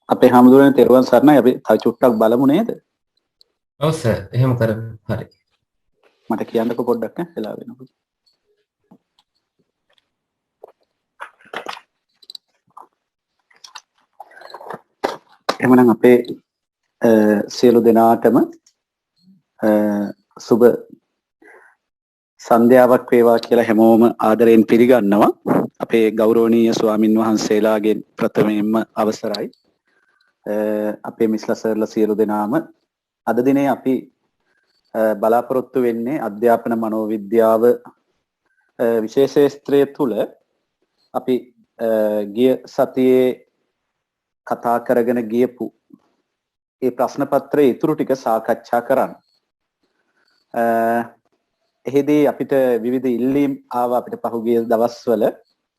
අපේ හැමදෙරේ තෙරුවන් සරණයි. අපි තව චුට්ටක් බලමු නේද? ඔව් සර් එහෙම කරමු. හරි. මට කියන්නකෝ පොඩ්ඩක් ඈ වෙලා වෙනකොට. එහෙනම් අපේ සියලු දෙනාටම සුබ සන්ධ්‍යාවක් වේවා කියලා හැමෝම ආදරයෙන් පිළිගන්නවා. අපේ ගෞරවනීය ස්වාමින් වහන්සේලාගෙන් ප්‍රථමයෙන්ම අවසරයි. අපේ මිස්ලසර්ලා සියලු දෙනාම අද දිනේ අපි බලාපොරොත්තු වෙන්නේ අධ්‍යාපන මනෝවිද්‍යාව විශේෂ ශාස්ත්‍රය තුල අපි ගිය සතියේ කතා කරගෙන ගියපු ඒ ප්‍රශ්න පත්‍රයේ ඉතුරු ටික සාකච්ඡා කරන්න. එහෙදී අපිට විවිධ ඉල්ලීම් ආවා අපිට පහුගිය දවස්වල.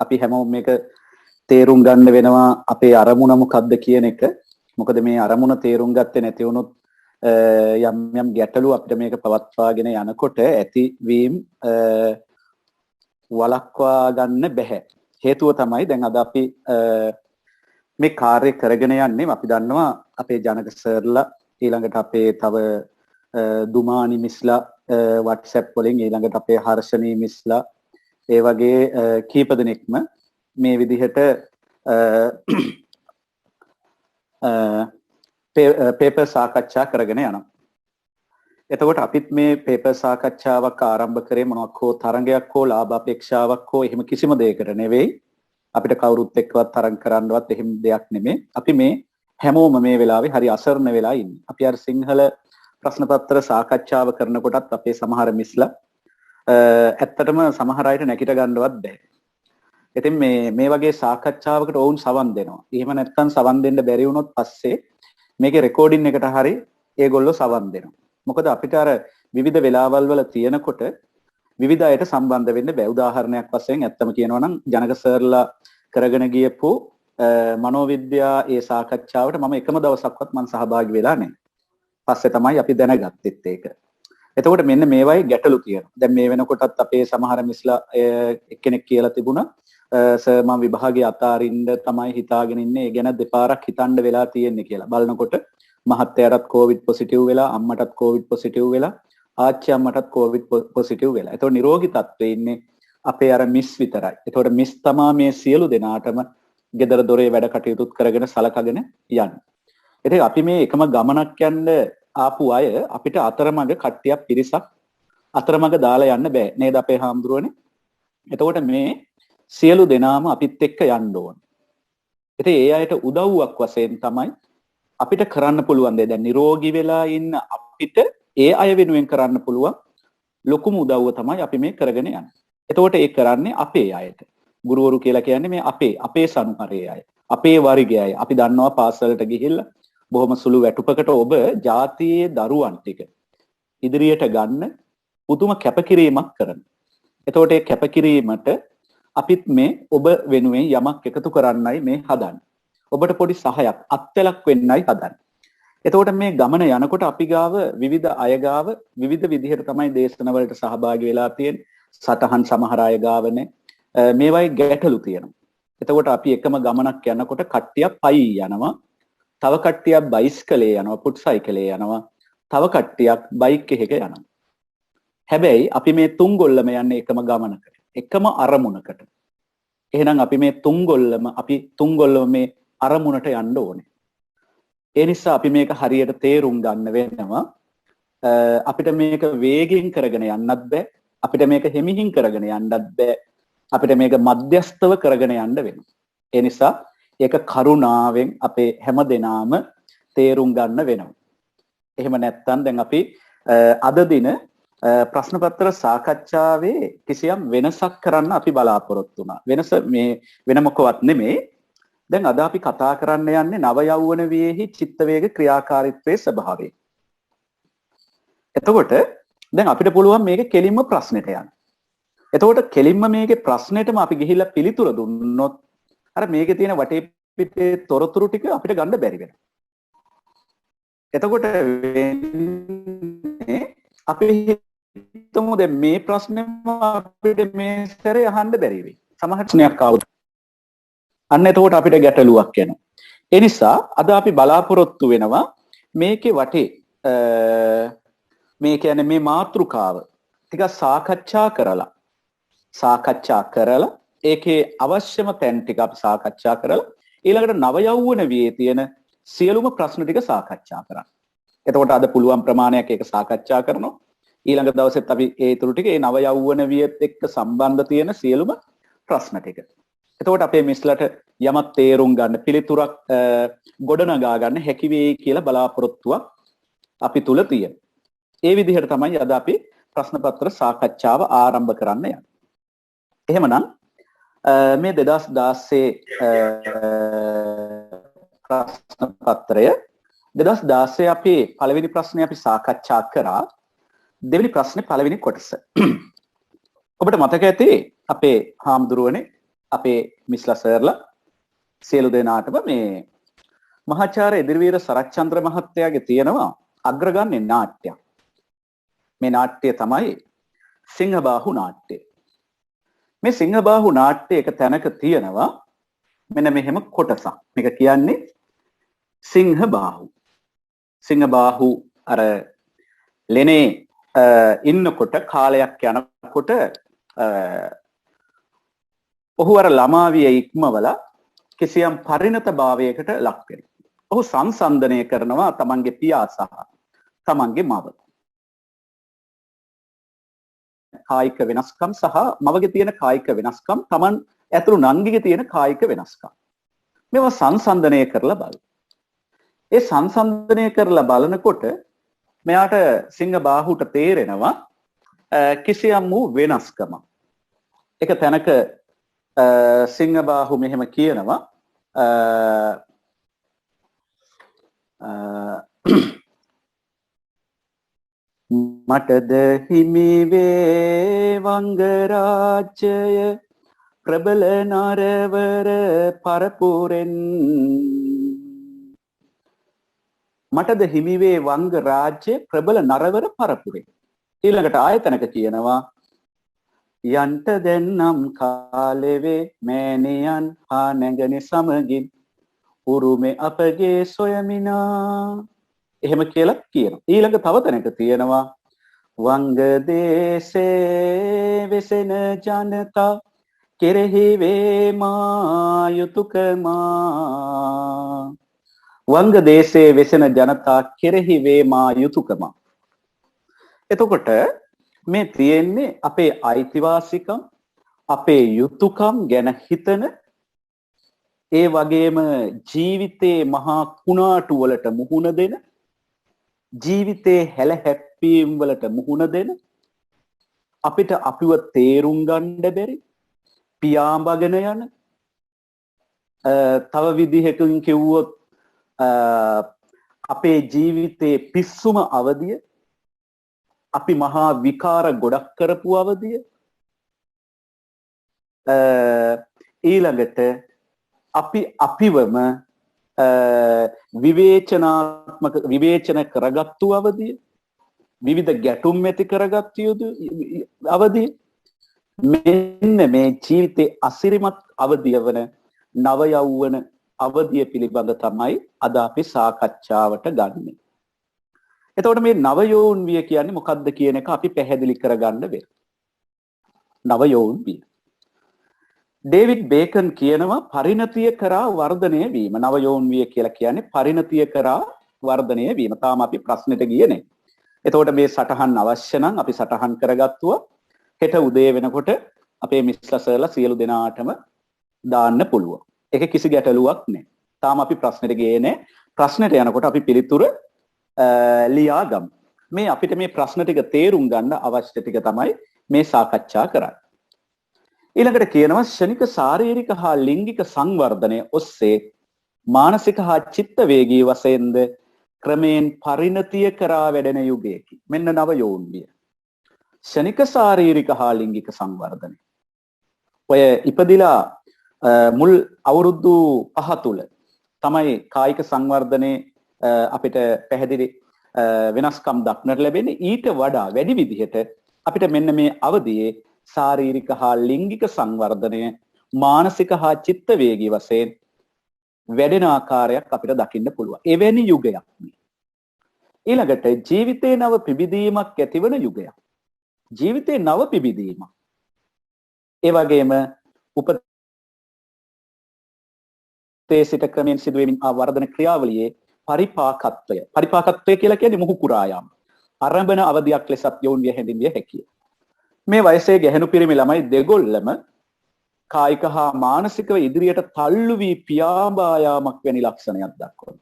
අපි හැමෝම මේක තේරුම් ගන්න වෙනවා අපේ අරමුණ මොකක්ද කියන එක. මොකද මේ අරමුණ තේරුම් ගත්තේ නැති වුණොත් යම් යම් ගැටලු අපිට මේක පවත්වාගෙන යනකොට ඇතිවීම වළක්වා ගන්න බැහැ. හේතුව තමයි දැන් අද අපි මේ කාර්ය කරගෙන යන්නේ. අපි දන්නවා අපේ ජනක සර්ලා ඊළඟට අපේ තව දුමානි මිස්ලා WhatsApp වලින් ඊළඟට අපේ හර්ෂණී මිස්ලා ඒ වගේ කීප දෙනෙක්ම මේ විදිහට පේපර් සාකච්ඡා කරගෙන යනවා. එතකොට අපිත් මේ පේපර් සාකච්ඡාවක් ආරම්භ කරේ මොනවක් හෝ තරඟයක් හෝ ලාභ අපේක්ෂාවක් හෝ එහෙම කිසිම දෙයකට නෙවෙයි. අපිට කවුරුත් එක්කවත් තරඟ කරන්නවත් එහෙම දෙයක් නෙමෙයි. අපි මේ හැමෝම මේ වෙලාවේ හරි අසරණ වෙලා ඉන්නේ. අපි අර සිංහල ප්‍රශ්න පත්‍ර සාකච්ඡාව කරනකොටත් අපේ සමහර මිස්ලා ඇත්තටම සමහර අයට නැගිට ගන්නවත් බැහැ. ඉතින් මේ වගේ සාකච්ඡාවකට වුන් සවන් දෙනවා. එහෙම නැත්නම් සවන් දෙන්න බැරි වුණොත් පස්සේ මේකේ රෙකෝඩින් එකට හරි ඒගොල්ලෝ සවන් දෙනවා. මොකද අපිට අර විවිධ වෙලාවල් වල තියෙනකොට විවිධ අයට සම්බන්ධ වෙන්න බෑ. උදාහරණයක් වශයෙන් ඇත්තම කියනවා නම් ජනක සර්ලා කරගෙන ගියපු මනෝවිද්‍යා ඒ සාකච්ඡාවට මම එකම දවසක්වත් මම සහභාගී වෙලා නැහැ. පස්සේ තමයි අපි දැනගත්තෙත් ඒක. එතකොට මෙන්න මේවයි ගැටලු තියෙනවා. දැන් මේ වෙනකොටත් අපේ සමහර මිස්ලා එක්කෙනෙක් කියලා තිබුණා සර් මම විභාගයේ අතාරින්න තමයි හිතාගෙන ඉන්නේ. ඒ ගැන දෙපාරක් හිතන්න වෙලා තියෙන්නේ කියලා. බලනකොට මහත්තයාටත් කොවිඩ් පොසිටිව් වෙලා, අම්මටත් කොවිඩ් පොසිටිව් වෙලා, ආච්චි අම්මටත් කොවිඩ් පොසිටිව් වෙලා. ඒතකොට නිරෝගී තත්ත්වයේ ඉන්නේ අපේ අර මිස් විතරයි. ඒතකොට මිස් තමා මේ සියලු දෙනාටම ගෙදර දොරේ වැඩ කටයුතු කරගෙන සලකගෙන යන්නේ. ඉතින් අපි මේ එකම ගමනක් යන්න ආපු අය අපිට අතරමඟ කට්ටියක් පිරිසක් අතරමඟ දාලා යන්න බෑ නේද අපේ හාමුදුරුවනේ. එතකොට මේ සියලු දෙනාම අපිත් එක්ක යන්න ඕන. ඉතින් ඒ අයට උදව්වක් වශයෙන් තමයි අපිට කරන්න පුළුවන් දේ. දැන් නිරෝගී වෙලා ඉන්න අපිට ඒ අය වෙනුවෙන් කරන්න පුළුවන් ලොකුම උදව්ව තමයි අපි මේ කරගෙන යන්නේ. එතකොට ඒ කරන්නේ අපේ අයට. ගුරුවරු කියලා කියන්නේ මේ අපේ සනුහරේ අය. අපේ වර්ගයේ අය. අපි දන්නවා පාසලට ගිහිල්ලා බොහොම සුළු වැටුපකට ඔබ ජාතියේ දරුවන් ටික ඉදිරියට ගන්න පුදුම කැපකිරීමක් කරනවා. එතකොට ඒ කැපකිරීමට අපිත් මේ ඔබ වෙනුවෙන් යමක් එකතු කරන්නයි මේ හදන්නේ. ඔබට පොඩි සහයක් අත්වලක් වෙන්නයි හදන්නේ. එතකොට මේ ගමන යනකොට අපි ගාව විවිධ අය ගාව විවිධ විදිහට තමයි දේශනවලට සහභාගී වෙලා තියෙන්නේ. සටහන් සමහර අය ගාවනේ මේවයි ගැටලු තියෙනවා. එතකොට අපි එකම ගමනක් යනකොට කට්ටියක් පයි යනවා. තව කට්ටියක් බයිස්කලේ යනවා, පුට් සයිකලේ යනවා. තව කට්ටියක් බයික් එකක යනවා. හැබැයි අපි මේ තුන්ගොල්ලම යන්නේ එකම ගමනකට. එකම අරමුණකට. එහෙනම් අපි මේ තුන්ගොල්ලම මේ අරමුණට යන්න ඕනේ. ඒ නිසා අපි මේක හරියට තේරුම් ගන්න වෙනවා. අපිට මේක වේගෙන් කරගෙන යන්නත් බෑ. අපිට මේක හිමිහින් කරගෙන යන්නත් බෑ. අපිට මේක මධ්‍යස්තව කරගෙන යන්න වෙනවා. ඒ නිසා ඒක කරුණාවෙන් අපේ හැම දෙනාම තේරුම් ගන්න වෙනවා. එහෙම නැත්නම් දැන් අපි අද දින ප්‍රශ්න පත්‍ර සාකච්ඡාවේ කිසියම් වෙනසක් කරන්න අපි බලාපොරොත්තු වුණා. වෙනස මේ වෙන මොකවත් නෙමෙයි. දැන් අද අපි කතා කරන්න යන්නේ නව යෞවන වියේහි චිත්ත වේග ක්‍රියාකාරීත්වයේ ස්වභාවය. එතකොට දැන් අපිට පුළුවන් මේක කෙලින්ම ප්‍රශ්නෙට යන්න. එතකොට කෙලින්ම මේකේ ප්‍රශ්නෙටම අපි ගිහිල්ලා පිළිතුර දුන්නොත් අර මේකේ තියෙන වටේ පිටේ තොරතුරු ටික අපිට ගන්න බැරි වෙනවා. එතකොට වෙන්නේ අපි හිතමු දැන් මේ ප්‍රශ්නේම අපිට මේ සැරේ අහන්න බැරි වෙයි. සමහර ප්‍රශ්නයක් ආවොත් අන්න එතකොට අපිට ගැටලුවක් එනවා. ඒ නිසා අද අපි බලාපොරොත්තු වෙනවා මේකේ වටේ මේ කියන්නේ මේ මාතෘකාව ටිකක් සාකච්ඡා කරලා ඒකේ අවශ්‍යම තැන් ටික අපි සාකච්ඡා කරලා ඊළඟට නව යෞවන වියේ තියෙන සියලුම ප්‍රශ්න ටික සාකච්ඡා කරන්න. එතකොට අද පුළුවන් ප්‍රමාණයක් ඒක සාකච්ඡා කරනවා. ඊළඟ දවසෙත් අපි ඒ ඊටු ටික ඒ නව යෞවන වියත් එක්ක සම්බන්ධ තියෙන සියලුම ප්‍රශ්න ටික. එතකොට අපේ මිස්ලට යමක් තේරුම් ගන්න පිළිතුරක් ගොඩනගා ගන්න හැකි වෙයි කියලා බලාපොරොත්තුවක් අපි තුල තියෙන. ඒ විදිහට තමයි අද අපි ප්‍රශ්න පත්‍ර සාකච්ඡාව ආරම්භ කරන්න යන්නේ. එහෙමනම් මේ 2016 ප්‍රශ්න පත්‍රය 2016 අපි පළවෙනි ප්‍රශ්නේ අපි සාකච්ඡා කරා. දෙවෙනි ප්‍රශ්නේ පළවෙනි කොටස. ඔබට මතක ඇති අපේ හාමුදුරුවනේ අපේ මිස්ලා සර්ලා සියලු දෙනාටම මේ මහාචාර්ය එදිරිවීර සරච්චන්ද්‍ර මහත්තයාගේ තියෙනවා අග්‍රගන්නේ නාට්‍යයක්. මේ නාට්‍යය තමයි සිංහබාහු නාට්‍යය. මේ සිංහබාහු නාට්‍ය එක තැනක තියෙනවා මෙන්න මෙහෙම කොටසක්. මේක කියන්නේ සිංහබාහු. සිංහබාහු අර ලෙනේ ඉන්නකොට කාලයක් යනකොට ඔහු අර ළමාවිය ඉක්මවලා කිසියම් පරිණත භාවයකට ලක් වෙනවා. ඔහු සංසන්දනය කරනවා තමන්ගේ පියා සහ තමන්ගේ මව. කායික වෙනස්කම් සහ මවගේ තියෙන කායික වෙනස්කම් තමන් ඇතුළු නංගිගේ තියෙන කායික වෙනස්කම්. මේවා සංසන්දනය කරලා බලන්න. ඒ සංසන්දනය කරලා බලනකොට මෙයාට සිංහබාහුට තේරෙනවා කිසියම් වූ වෙනස්කමක්. එක තැනක සිංහබාහු මෙහෙම කියනවා මටද හිමි වේ වංගරාජ්‍යය ප්‍රබල නරවර පරපුරෙන් මටද හිමි වේ වංග රාජ්‍ය ප්‍රබල නරවර පරපුරෙන්. ඊළඟට ආයතනක කියනවා යන්ට දෙන්නම් කාලෙවේ මෑණියන් හා නැගණි සමගින් උරුමේ අපගේ සොයමිනා. එහෙම කියලා කියනවා. ඊළඟ තව තැනක තියෙනවා වංග දේශේ වෙසෙන ජනතා කෙරෙහි වේ මා යුතුයකමා. වංග දේශේ වෙසෙන ජනතා කෙරෙහි වේ මා යුතුයකමා. එතකොට මේ තියෙන්නේ අපේ අයිතිවාසිකම් අපේ යුතුයකම් ගැන හිතන ඒ වගේම ජීවිතේ මහා කුණාටු වලට මුහුණ දෙන ජීවිතේ හැල හැප්පීම් වලට මුහුණ දෙන අපිට අපිව තේරුම් ගන්න බැරි පියාඹගෙන යන තව විදිහකින් කිව්වොත් අපේ ජීවිතේ පිස්සුම අවදිය අපි මහා විකාර ගොඩක් කරපු අවදිය ඊළඟට අපි අපිවම විවේචන කරගත්තු අවදිය විවිධ ගැටුම් ඇති කරගත්තු අවදිය මෙන්න මේ ජීවිතේ අසිරිමත් අවදිය වන නව යෞවන අවදිය පිළිබඳ තමයි අද අපි සාකච්ඡාවට ගන්නෙ. එතකොට මේ නව යෞවන විය කියන්නේ මොකක්ද කියන එක අපි පැහැදිලි කරගන්න වෙනවා. නව යෞවන විය ඩේවිඩ් බේකන් කියනවා පරිණතිය කරා වර්ධනය වීම. නව යෞවන විය කියලා කියන්නේ පරිණතිය කරා වර්ධනය වීම. තාම අපි ප්‍රශ්නෙට ගියේ නැහැ. එතකොට මේ සටහන් අවශ්‍ය නම් අපි සටහන් කරගත්තුවා හෙට උදේ වෙනකොට අපේ මිස්ලසර්ලා සියලු දෙනාටම දාන්න පුළුවන්. ඒක කිසි ගැටලුවක් නැහැ. තාම අපි ප්‍රශ්නෙට ගියේ නැහැ. ප්‍රශ්නෙට යනකොට අපි පිළිතුර ලියා ගමු. මේ අපිට මේ ප්‍රශ්න ටික තේරුම් ගන්න අවශ්‍ය ටික තමයි මේ සාකච්ඡා කරන්නේ. ඊළඟට කියනවා ශනික ශාරීරික හා ලිංගික සංවර්ධනය ඔස්සේ මානසික හා චිත්ත වේගී වශයෙන්ද ක්‍රමයෙන් පරිණතිය කරා වැඩෙන යුගයකි. මෙන්න නව යෞවන විය. ශනික ශාරීරික හා ලිංගික සංවර්ධනය. ඔය ඉපදිලා මුල් අවුරුදු 5 තුල තමයි කායික සංවර්ධනයේ අපිට පැහැදිලි වෙනස්කම් දක්නට ලැබෙන්නේ. ඊට වඩා වැඩි විදිහට අපිට මෙන්න මේ අවදියේ ශාරීරික හා ලිංගික සංවර්ධනය මානසික හා චිත්ත වේගී වශයෙන් වැඩෙන ආකාරයක් අපිට දකින්න පුළුවන්. එවැනි යුගයක් මේ. ඊළඟට ජීවිතේ නව පිබිදීමක් ඇතිවන යුගයක්. ජීවිතේ නව පිබිදීමක්. ඒ වගේම උපතේ සිට ක්‍රමෙන් සිදුවෙමින් ආ වර්ධන ක්‍රියාවලියේ පරිපාකත්වය. පරිපාකත්වය කියලා කියන්නේ මුහුකුරා යාම. ආරම්භන අවධියක් ලෙසත් යොවුන් විය හැඳින්විය හැකිය. මේ වයසේ ගැහැණු පිරිමි ළමයි දෙගොල්ලම කායික හා මානසිකව ඉදිරියට තල්ලු වී පියාඹා යාමක් වැනි ලක්ෂණයක් දක්වනවා.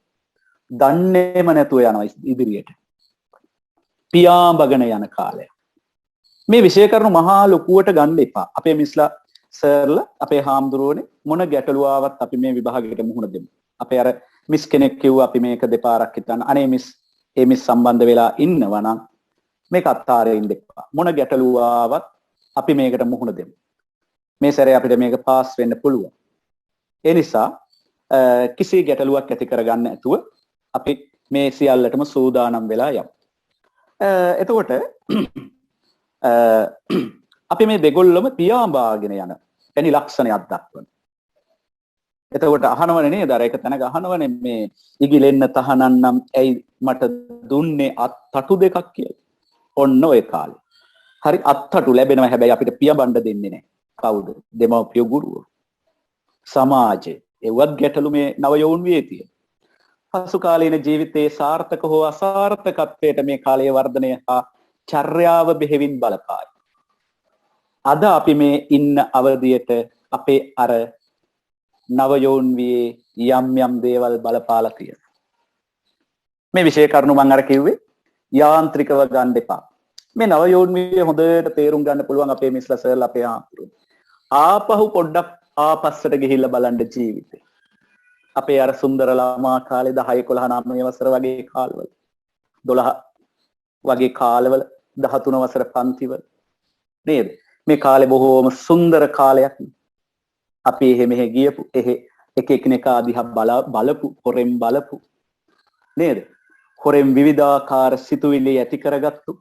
දන්නේම නැතුව යනවා ඉදිරියට. පියාඹගෙන යන කාලය. මේ විෂය කරුණු මහා ලොකුවට ගන්න එපා. අපේ මිස්ලා සර්ලා අපේ හාමුදුරුවනේ මොන ගැටලුව ආවත් අපි මේ විභාගයට මුහුණ දෙමු. අපේ අර මිස් කෙනෙක් කිව්වා අපි මේක දෙපාරක් හිතන්න. අනේ මිස් ඒ මිස් සම්බන්ධ වෙලා ඉන්නවා නම් මේක අත්හරින්න එපා. මොන ගැටලුව ආවත් අපි මේකට මුහුණ දෙමු. මේ සැරේ අපිට මේක පාස් වෙන්න පුළුවන්. ඒ නිසා කිසි ගැටලුවක් ඇති කරගන්න නැතුව අපි මේ සියල්ලටම සූදානම් වෙලා යමු. එතකොට අපි මේ දෙගොල්ලම පියාඹාගෙන යන එනි ලක්ෂණයක් දක්වන. එතකොට අහනවනේ නේද? අර එක තැනක අහනවනේ මේ ඉගිලෙන්න තහනම් නම් ඇයි මට දුන්නේ අත්තටු දෙකක් කියලා. ඔන්න ඔය කාලේ. හරි අත්තටු ලැබෙනවා හැබැයි අපිට පියඹන්න දෙන්නේ නැහැ. කවුද? දෙමව්පිය ගුරුවරු. සමාජය. ඒවත් ගැටලු මේ නව යෝන් වියේ තියෙන. පසු කාලීන ජීවිතයේ සාර්ථක හෝ අසාර්ථකත්වයට මේ කාලයේ වර්ධනය හා චර්යාව බෙහෙවින් බලපායි. අද අපි මේ ඉන්න අවධියට අපේ අර නව යෝන් වියේ යම් යම් දේවල් බලපාලා තියෙනවා. මේ විෂය කරුණු මම අර කිව්වේ යාන්ත්‍රිකව ගන්න එපා. මේ නව යෝන් වියේ හොඳට තේරුම් ගන්න පුළුවන් අපේ මිස්ලා සර්ලා අපේ ආතුරු. ආපහු පොඩ්ඩක් ආපස්සට ගිහිල්ලා බලන්න ජීවිතේ. අපේ අර සුන්දර ළමා කාලේ 10 11 9 වසර වගේ කාලවල 12 වගේ කාලවල 13 වසර පන්තිවල නේද? මේ කාලේ බොහෝම සුන්දර කාලයක්. අපි එහෙ මෙහෙ ගියපු එහෙ එක එකිනෙකා දිහා බලපු හොරෙන් බලපු නේද? හොරෙන් විවිධාකාර සිතුවිලි ඇති කරගත්තු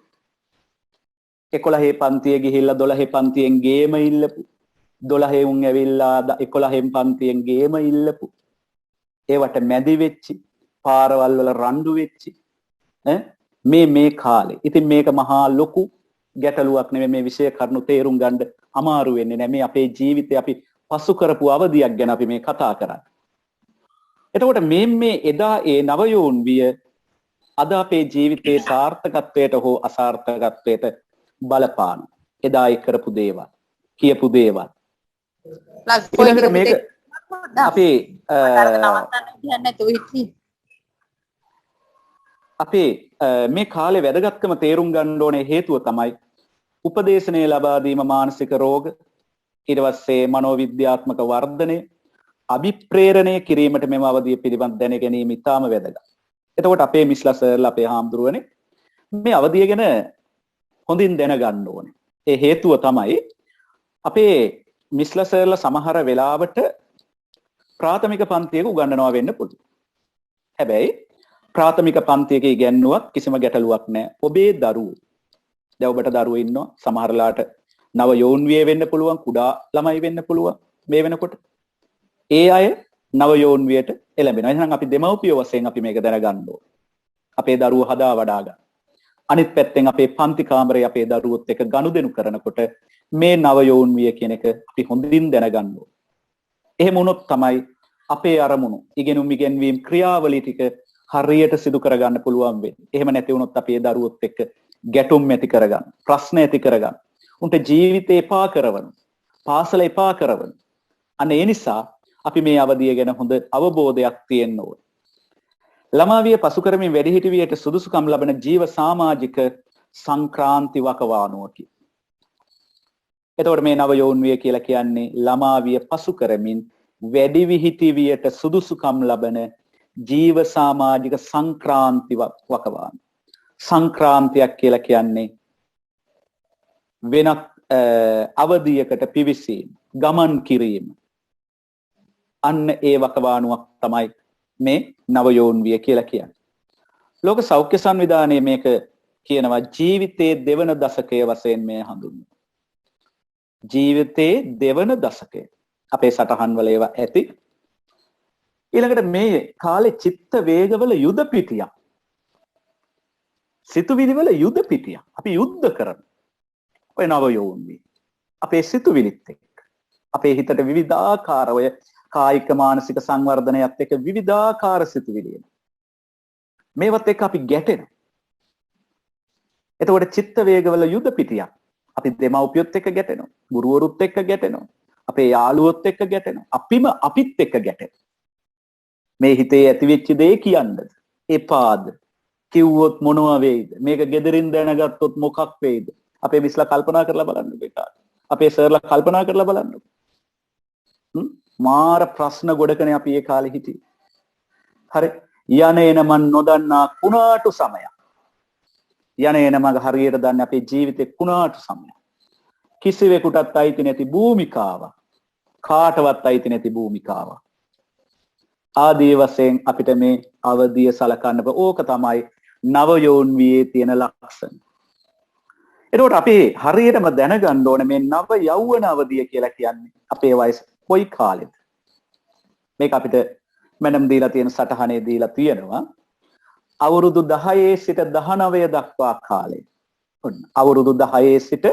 11 පන්තියේ ගිහිල්ලා 12 පන්තියෙන් ගේම ඉල්ලපු 12 උන් ඇවිල්ලා 11 පන්තියෙන් ගේම ඉල්ලපු ඒවට මැදි වෙච්චි පාරවල් වල රණ්ඩු වෙච්චි මේ කාලේ. ඉතින් මේක මහා ලොකු ගැටලුවක් නෙමෙයි. මේ විෂය කරුණු තේරුම් ගන්න අමාරු වෙන්නේ නැහැ. මේ අපේ ජීවිතේ අපි පසු කරපු අවධියක් ගැන අපි මේ කතා කරන්නේ. එතකොට මේ එදා ඒ නවයෝන් විය අද අපේ ජීවිතේ සාර්ථකත්වයට හෝ අසාර්ථකත්වයට බලපාන. එදා ඒ කරපු දේවල්, කියපු දේවල්. ඊළඟට මේක අපේ මේ කාලේ වැදගත්කම තේරුම් ගන්න ඕනේ හේතුව තමයි උපදේශනය ලබා දීම මානසික රෝග ඊට පස්සේ මනෝවිද්‍යාත්මක වර්ධනය අභිප්‍රේරණය කිරීමට මෙම අවධිය පිළිබඳ දැන ගැනීම ඉතාම වැදගත්. එතකොට අපේ මිස්ලා සර්ලා අපේ හාමුදුරුවනේ මේ අවධිය ගැන හොඳින් දැනගන්න ඕනේ. ඒ හේතුව තමයි අපේ මිස්ලා සර්ලා සමහර වෙලාවට ප්‍රාථමික පන්තියක උගන්වනවා වෙන්න පුළුවන්. හැබැයි ප්‍රාථමික පන්තියක ඉගෙනුවත් කිසිම ගැටලුවක් නැහැ. ඔබේ දරුවෝ දැන් ඔබට දරුවෝ ඉන්නවා සමහරලාට නව යෝන් වියේ වෙන්න පුළුවන්, කුඩා ළමයි වෙන්න පුළුවන් මේ වෙනකොට. ඒ අය නව යෝන් වියට එළඹෙනවා. එහෙනම් අපි දෙමව්පියෝ වශයෙන් අපි මේක දැනගන්න ඕනේ. අපේ දරුවෝ හදා වඩා ගන්න. අනිත් පැත්තෙන් අපේ පන්ති කාමරේ අපේ දරුවොත් එක්ක ගනුදෙනු කරනකොට මේ නව යෝන් විය කියන එක අපි හොඳින් දැනගන්න ඕනේ. එහෙම වුණොත් තමයි අපේ අරමුණු ඉගෙනුම් ඉගෙනවීම ක්‍රියාවලිය ටික හරියට සිදු කරගන්න පුළුවන් වෙන්නේ. එහෙම නැති වුණොත් අපේ දරුවොත් එක්ක ගැටුම් ඇති කරගන්න, ප්‍රශ්න ඇති කරගන්න. උන්ට ජීවිතේ එපා කරවන, පාසල එපා කරවන. අන්න ඒ නිසා අපි මේ අවධිය ගැන හොඳ අවබෝධයක් තියෙන්න ඕනේ. ළමාවිය පසු කරමින් වැඩිහිටි වියට සුදුසුකම් ලබන ජීව සමාජික සංක්‍රාන්ති වකවානුවකි. එතකොට මේ නව යෝන් විය කියලා කියන්නේ ළමාවිය පසු කරමින් වැඩිවිහිටි වියට සුදුසුකම් ලබන ජීව සමාජික සංක්‍රාන්ති වකවානුව. සංක්‍රාන්තියක් කියලා කියන්නේ වෙනත් අවධියකට පිවිසීම, ගමන් කිරීම. අන්න ඒ වකවානුවක් තමයි මේ නව යෝන් විය කියලා කියන්නේ. ලෝක සෞඛ්‍ය සංවිධානයේ මේක කියනවා ජීවිතයේ දෙවන දශකය වශයෙන් මේ හඳුන්වනවා. ජීවිතයේ දෙවන දශකය. අපේ සටහන් වල ඒවා ඇති. ඊළඟට මේ කාලේ චිත්ත වේගවල යුද පිටියක්. සිතුවිලි වල යුද පිටියක්. අපි යුද්ධ කරන. ඔය නව යෝන්වි. අපේ සිතුවිලිත් එක්ක. අපේ හිතට විවිධාකාර ඔය කායික මානසික සංවර්ධනයත් එක්ක විවිධාකාර සිතුවිලි එන. මේවත් එක්ක අපි ගැටෙනවා. එතකොට චිත්ත වේගවල යුද පිටියක්. අපි දෙමව්පියොත් එක්ක ගැටෙනවා. ගුරුවරුත් එක්ක ගැටෙනවා. අපේ යාළුවොත් එක්ක ගැටෙනවා. අපිම අපිත් එක්ක ගැටෙනවා. මේ හිතේ ඇතිවෙච්ච දේ කියන්නද? එපාද? කිව්වොත් මොනවා වෙයිද? මේක gederin දැනගත්තොත් මොකක් වෙයිද? අපේ මිස්ලා කල්පනා කරලා බලන්න බේටා. අපේ සර්ලා කල්පනා කරලා බලන්න. මාර ප්‍රශ්න ගොඩකනේ අපි ඒ කාලේ හිටියේ. හරි. යන්නේන මන් නොදන්නා කුණාටු සමයක්. යන්නේන මග හරියට දන්නේ අපේ ජීවිතේ කුණාටු සමයක්. කිසිවෙකුටත් අයිති නැති භූමිකාවක්. කාටවත් අයිති නැති භූමිකාවක්. ආදී වශයෙන් අපිට මේ අවදිය සලකන්න ඕක තමයි නව යෝන්වියේ තියෙන ලක්ෂණ. එතකොට අපි හරියටම දැනගන්න ඕනේ මේ නව යෞවන අවදිය කියලා කියන්නේ අපේ වයස කොයි කාලෙද? මේක අපිට මනම් දීලා තියෙන සටහනේ දීලා තියෙනවා. අවුරුදු 10 සිට 19 දක්වා කාලය. ඔන්න අවුරුදු 10 සිට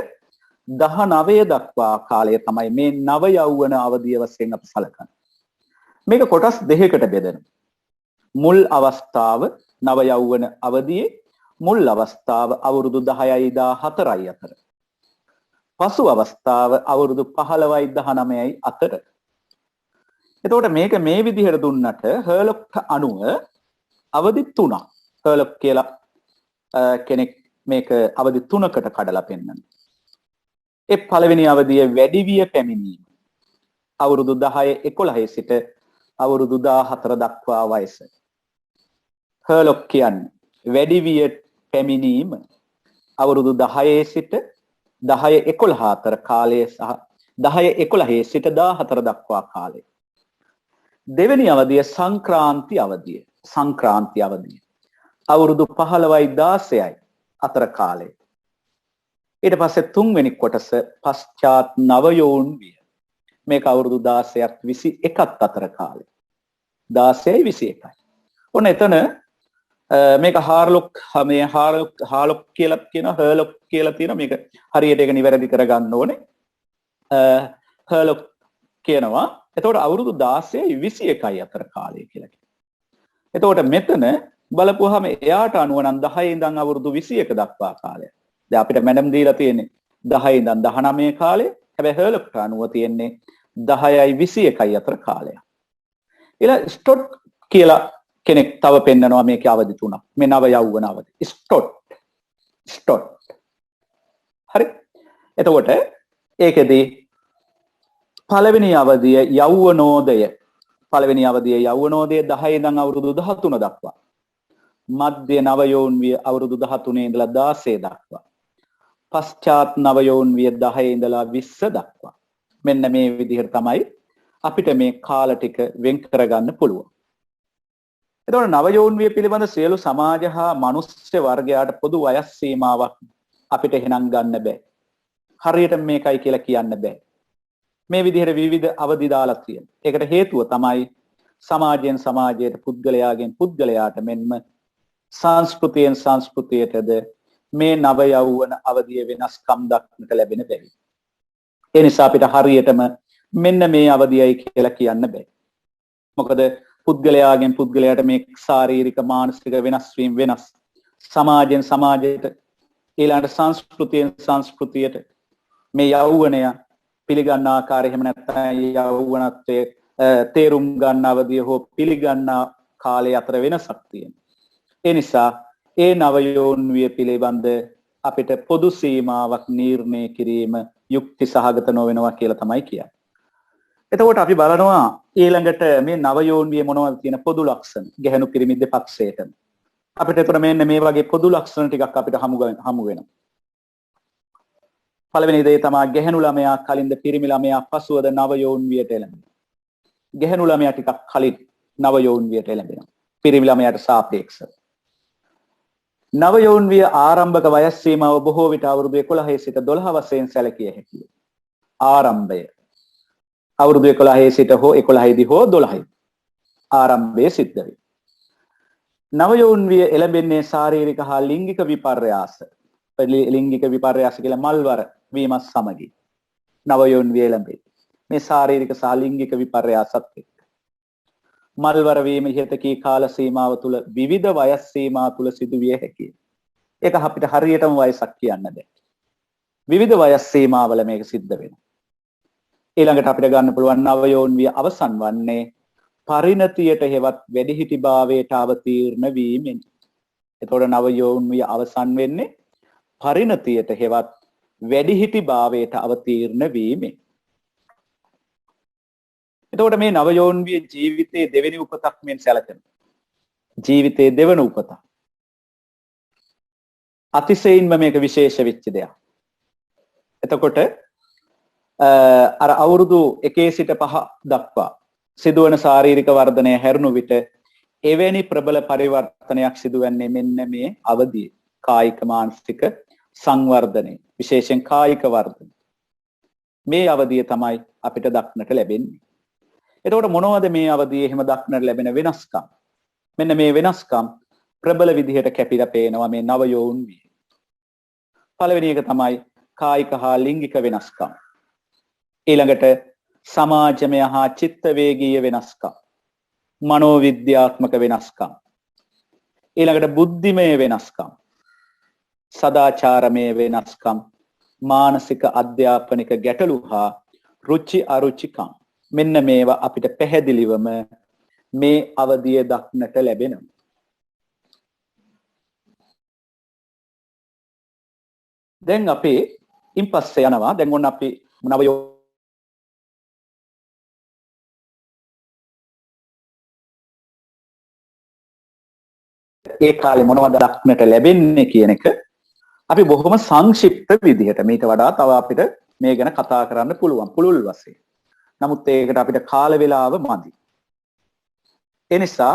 19 දක්වා කාලය තමයි මේ නව යෞවන අවදිය වශයෙන් අපි සලකන්නේ. මේක කොටස් දෙකකට බෙදෙනවා. මුල් අවස්ථාව නව යෞවන අවදියේ මුල් අවස්ථාව අවුරුදු 10යි 14යි අතර. පසු අවස්ථාව අවුරුදු 15යි 19යි අතර. එතකොට මේක මේ විදිහට දුන්නට හර්ලොක්ට අනුව අවදි 3ක්. හර්ලොක් කියලා කෙනෙක් මේක අවදි 3කට කඩලා පෙන්නනවා. ඒ පළවෙනි අවදිය වැඩිවිය පැමිණීම. අවුරුදු 10 11 සිට අවුරුදු 14 දක්වා වයස. හර්ලොක් කියන්නේ වැඩිවිය පැමිණීම අවුරුදු 10 සිට 10 11 අතර කාලය සහ 10 11 සිට 14 දක්වා කාලය. දෙවෙනි අවධිය සංක්‍රාන්ති අවධිය. සංක්‍රාන්ති අවධිය. අවුරුදු 15යි 16යි අතර කාලය. ඊට පස්සේ තුන්වෙනි කොටස පශ්චාත් නවයෝන්විය. මේක අවුරුදු 16ක් 21ක් අතර කාලය. 16යි 21යි. ඔන්න එතන මේක හාර්ලොක් මේ හාර්ලොක් කියලා කියන හර්ලොක් කියලා තියෙන මේක හරියට ඒක නිවැරදි කරගන්න ඕනේ. හර්ලොක් කියනවා එතකොට අවුරුදු 16යි 21යි අතර කාලය කියලා කියනවා. එතකොට මෙතන බලපුවාම එයාට අනුව නම් 10 ඉඳන් අවුරුදු 21 දක්වා කාලය. දැන් අපිට මැඩම් දීලා තියෙන්නේ 10 ඉඳන් 19 කාලය. හැබැයි හර්ලොක්ට අනුව තියෙන්නේ 10යි 21යි අතර කාලය. ඊළඟ ස්ටොට් කියලා කෙනෙක් තව පෙන්නනවා මේකේ අවදි තුනක්. මේ නව යෞවන අවදි. ස්ටොට්. හරි. එතකොට ඒකෙදී පළවෙනි අවදිය යෞවනෝදය. පළවෙනි අවදිය යෞවනෝදය 10 ඉඳන් අවුරුදු 13 දක්වා. මධ්‍ය නව යෞවනවිය අවුරුදු 13 ඉඳලා 16 දක්වා. පශ්චාත් නව යෞවනවිය 10 ඉඳලා 20 දක්වා. මෙන්න මේ විදිහට තමයි අපිට මේ කාල ටික වෙන් කරගන්න පුළුවන්. එතකොට නව යෞවනවිය පිළිබඳ සියලු සමාජ හා මනුෂ්‍ය වර්ගයාට පොදු වයස් සීමාවක් අපිට එහෙනම් ගන්න බෑ. හරියට මේකයි කියලා කියන්න බෑ. මේ විදිහට විවිධ අවදි දාලා තියෙනවා. ඒකට හේතුව තමයි සමාජයෙන් සමාජයට පුද්ගලයාගෙන් පුද්ගලයාට මෙන්ම සංස්කෘතියෙන් සංස්කෘතියටද මේ නව යෞවන අවදිය වෙනස්කම් දක්නට ලැබෙන බැරි. ඒ නිසා අපිට හරියටම මෙන්න මේ අවදියයි කියලා කියන්න බෑ. මොකද පුද්ගලයාගෙන් පුද්ගලයාට මේ ශාරීරික මානසික වෙනස් වීම වෙනස්. සමාජයෙන් සමාජයට ඊළඟට සංස්කෘතියෙන් සංස්කෘතියට මේ යෞවනය පිළිගන්න ආකාරය එහෙම නැත්නම් යෞවනත්වයේ තේරුම් ගන්න අවදිය හෝ පිළිගන්න කාලය අතර වෙනසක් තියෙනවා. ඒ නිසා ඒ නව යෞවනවිය පිළිබඳ අපිට පොදු සීමාවක් නිර්ණය කිරීම යුක්ති සහගත නොවෙනවා කියලා තමයි කියන්නේ. එතකොට අපි බලනවා ඊළඟට මේ නව යෞවනවිය මොනවද කියන පොදු ලක්ෂණ ගැහැණු පිරිමි දෙපක්ෂයටම. අපිට එතකොට මෙන්න මේ වගේ පොදු ලක්ෂණ ටිකක් අපිට හමු වෙනවා. පළවෙනි දේ තමයි ගැහැණු ළමයා කලින්ද පිරිමි ළමයා පසුවද නව යෞවනවියට එළඹෙනවා. ගැහැණු ළමයා ටිකක් කලින් නව යෞවනවියට එළඹෙනවා. පිරිමි ළමයාට සාපේක්ෂව. නව යෞවනවිය ආරම්භක වයස් සීමාව බොහෝ විට අවුරුදු 11 සිට 12 වසරෙන් සැලකිය හැකියි. ආරම්භය අවුරුදු 11 සිට හෝ 11 දී හෝ 12. ආරම්භයේ සිද්ධ වේ. නවයෝන් විය එළඹෙන්නේ ශාරීරික හා ලිංගික විපර්යාස. ලිංගික විපර්යාස කියලා මල්වර වීමත් සමගයි. නවයෝන් විය එළඹේ. මේ ශාරීරික සහ ලිංගික විපර්යාසත් එක්ක. මල්වර වීම ඉහත කී කාල සීමාව තුළ විවිධ වයස් සීමා තුළ සිදුවිය හැකියි. ඒක අපිට හරියටම වයසක් කියන්න බෑ. විවිධ වයස් සීමාවල මේක සිද්ධ වෙනවා. ඊළඟට අපිට ගන්න පුළුවන් නවයෝන් විය අවසන් වන්නේ පරිණතියට හෙවත් වැඩිහිටිභාවයට අවතීර්ණ වීමෙන්. එතකොට නවයෝන් විය අවසන් වෙන්නේ පරිණතියට හෙවත් වැඩිහිටිභාවයට අවතීර්ණ වීමෙන්. එතකොට මේ නවයෝන් විය ජීවිතයේ දෙවෙනි උපතක් මෙන් සැලකෙනවා. ජීවිතයේ දෙවන උපත. අතිශයින්ම මේක විශේෂ වෙච්ච දෙයක්. එතකොට අර අවුරුදු 1 සිට 5 දක්වා සිදුවන ශාරීරික වර්ධනය හැරුණු විට එවැනි ප්‍රබල පරිවර්තනයක් සිදුවන්නේ මෙන්න මේ අවධියේ. කායික මානසික සංවර්ධනය, විශේෂයෙන් කායික වර්ධනය. මේ අවධිය තමයි අපිට දක්නට ලැබෙන්නේ. එතකොට මොනවද මේ අවධියේ එහෙම දක්නට ලැබෙන වෙනස්කම්? මෙන්න මේ වෙනස්කම් ප්‍රබල විදිහට කැපිලා පේනවා මේ නවයෝන් විය. පළවෙනි එක තමයි කායික හා ලිංගික වෙනස්කම්. ඊළඟට සමාජමය හා චිත්ත වේගීය වෙනස්කම්. මනෝවිද්‍යාත්මක වෙනස්කම්. ඊළඟට බුද්ධිමය වෙනස්කම්. සදාචාරමය වෙනස්කම්. මානසික අධ්‍යාපනික ගැටලු හා රුචි අරුචිකම්. මෙන්න මේවා අපිට පැහැදිලිවම මේ අවධිය දක්නට ලැබෙනවා. දැන් අපි ඉන්පස්සේ යනවා. දැන් ඔන්න අපි නවයෝ ඒ කාලේ මොනවද දක්නට ලැබෙන්නේ කියන එක අපි බොහොම සංක්ෂිප්ත විදිහට මීට වඩා තව අපිට මේ ගැන කතා කරන්න පුළුවන් පුළුල් වශයෙන්. නමුත් ඒකට අපිට කාල වේලාව මදි. ඒ නිසා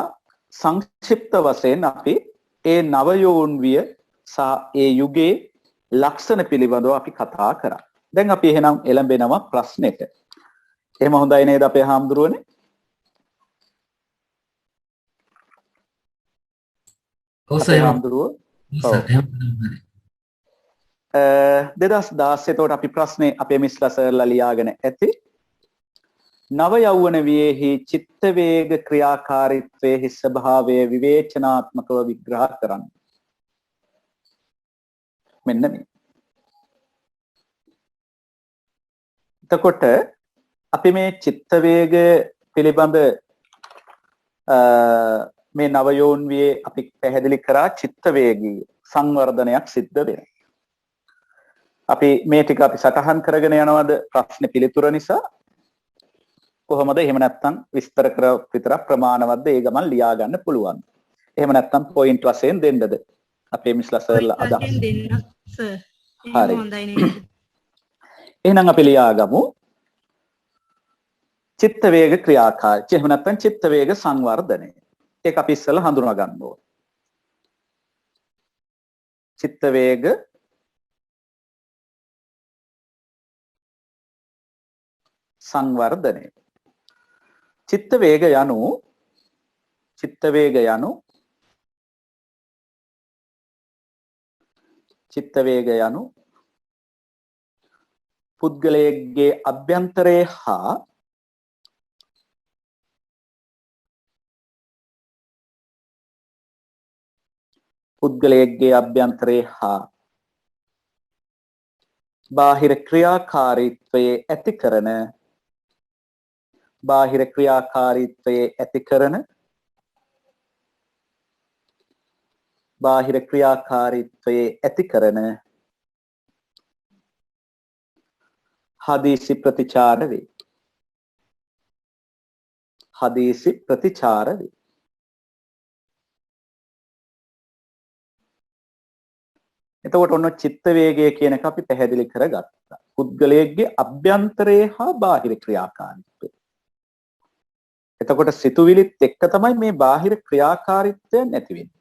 සංක්ෂිප්ත වශයෙන් අපි ඒ නවයෝන් විය සහ ඒ යුගයේ ලක්ෂණ පිළිබඳව අපි කතා කරා. දැන් අපි එහෙනම් එළඹෙනවා ප්‍රශ්නෙට. එහෙම හොඳයි නේද අපේ හාමුදුරුවනේ? ඔව් සර්. හාමුදුරුවෝ. ඔව්. 2016 එතකොට අපි ප්‍රශ්නේ අපේ මිස්ලා සර්ලා ලියාගෙන ඇති. නව යෞවන වියේහි චිත්ත වේග ක්‍රියාකාරීත්වයේ ස්වභාවය විවේචනාත්මකව විග්‍රහ කරන්න. මෙන්න මේ. එතකොට අපි මේ චිත්ත වේග පිළිබඳ මේ නවයෝන් වියේ අපි පැහැදිලි කරා චිත්ත වේගී සංවර්ධනයක් සිද්ධ වෙනවා. අපි මේ ටික අපි සටහන් කරගෙන යනවාද ප්‍රශ්නේ පිළිතුර නිසා? කොහොමද? එහෙම නැත්නම් විස්තර කර විතරක් ප්‍රමාණවත්ද ඒ ගමන් ලියා ගන්න පුළුවන්. එහෙම නැත්නම් පොයින්ට් වශයෙන් දෙන්නද? අපේ මිස්ලා සර්ලා අදහස් දෙන්න සර්. හරි. හොඳයි නේද? එහෙනම් අපි ලියාගමු. චිත්ත වේග ක්‍රියාකාරී. එහෙම නැත්නම් චිත්ත වේග සංවර්ධනය. ඒක අපි ඉස්සෙල්ලා හඳුනා ගන්න ඕනේ. චිත්ත වේග සංවර්ධනය. චිත්ත වේග යනු පුද්ගලයෙක්ගේ අභ්‍යන්තරයේ හා බාහිර ක්‍රියාකාරීත්වයේ ඇති කරන හදිසි ප්‍රතිචාර වේ. එතකොට ඔන්න චිත්ත වේගය කියන එක අපි පැහැදිලි කරගත්තා. පුද්ගලයෙක්ගේ අභ්‍යන්තරයේ හා බාහිර ක්‍රියාකාරීත්වය. එතකොට සිතුවිලිත් එක්ක තමයි මේ බාහිර ක්‍රියාකාරීත්වය නැති වෙන්නේ.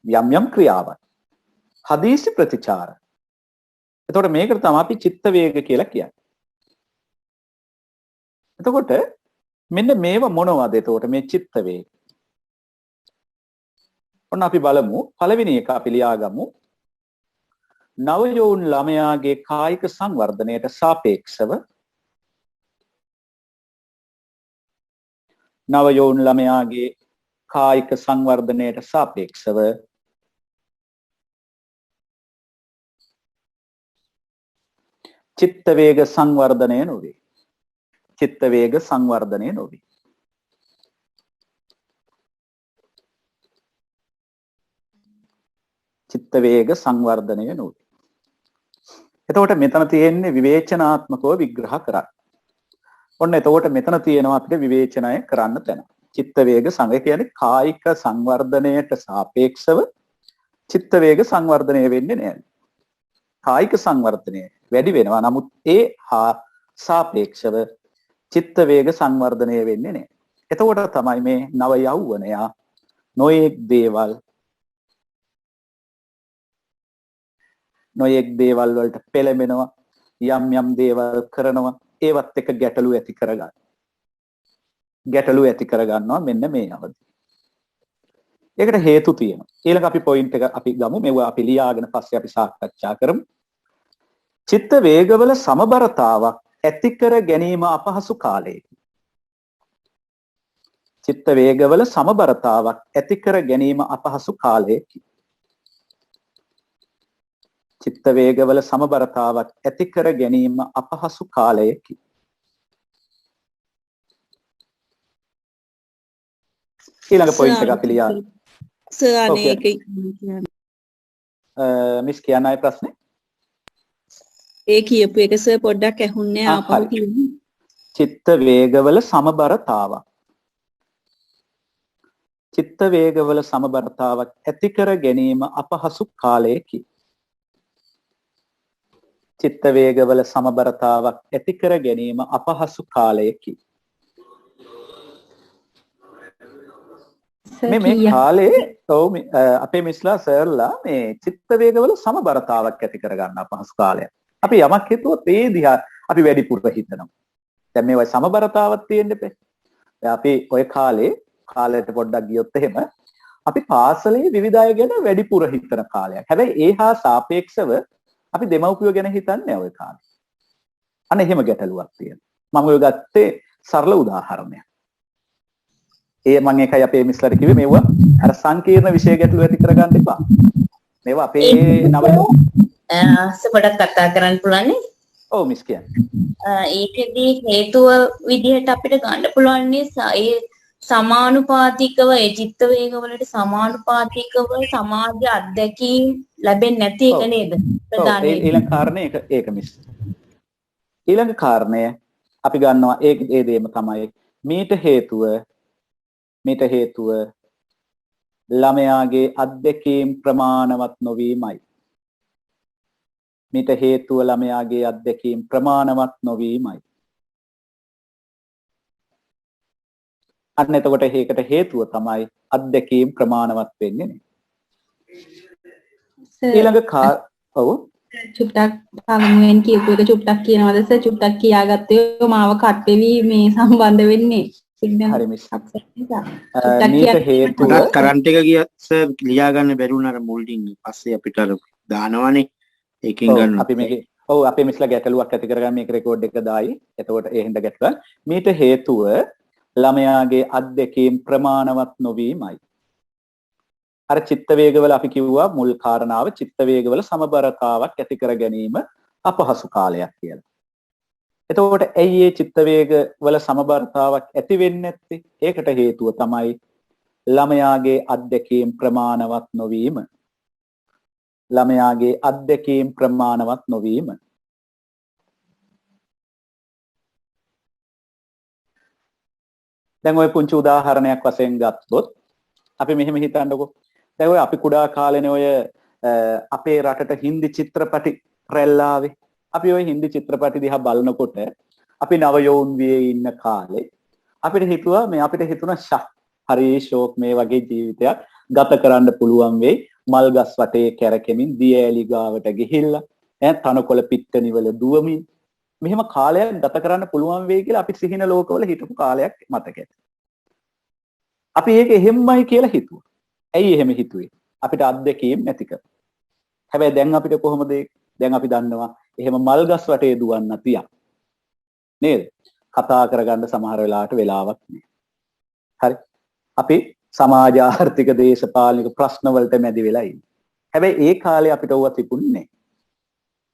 යම් ක්‍රියාවක්. හදිසි ප්‍රතිචාර. එතකොට මේකට තමයි අපි චිත්ත වේග කියලා කියන්නේ. එතකොට මෙන්න මේව මොනවද එතකොට මේ චිත්ත වේග? ඔන්න අපි බලමු. පළවෙනි එක අපි ලියාගමු. නවයෝන් ළමයාගේ කායික සංවර්ධනයට සාපේක්ෂව නවයෝන් ළමයාගේ කායික සංවර්ධනයට සාපේක්ෂව චිත්ත වේග සංවර්ධනය නොවේ. චිත්ත වේග සංවර්ධනය නොවේ. චිත්ත වේග සංවර්ධනය නොවේ. එතකොට මෙතන තියෙන්නේ විවේචනාත්මකව විග්‍රහ කරන්න. ඔන්න එතකොට මෙතන තියෙනවා අපිට විවේචනය කරන්න තැන. චිත්ත වේග සංවර්ධනය කියන්නේ කායික සංවර්ධනයට සාපේක්ෂව චිත්ත වේග සංවර්ධනය වෙන්නේ නැහැ. කායික සංවර්ධනය වැඩි වෙනවා. නමුත් ඒ හා සාපේක්ෂව චිත්ත වේග සංවර්ධනය වෙන්නේ නැහැ. එතකොට තමයි මේ නව යෞවනයා නොයෙක් දේවල් වලට පෙළඹෙනවා, යම් දේවල් කරනවා, ඒවත් එක ගැටලු ඇති කරගන්නවා මෙන්න මේ අවදි. ඒකට හේතු තියෙනවා. ඊළඟ අපි පොයින්ට් එක අපි ගමු. මේවා අපි ලියාගෙන පස්සේ අපි සාකච්ඡා කරමු. චිත්ත වේගවල සමබරතාවක් ඇති කර ගැනීම අපහසු කාලයකි. චිත්ත වේගවල සමබරතාවක් ඇති කර ගැනීම අපහසු කාලයකි. චිත්ත වේගවල සමබරතාවක් ඇති කර ගැනීම අපහසු කාලයකි. ඊළඟ පොයින්ට් එක අපි ලියන්න. සර් අනේක මිස් කියන්නයි ප්‍රශ්නේ? ඒ කියපු එක සර් පොඩ්ඩක් ඇහුන්නේ ආපහු කියන්න. චිත්ත වේගවල සමබරතාවක්. චිත්ත වේගවල සමබරතාවක් ඇති කර ගැනීම අපහසු කාලයකි. චිත්ත වේගවල සමබරතාවක් ඇති කර ගැනීම අපහසු කාලයකි. මේ කාලේ අපේ මිස්ලා සර්ලා මේ චිත්ත වේගවල සමබරතාවක් ඇති කරගන්න අපහසු කාලයක්. අපි යමක් හිතුවොත් ඒ දිහා අපි වැඩිපුර හිතනවා. දැන් මේ වගේ සමබරතාවක් තියෙන්න එපේ. අපි ඔය කාලයට පොඩ්ඩක් ගියොත් එහෙම අපි පාසලේ විවිධ අය ගැන වැඩිපුර හිතන කාලයක්. හැබැයි ඒ හා සාපේක්ෂව අපි දෙමව්පියෝ ගැන හිතන්නේ ඔය කාලේ. අන්න එහෙම ගැටලුවක් තියෙනවා. මම ඔය ගත්තේ සරල උදාහරණයක්. ඒ මම එකයි අපේ මිස්ලට කිව්වේ මේවා අර සංකීර්ණ විෂය ගැටලු ඇති කරගන්න එපා. මේවා අපේ පොඩක් කතා කරන්න පුළුවන් නේ? ඔව් මිස් කියන්නේ. ඒකෙදී හේතුව විදිහට අපිට ගන්න පුළුවන් ඒ සමානුපාතිකව ඒ චිත්ත වේග වලට සමානුපාතිකව සමාජ අත්දැකීම් ලැබෙන්නේ නැති එක නේද? ප්‍රධානම ඊළඟ කාරණේ ඒක මිස්. ඊළඟ කාරණය අපි ගන්නවා ඒ දෙයම තමයි මීට හේතුව ළමයාගේ අත්දැකීම් ප්‍රමාණවත් නොවීමයි. මීට හේතුව ළමයාගේ අත්දැකීම් ප්‍රමාණවත් නොවීමයි. අන්න එතකොට ඒකට හේතුව තමයි අත්දැකීම් ප්‍රමාණවත් වෙන්නේ නේ. ඊළඟ ඔව් චුට්ටක් පළමුවෙන් කියපු එක චුට්ටක් කියනවාද සර්? චුට්ටක් කියාගත්තේ මාව කට් වෙවි මේ සම්බන්ධ වෙන්නේ. හරි මිස්. මීට හේතුව කරන්ට් එක ගියත් සර් ලියා ගන්න බැරි වුණාර මුලින් පස්සේ අපිට අර දානවනේ ඒකෙන් ගන්න. අපි මේකේ අපේ මිස්ලා ගැටලුවක් ඇති කරගන්න මේක රෙකෝඩ් එක දායි. එතකොට ඒ හින්දා ගැටලුව. මීට හේතුව ළමයාගේ අත්දැකීම් ප්‍රමාණවත් නොවීමයි. අර චිත්ත වේගවල අපි කිව්වා මුල් කාරණාව චිත්ත වේගවල සමබරතාවක් ඇති කර ගැනීම අපහසු කාලයක් කියලා. එතකොට ඇයි මේ චිත්ත වේගවල සමබරතාවක් ඇති වෙන්නේ නැත්තේ? ඒකට හේතුව තමයි ළමයාගේ අත්දැකීම් ප්‍රමාණවත් නොවීම. ළමයාගේ අත්දැකීම් ප්‍රමාණවත් නොවීම. දැන් ඔය පුංචි උදාහරණයක් වශයෙන් ගත්තොත් අපි මෙහෙම හිතන්නකෝ. දැන් ඔය අපි කුඩා කාලේනේ ඔය අපේ රටට හින්දි චිත්‍රපටි රැල්ලාවේ. අපි ওই හින්දි චිත්‍රපටි දිහා බලනකොට අපි නව යෝන් වියේ ඉන්න කාලේ අපිට හිතුණා හරි ෂෝක් මේ වගේ ජීවිතයක් ගත කරන්න පුළුවන් වෙයි. මල් ගස් වටේ කැරකෙමින් දිය ඇලි ගාවට ගිහිල්ලා තනකොළ පිට්ටනිවල දුවමින් මෙහෙම කාලයක් ගත කරන්න පුළුවන් වෙයි කියලා අපි සිහින ලෝකවල හිටපු කාලයක් මතක ඇති. අපි ඒක එහෙම්මයි කියලා හිතුවා. ඇයි එහෙම හිතුවේ? අපිට අත්දැකීම් නැතික. හැබැයි දැන් අපිට කොහොමද දැන් අපි දන්නවා එහෙම මල්ගස් වටේ දුවන්න තියක්. නේද? කතා කරගන්න සමහර වෙලාවට වෙලාවක් නෑ. හරි. අපි සමාජ ආර්ථික දේශපාලනික ප්‍රශ්න වලට මැදි වෙලා ඉන්නේ. හැබැයි ඒ කාලේ අපිට ඕවා තිබුණේ නෑ.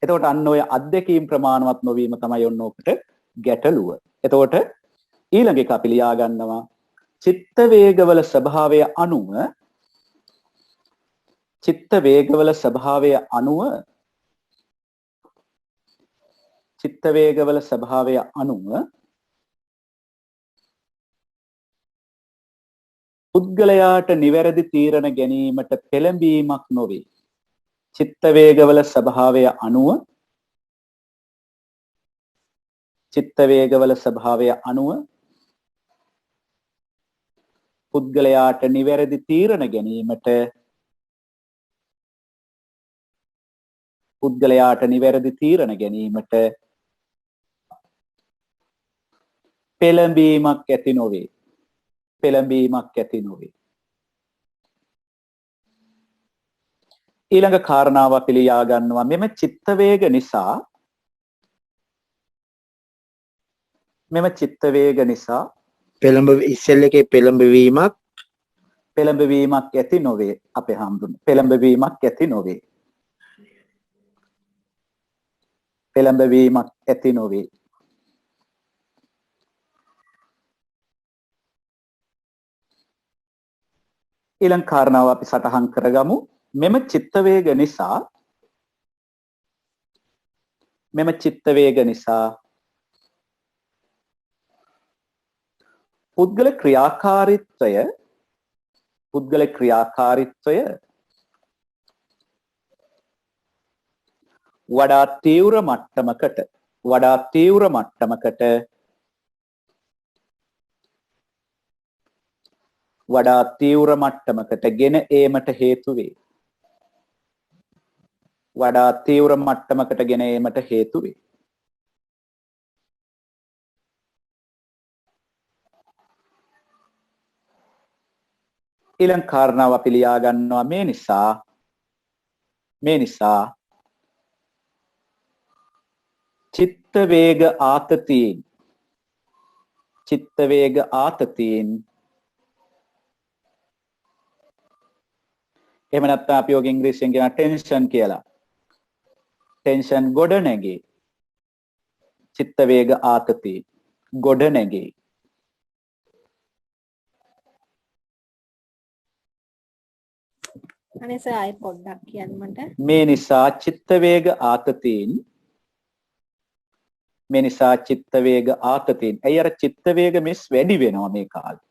එතකොට අන්න ඔය අත්දැකීම් ප්‍රමාණවත් නොවීම තමයි ඔන්න ඔකට ගැටලුව. එතකොට ඊළඟ එක අපි ලියා ගන්නවා චිත්ත වේගවල ස්වභාවය අනුව චිත්ත වේගවල ස්වභාවය අනුව චිත්ත වේගවල ස්වභාවය අනුව පුද්ගලයාට නිවැරදි තීරණ ගැනීමට පෙළඹීමක් නොවේ. චිත්ත වේගවල ස්වභාවය අනුව චිත්ත වේගවල ස්වභාවය අනුව පුද්ගලයාට නිවැරදි තීරණ ගැනීමට පෙළඹීමක් ඇති නොවේ. ඊළඟ කාරණාව අපි ලියා ගන්නවා මෙම චිත්ත වේග නිසා ඉස්සෙල් එකේ පෙළඹවීමක් ඇති නොවේ. අපේ හඳුන් පෙළඹවීමක් ඇති නොවේ. ඊළඟ කාරණාව අපි සටහන් කරගමු. මෙම චිත්ත වේග නිසා පුද්ගල ක්‍රියාකාරීත්වය වඩා තීව්‍ර මට්ටමකට ගෙන ඒමට හේතු වේ. ඊළඟ කාරණාව අපි ලියා ගන්නවා මේ නිසා චිත්ත වේග ආතතීන් එහෙම නැත්නම් අපි ඔක ඉංග්‍රීසියෙන් කියන ටෙන්ෂන් කියලා. ටෙන්ෂන් ගොඩ නැගේ. චිත්ත වේග ආතතීන් ගොඩ නැගේ. අනේ සර් ආයි පොඩ්ඩක් කියන්න මට. මේ නිසා චිත්ත වේග ආතතීන් ඇයි අර චිත්ත වේග මිස් වැඩි වෙනවා මේ කාලේ.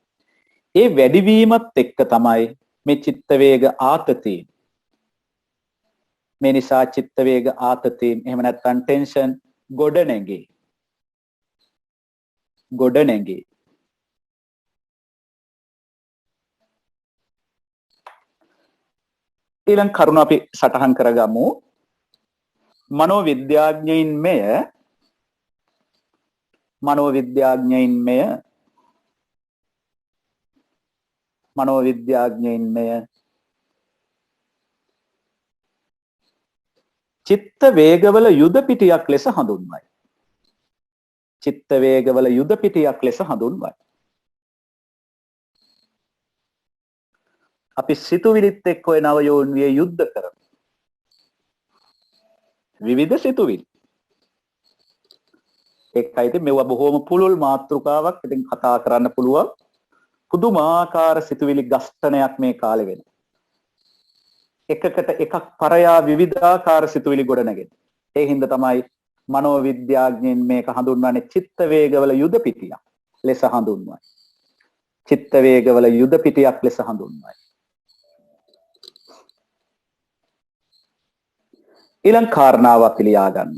ඒ වැඩිවීමත් එක්ක තමයි මේ චිත්ත වේග ආතතීන්. මේ නිසා චිත්ත වේග ආතතීන් එහෙම නැත්නම් ටෙන්ෂන් ගොඩ නැගේ. ඊළඟ කරුණ අපි සටහන් කරගමු. මනෝවිද්‍යාඥයින් මෙය චිත්ත වේගවල යුද පිටියක් ලෙස හඳුන්වයි. අපි සිතුවිලිත් එක්ක ඔය නව යෝනියේ යුද්ධ කරමු. විවිධ සිතුවිලි. ඒකයි ඉතින් මේවා බොහොම පුළුල් මාතෘකාවක්. ඉතින් කතා කරන්න පුළුවන්. පුදුමාකාර සිතුවිලි ගස්තනයක් මේ කාලේ වෙන. එකකට එකක් පරයා විවිධාකාර සිතුවිලි ගොඩ නැගෙන. ඒ හින්දා තමයි මනෝවිද්‍යාඥයින් මේක හඳුන්වන්නේ චිත්ත වේගවල යුද පිටියක් ලෙස හඳුන්වයි. ඊළඟ කාරණාව අපි ලියා ගන්න.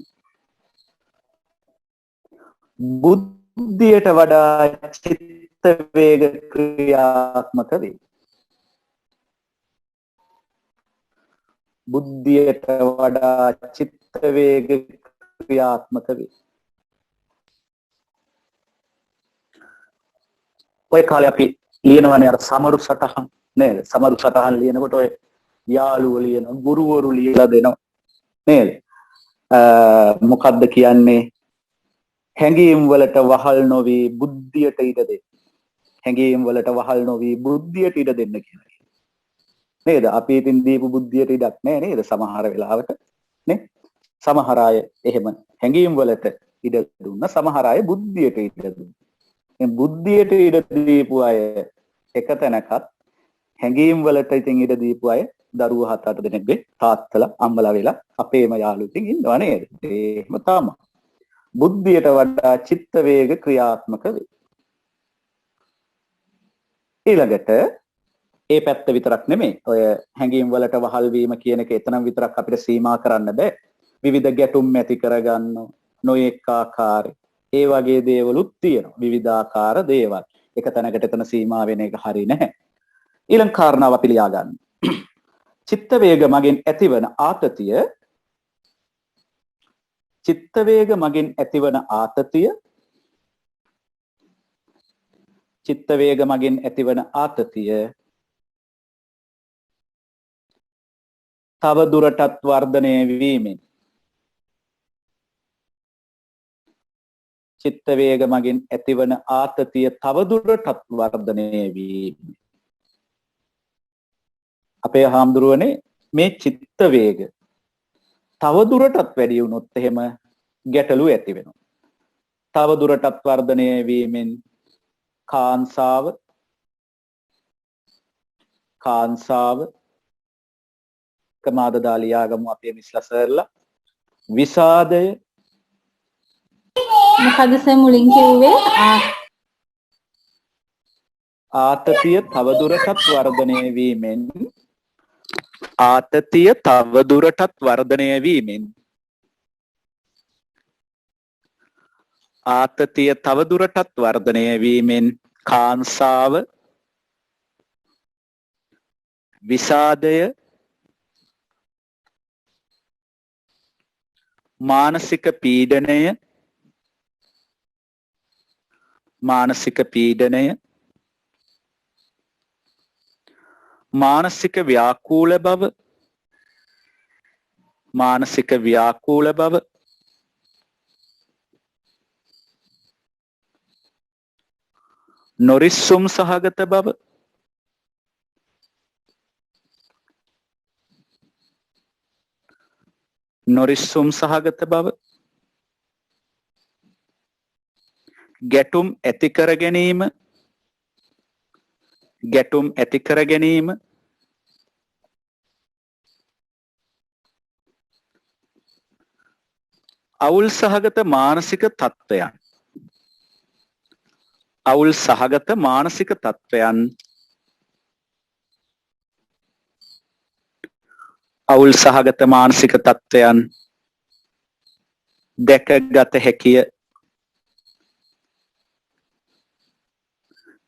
බුද්ධියට වඩා චිත්ත වේග ක්‍රියාත්මක වේ. ඔය කාලේ අපි ලියනවනේ අර සමරු සටහන් නේද? සමරු සටහන් ලියනකොට ඔය යාළුවෝ ලියන ගුරුවරු ලියලා දෙනවා නේද? මොකද්ද කියන්නේ? හැඟීම් වලට වහල් නොවි බුද්ධියට ඉඩ දෙන්න. හැඟීම් වලට වහල් නොවි බුද්ධියට ඉඩ දෙන්න කියලා. නේද? අපි ඉතින් දීපු බුද්ධියට ඉඩක් නැහැ නේද? සමහර වෙලාවට නේ? සමහර අය එහෙම හැඟීම් වලට ඉඩ දුන්න, සමහර අය බුද්ධියට ඉඩ දුන්නා. දැන් බුද්ධියට ඉඩ දීපු අය එක තැනකත් හැඟීම් වලට ඉතින් ඉඩ දීපු අය දරුවෝ 7-8 දෙනෙක්ගේ තාත්තලා අම්මලා වෙලා අපේම යාළුවෝ ඉතින් ඉන්නවා නේද? එහෙම තමයි. බුද්ධියට වඩා චිත්ත වේග ක්‍රියාත්මක වේ. ඊළඟට ඒ පැත්ත විතරක් නෙමෙයි. ඔය හැඟීම් වලට වහල් වීම කියන එක එතනම විතරක් අපිට සීමා කරන්න බෑ. විවිධ ගැටුම් ඇති කරගන්න නොඑක ආකාරي. ඒ වගේ දේවලුත් තියෙනවා. විවිධාකාර දේවල්. එක තැනකට එතන සීමා වෙන එක හරිය නැහැ. ඊළඟ කාරණාව අපි ලියා ගන්න. චිත්ත වේග මගින් ඇතිවන ආතතිය චිත්ත වේග මගින් ඇතිවන ආතතිය චිත්ත වේග මගින් ඇතිවන ආතතිය තව දුරටත් වර්ධනය වීමෙන් චිත්ත වේග මගින් ඇතිවන ආතතිය තව දුරටත් වර්ධනය වීමෙන් අපේ හාමුදුරුවනේ මේ චිත්ත වේග තව දුරටත් වැඩි වුණොත් එහෙම ගැටලු ඇති වෙනවා. තව දුරටත් වර්ධනය වීමෙන් කාන්සාව කමාද දාලියාගමු අපේ මිස්ලා සර්ලා විසාදය මොකද සර් මුලින් කිව්වේ ආතතිය තව දුරටත් වර්ධනය වීමෙන් ආතතිය තව දුරටත් වර්ධනය වීමෙන් ආතතිය තව දුරටත් වර්ධනය වීමෙන් කාන්සාව විසාදය මානසික පීඩනය මානසික ව්‍යාකූල බව නොරිස්සුම් සහගත බව ගැටුම් ඇති කර ගැනීම අවුල් සහගත මානසික තත්ත්වයන්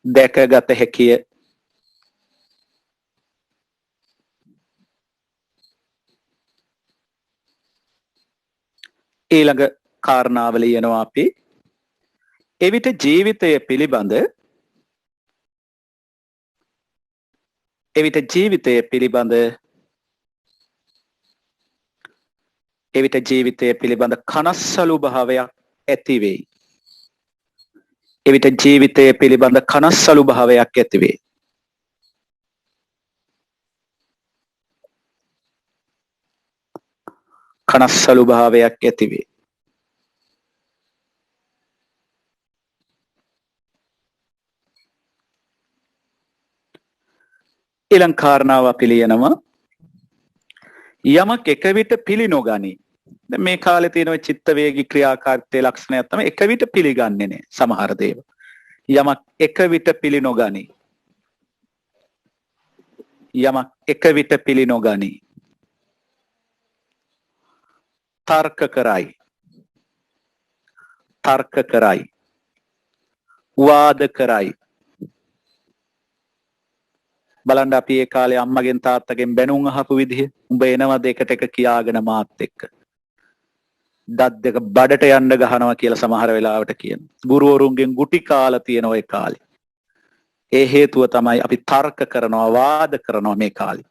දැකගත හැකිය ඊළඟ කාරණාව ලියනවා අපි එවිට ජීවිතය පිළිබඳ කනස්සලු භාවයක් ඇති වෙයි. ඊළඟ කාරණාව අපි ලියනවා යමක් එක විට පිළි නොගනී. දැන් මේ කාලේ තියෙන චිත්ත වේගී ක්‍රියාකාරීත්වයේ ලක්ෂණයක් තමයි එක විට පිළිගන්නේ නැහැ සමහර දේවල්. යමක් එක විට පිළි නොගනී. තර්ක කරයි. වාද කරයි. බලන්න අපි ඒ කාලේ අම්මගෙන් තාත්තගෙන් බැනුම් අහපු විදිහ උඹ එනවද එකට එක කියාගෙන මාත් එක්ක දත් දෙක බඩට යන්න ගහනවා කියලා සමහර වෙලාවට කියන. ගුරුවරුන්ගෙන් ගුටි කාලා තියෙන ওই කාලේ. ඒ හේතුව තමයි අපි තර්ක කරනවා, වාද කරනවා මේ කාලේ.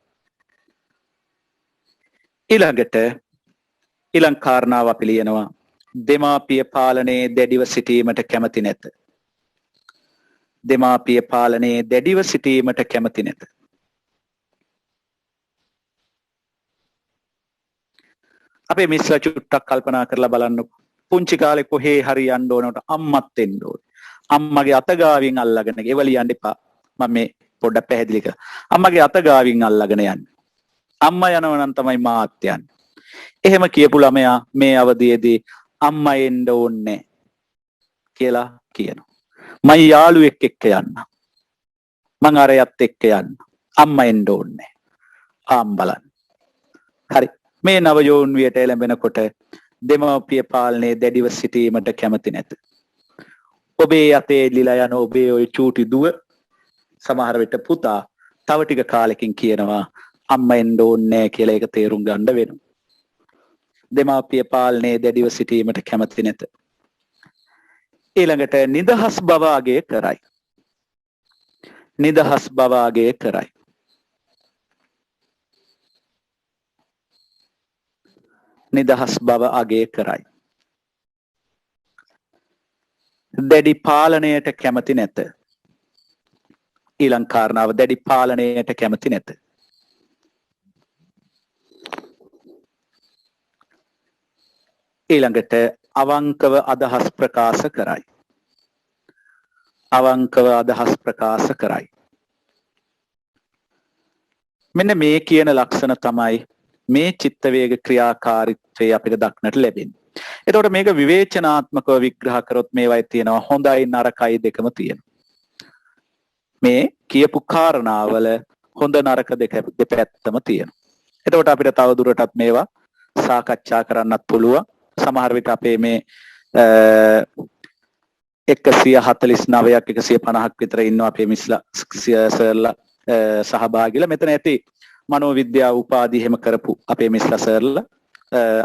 ඊළඟට ඊළඟ කාරණාව අපි ලියනවා දෙමාපිය පාලනයේ දැඩිව සිටීමට කැමති නැත. දෙමාපිය පාලනයේ දැඩිව සිටීමට කැමති නැත. අපේ මිස්ලා චුට්ටක් කල්පනා කරලා බලන්නකො. පුංචි කාලේ කොහේ හරි යන්න ඕනට අම්මත් එන්න ඕනේ. අම්මගේ අත ගාවින් අල්ලගෙන ගෙවලියන්න එපා. මම මේ පොඩ්ඩක් පැහැදිලි කරා. අම්මගේ අත ගාවින් අල්ලගෙන යන්න. අම්මා යනවා නම් තමයි මාත් යන්නේ. එහෙම කියපු ළමයා මේ අවදියේදී අම්මා එන්න ඕනේ කියලා කියනවා. මම යාළුවෙක් එක්ක යන්න. මං අරයත් එක්ක යන්න. අම්මා එන්න ඕනේ. ආම් බලන්න. හරි. මේ නව යෝන්වියට එළඹෙනකොට දෙමාපිය පාලනයේ දැඩිව සිටීමට කැමති නැත. ඔබේ අතේ එල්ලිලා යන ඔබේ ওই චූටි දුව සමහර විට පුතා තව ටික කාලෙකින් කියනවා අම්මා එන්න ඕනේ කියලා ඒක තේරුම් ගන්න වෙනවා. දෙමාපිය පාලනයේ දැඩිව සිටීමට කැමති නැත. ඊළඟට නිදහස් බව අගය කරයි. නිදහස් බව අගය කරයි. නිදහස් බව අගය කරයි. දැඩි පාලනයට කැමති නැත. ඊළඟ කාරණාව දැඩි පාලනයට කැමති නැත. ඊළඟට අවංකව අදහස් ප්‍රකාශ කරයි. අවංකව අදහස් ප්‍රකාශ කරයි. මෙන්න මේ කියන ලක්ෂණ තමයි මේ චිත්ත වේග ක්‍රියාකාරීත්වයේ අපිට දක්නට ලැබෙන්නේ. එතකොට මේක විවේචනාත්මකව විග්‍රහ කරොත් මේවයි තියෙනවා හොඳයි නරකයි දෙකම තියෙනවා. මේ කියපු කාරණාවල හොඳ නරක දෙපැත්තම තියෙනවා. එතකොට අපිට තව දුරටත් මේවා සාකච්ඡා කරන්නත් පුළුවන්. සමහර විට අපේ මේ 149ක් 150ක් විතර ඉන්නවා අපේ මිස්ලා සර්ලා සහභාගීලා. මෙතන ඇති මනෝවිද්‍යාව උපාධි එහෙම කරපු අපේ මිස්ලා සර්ලා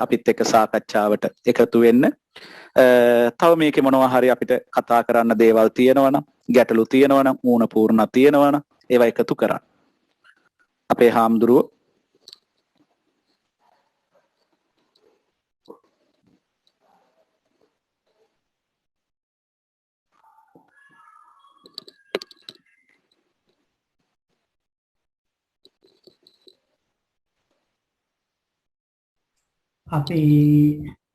අපිත් එක්ක සාකච්ඡාවට එකතු වෙන්න. තව මේකේ මොනවා හරි අපිට කතා කරන්න දේවල් තියෙනවනම්, ගැටලු තියෙනවනම්, ඌණ පූර්ණ තියෙනවනම් ඒවා එකතු කරන්න. අපේ හාමුදුරුවෝ අපි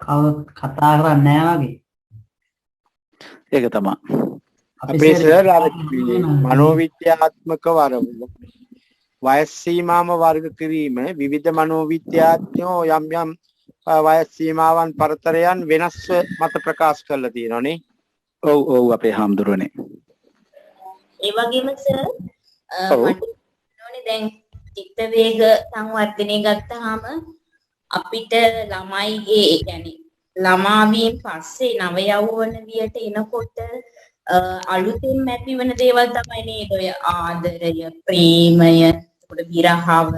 කවුරුත් කතා කරන්නේ නැහැ වගේ. ඒක තමයි. අපේ සර් අර මනෝවිද්‍යාත්මකව අර වයස් සීමාව වර්ග කිරීම විවිධ මනෝවිද්‍යාඥයෝ යම් යම් වයස් සීමාවන් පරතරයන් වෙනස්ව මත ප්‍රකාශ කරලා තියෙනවානේ. ඔව් ඔව් අපේ හාමුදුරුවනේ. ඒ වගේම සර් මට ඕනේ දැන් චිත්ත වේග සංවර්ධනය ගත්තාම අපිට ළමයිගේ ඒ කියන්නේ ළමාවීන් පස්සේ නව යෞවන වියට එනකොට අලුතින් ඇතිවන දේවල් තමයි නේද ඔය ආදරය, ප්‍රේමය, ඒකට විරහව,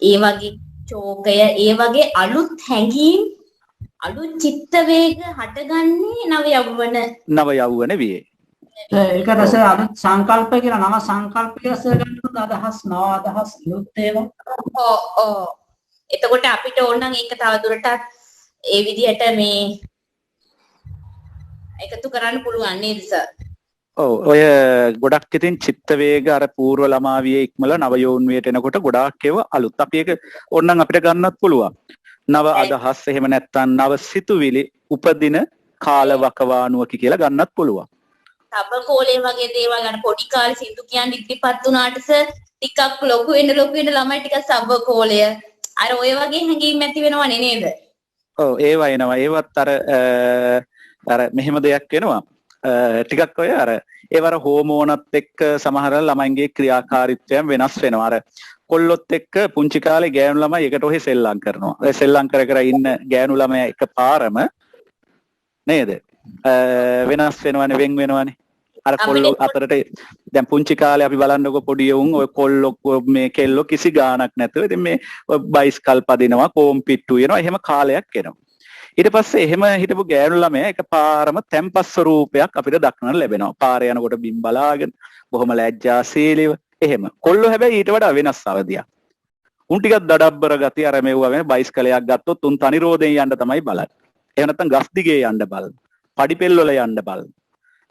ඒ වගේ ශෝකය, ඒ වගේ අලුත් හැඟීම්, අලුත් චිත්ත වේග හටගන්නේ නව යෞවන වියේ. ඒක රස අලුත් සංකල්ප කියලා නව සංකල්ප කියලා ගන්නකොට අදහස් නව අදහස් අලුත් ඒවා. ඔව්. එතකොට අපිට ඕන නම් ඒක තව දුරටත් ඒ විදිහට මේ එකතු කරන්න පුළුවන් නේද සර්? ඔව් ඔය ගොඩක් ඉතින් චිත්ත වේග අර పూర్ව ළමාවියේ ඉක්මලා නව යෝන්වියට එනකොට ගොඩාක් ඒවා අලුත්. අපි ඒක ඕනනම් අපිට ගන්නත් පුළුවන්. නව අදහස් එහෙම නැත්නම් නව සිතුවිලි උපදින කාල වකවානුවකි කියලා ගන්නත් පුළුවන්. සබකෝලේ වගේ දේවල් අර පොඩි කාලේ සින්දු කියන්නේ ඉදිරිපත් වුණාට සර් ටිකක් ලොකු වෙන ළමයි ටිකක් සබකෝලය අර ඔය වගේ හැඟීම් ඇති වෙනවනේ නේද? ඔව් ඒවා එනවා. ඒවත් අර මෙහෙම දෙයක් වෙනවා. ටිකක් ඔය අර ඒවර හෝමෝනත් එක්ක සමහර ළමයින්ගේ ක්‍රියාකාරීත්වයන් වෙනස් වෙනවා. අර කොල්ලොත් එක්ක පුංචි කාලේ ගෑනු ළමයි එකට ඔහෙ සෙල්ලම් කරනවා. ඒ සෙල්ලම් කර ඉන්න ගෑනු ළමයා එකපාරම නේද? වෙනස් වෙනවනේ, වෙන් වෙනවනේ. අර කොල්ලෝ අතරට දැන් පුංචි කාලේ අපි බලන්නකො පොඩි උන් ඔය කොල්ලෝ මේ කෙල්ලෝ කිසි ගාණක් නැතුව ඉතින් මේ බයිස්කල් පදිනවා, කෝම් පිට්ටු වෙනවා, එහෙම කාලයක් එනවා. ඊට පස්සේ එහෙම හිටපු ගෑනු ළමයා එකපාරම තැම්පත් ස්වරූපයක් අපිට දක්නට ලැබෙනවා. පාරේ යනකොට බිම් බලාගෙන බොහොම ලැජ්ජාශීලීව එහෙම. කොල්ලෝ හැබැයි ඊට වඩා වෙනස් අවදියක්. උන් ටිකක් දඩබ්බර ගතිය අර මෙව්වා වෙන බයිස්කලයක් ගත්තොත් උන් තනි රෝදෙන් යන්න තමයි බලන්නේ. එහෙම නැත්නම් ගස් දිගේ යන්න බලන. පඩිපෙල් වල යන්න බලන.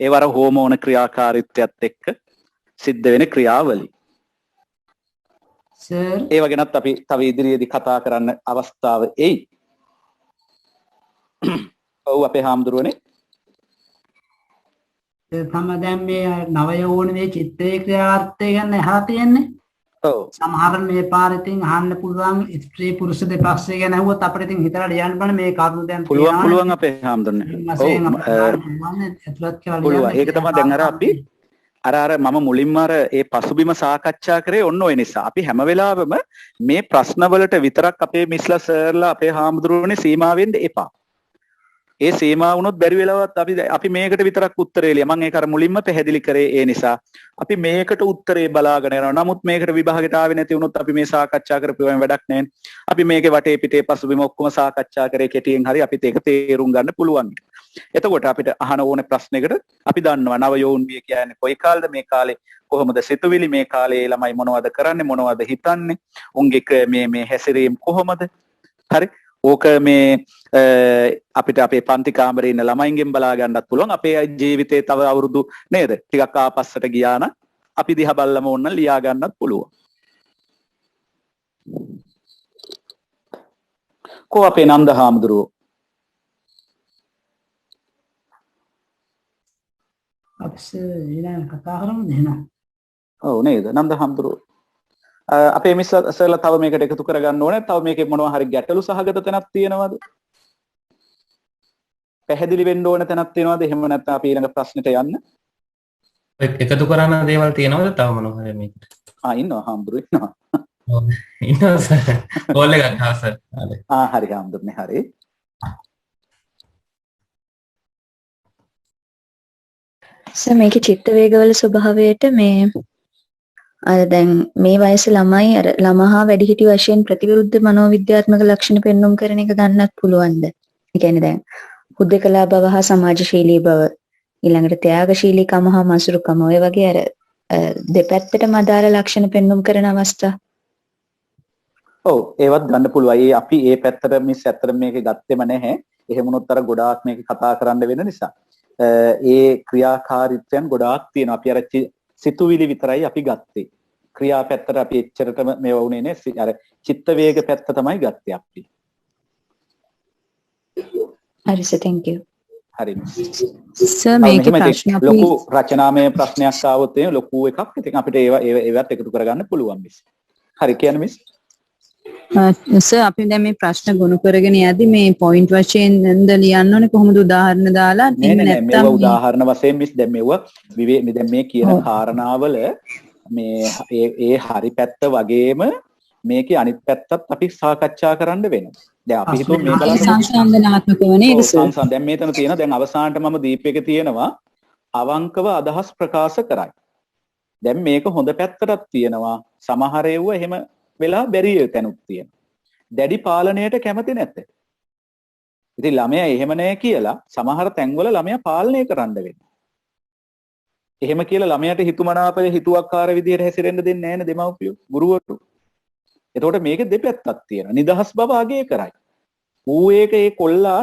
ඒ වර හෝමෝන ක්‍රියාකාරීත්වයත් එක්ක සිද්ධ වෙන ක්‍රියාවලිය. සර් ඒව ගැනත් අපි තව ඉදිරියේදී කතා කරන්න අවස්ථාව එයි. ඔව් අපේ හාමුදුරුවනේ. තම දැන් මේ නව යෝනියේ චිත්තේ ක්‍රියාර්ථය ගැන අහලා තියෙන්නේ. ඔව්. සමහර මේ පාරේ ඉතින් අහන්න පුළුවන් ස්ත්‍රී පුරුෂ දෙපක්ෂය ගැන අහුවත් අපිට ඉතින් හිතලා ලියන්න බෑ මේ කරුණු දැන් පුළුවන් අපේ හාමුදුරනේ. පුළුවන්. ඒක තමයි දැන් අර මම මුලින්ම ඒ පසුබිම සාකච්ඡා කරේ ඔන්න ඔය නිසා. අපි හැම වෙලාවෙම මේ ප්‍රශ්නවලට විතරක් අපේ මිස්ලා සර්ලා අපේ හාමුදුරුවනේ සීමා වෙන්න එපා. ඒ සීමා වුණොත් බැරි වෙලාවත් අපි මේකට විතරක් උත්තරේ ලිය. මම ඒක අර මුලින්ම පැහැදිලි කරේ ඒ නිසා. අපි මේකට උත්තරේ බලාගෙන යනවා. නමුත් මේකට විභාගයට ආවේ නැති වුණොත් අපි මේ සාකච්ඡා කරපුවම වැඩක් නැහැ. අපි මේකේ වටේ පිටේ පසුබිම ඔක්කොම සාකච්ඡා කරේ කෙටියෙන් හරි අපිට ඒක තේරුම් ගන්න පුළුවන්. එතකොට අපිට අහන ඕනේ ප්‍රශ්නයකට අපි දන්නවා නව යෝන්විය කියන්නේ කොයි කාලෙද මේ කාලේ කොහොමද සිතුවිලි මේ කාලේ ළමයි මොනවද කරන්නේ මොනවද හිතන්නේ උන්ගේ මේ හැසිරීම කොහොමද හරි ඕක මේ අපිට අපේ පන්ති කාමරේ ඉන්න ළමයින්ගෙන් බලා ගන්නත් පුළුවන් අපේ ජීවිතේ තව අවුරුදු නේද ටිකක් ආපස්සට ගියා නම් අපි දිහා බලලම ඕන ලියා ගන්නත් පුළුවන් කො අපේ නන්ද හාමුදුරුවෝ ඊළඟ කතා කරමු එහෙනම්. ඔව් නේද නන්ද හාමුදුරුවෝ අපේ මිස් සර්ලා තව මේකට එකතු කරගන්න ඕනේ. තව මේකේ මොනවා හරි ගැටලු සහගත තැනක් තියෙනවද? පැහැදිලි වෙන්න ඕන තැනක් තියෙනවද? එහෙම නැත්නම් අපි ඊළඟ ප්‍රශ්නෙට යන්න. එකතු කරන්න දේවල් තියෙනවද තව මොනවා හරි මේකට? ඉන්නවා හාමුදුරුවෝ ඉන්නවා. ඔව් ඉන්නවා සර්. කෝල් එකක් ආවා සර්. හරි හාමුදුරුවනේ හරි. මේකේ චිත්ත වේගවල ස්වභාවයට මේ අර දැන් මේ වයසේ ළමයි අර ළමහා වැඩිහිටි වශයෙන් ප්‍රතිවිරුද්ධ මනෝවිද්‍යාත්මක ලක්ෂණ පෙන්වුම් කරන එක ගන්නත් පුළුවන්ද? ඒ කියන්නේ දැන් හුදෙකලා බව හා සමාජශීලී බව ඊළඟට ත්‍යාගශීලීකම හා මසුරුකම ඔය වගේ අර දෙපැත්තටම අදාළ ලක්ෂණ පෙන්වුම් කරන අවස්ථා. ඔව් ඒවත් ගන්න පුළුවන්. අපි ඒ පැත්තට මිස් ඇත්තට මේක ගත්තෙම නැහැ. එහෙම වුණොත් අර ගොඩාක් මේක කතා කරන්න වෙන නිසා. ඒ ක්‍රියාකාරීත්වයන් ගොඩාක් තියෙනවා. අපි අර සිතුවිලි විතරයි අපි ගත්තේ. ක්‍රියා පැත්තට අපි එච්චරටම මේව වුණේ නෑ. අර චිත්ත වේග පැත්ත තමයි ගත්තේ අපි. හරි සර් thank you. හරි. සර් මේකේ ප්‍රශ්න අපි ලොකු රචනාමය ප්‍රශ්නයක් ආවොත් එහෙනම් ලොකු එකක්. ඉතින් අපිට ඒවත් එකතු කරගන්න පුළුවන් මිස්. හරි කියන්නේ මිස්. සර් අපි දැන් මේ ප්‍රශ්න ගොනු කරගෙන යද්දි මේ පොයින්ට් වශයෙන් නේද ලියන්න ඕනේ කොහොමද උදාහරණ දාලා නෑ මේවා උදාහරණ වශයෙන් මිස් දැන් මේවා දැන් මේ කියන කාරණාවල මේ ඒ හරි පැත්ත වගේම මේකේ අනිත් පැත්තත් අපි සාකච්ඡා කරන්න වෙනවා. දැන් අපි හිතුව මේ බලන්න සංසන්දනාත්මකව නේද සර්? දැන් මෙතන තියෙන දැන් අවසානට මම දීපේක තියෙනවා අවංකව අදහස් ප්‍රකාශ කරයි. දැන් මේක හොඳ පැත්තටත් තියෙනවා. සමහර ඒවා එහෙම වෙලා බැරි තැනුත් තියෙනවා. දැඩි පාලනයට කැමති නැත. ඉතින් ළමයා එහෙම නැහැ කියලා සමහර තැන්වල ළමයා පාලනය කරන්න වෙනවා. එහෙම කියලා ළමයාට හිතුමනාපය හිතුවක්කාර විදියට හැසිරෙන්න දෙන්නේ නැහැ නේ දෙමව්පියෝ, ගුරුවරු. එතකොට මේකේ දෙපැත්තක් තියෙනවා. නිදහස් බව අගය කරයි. ඌ ඒ කොල්ලා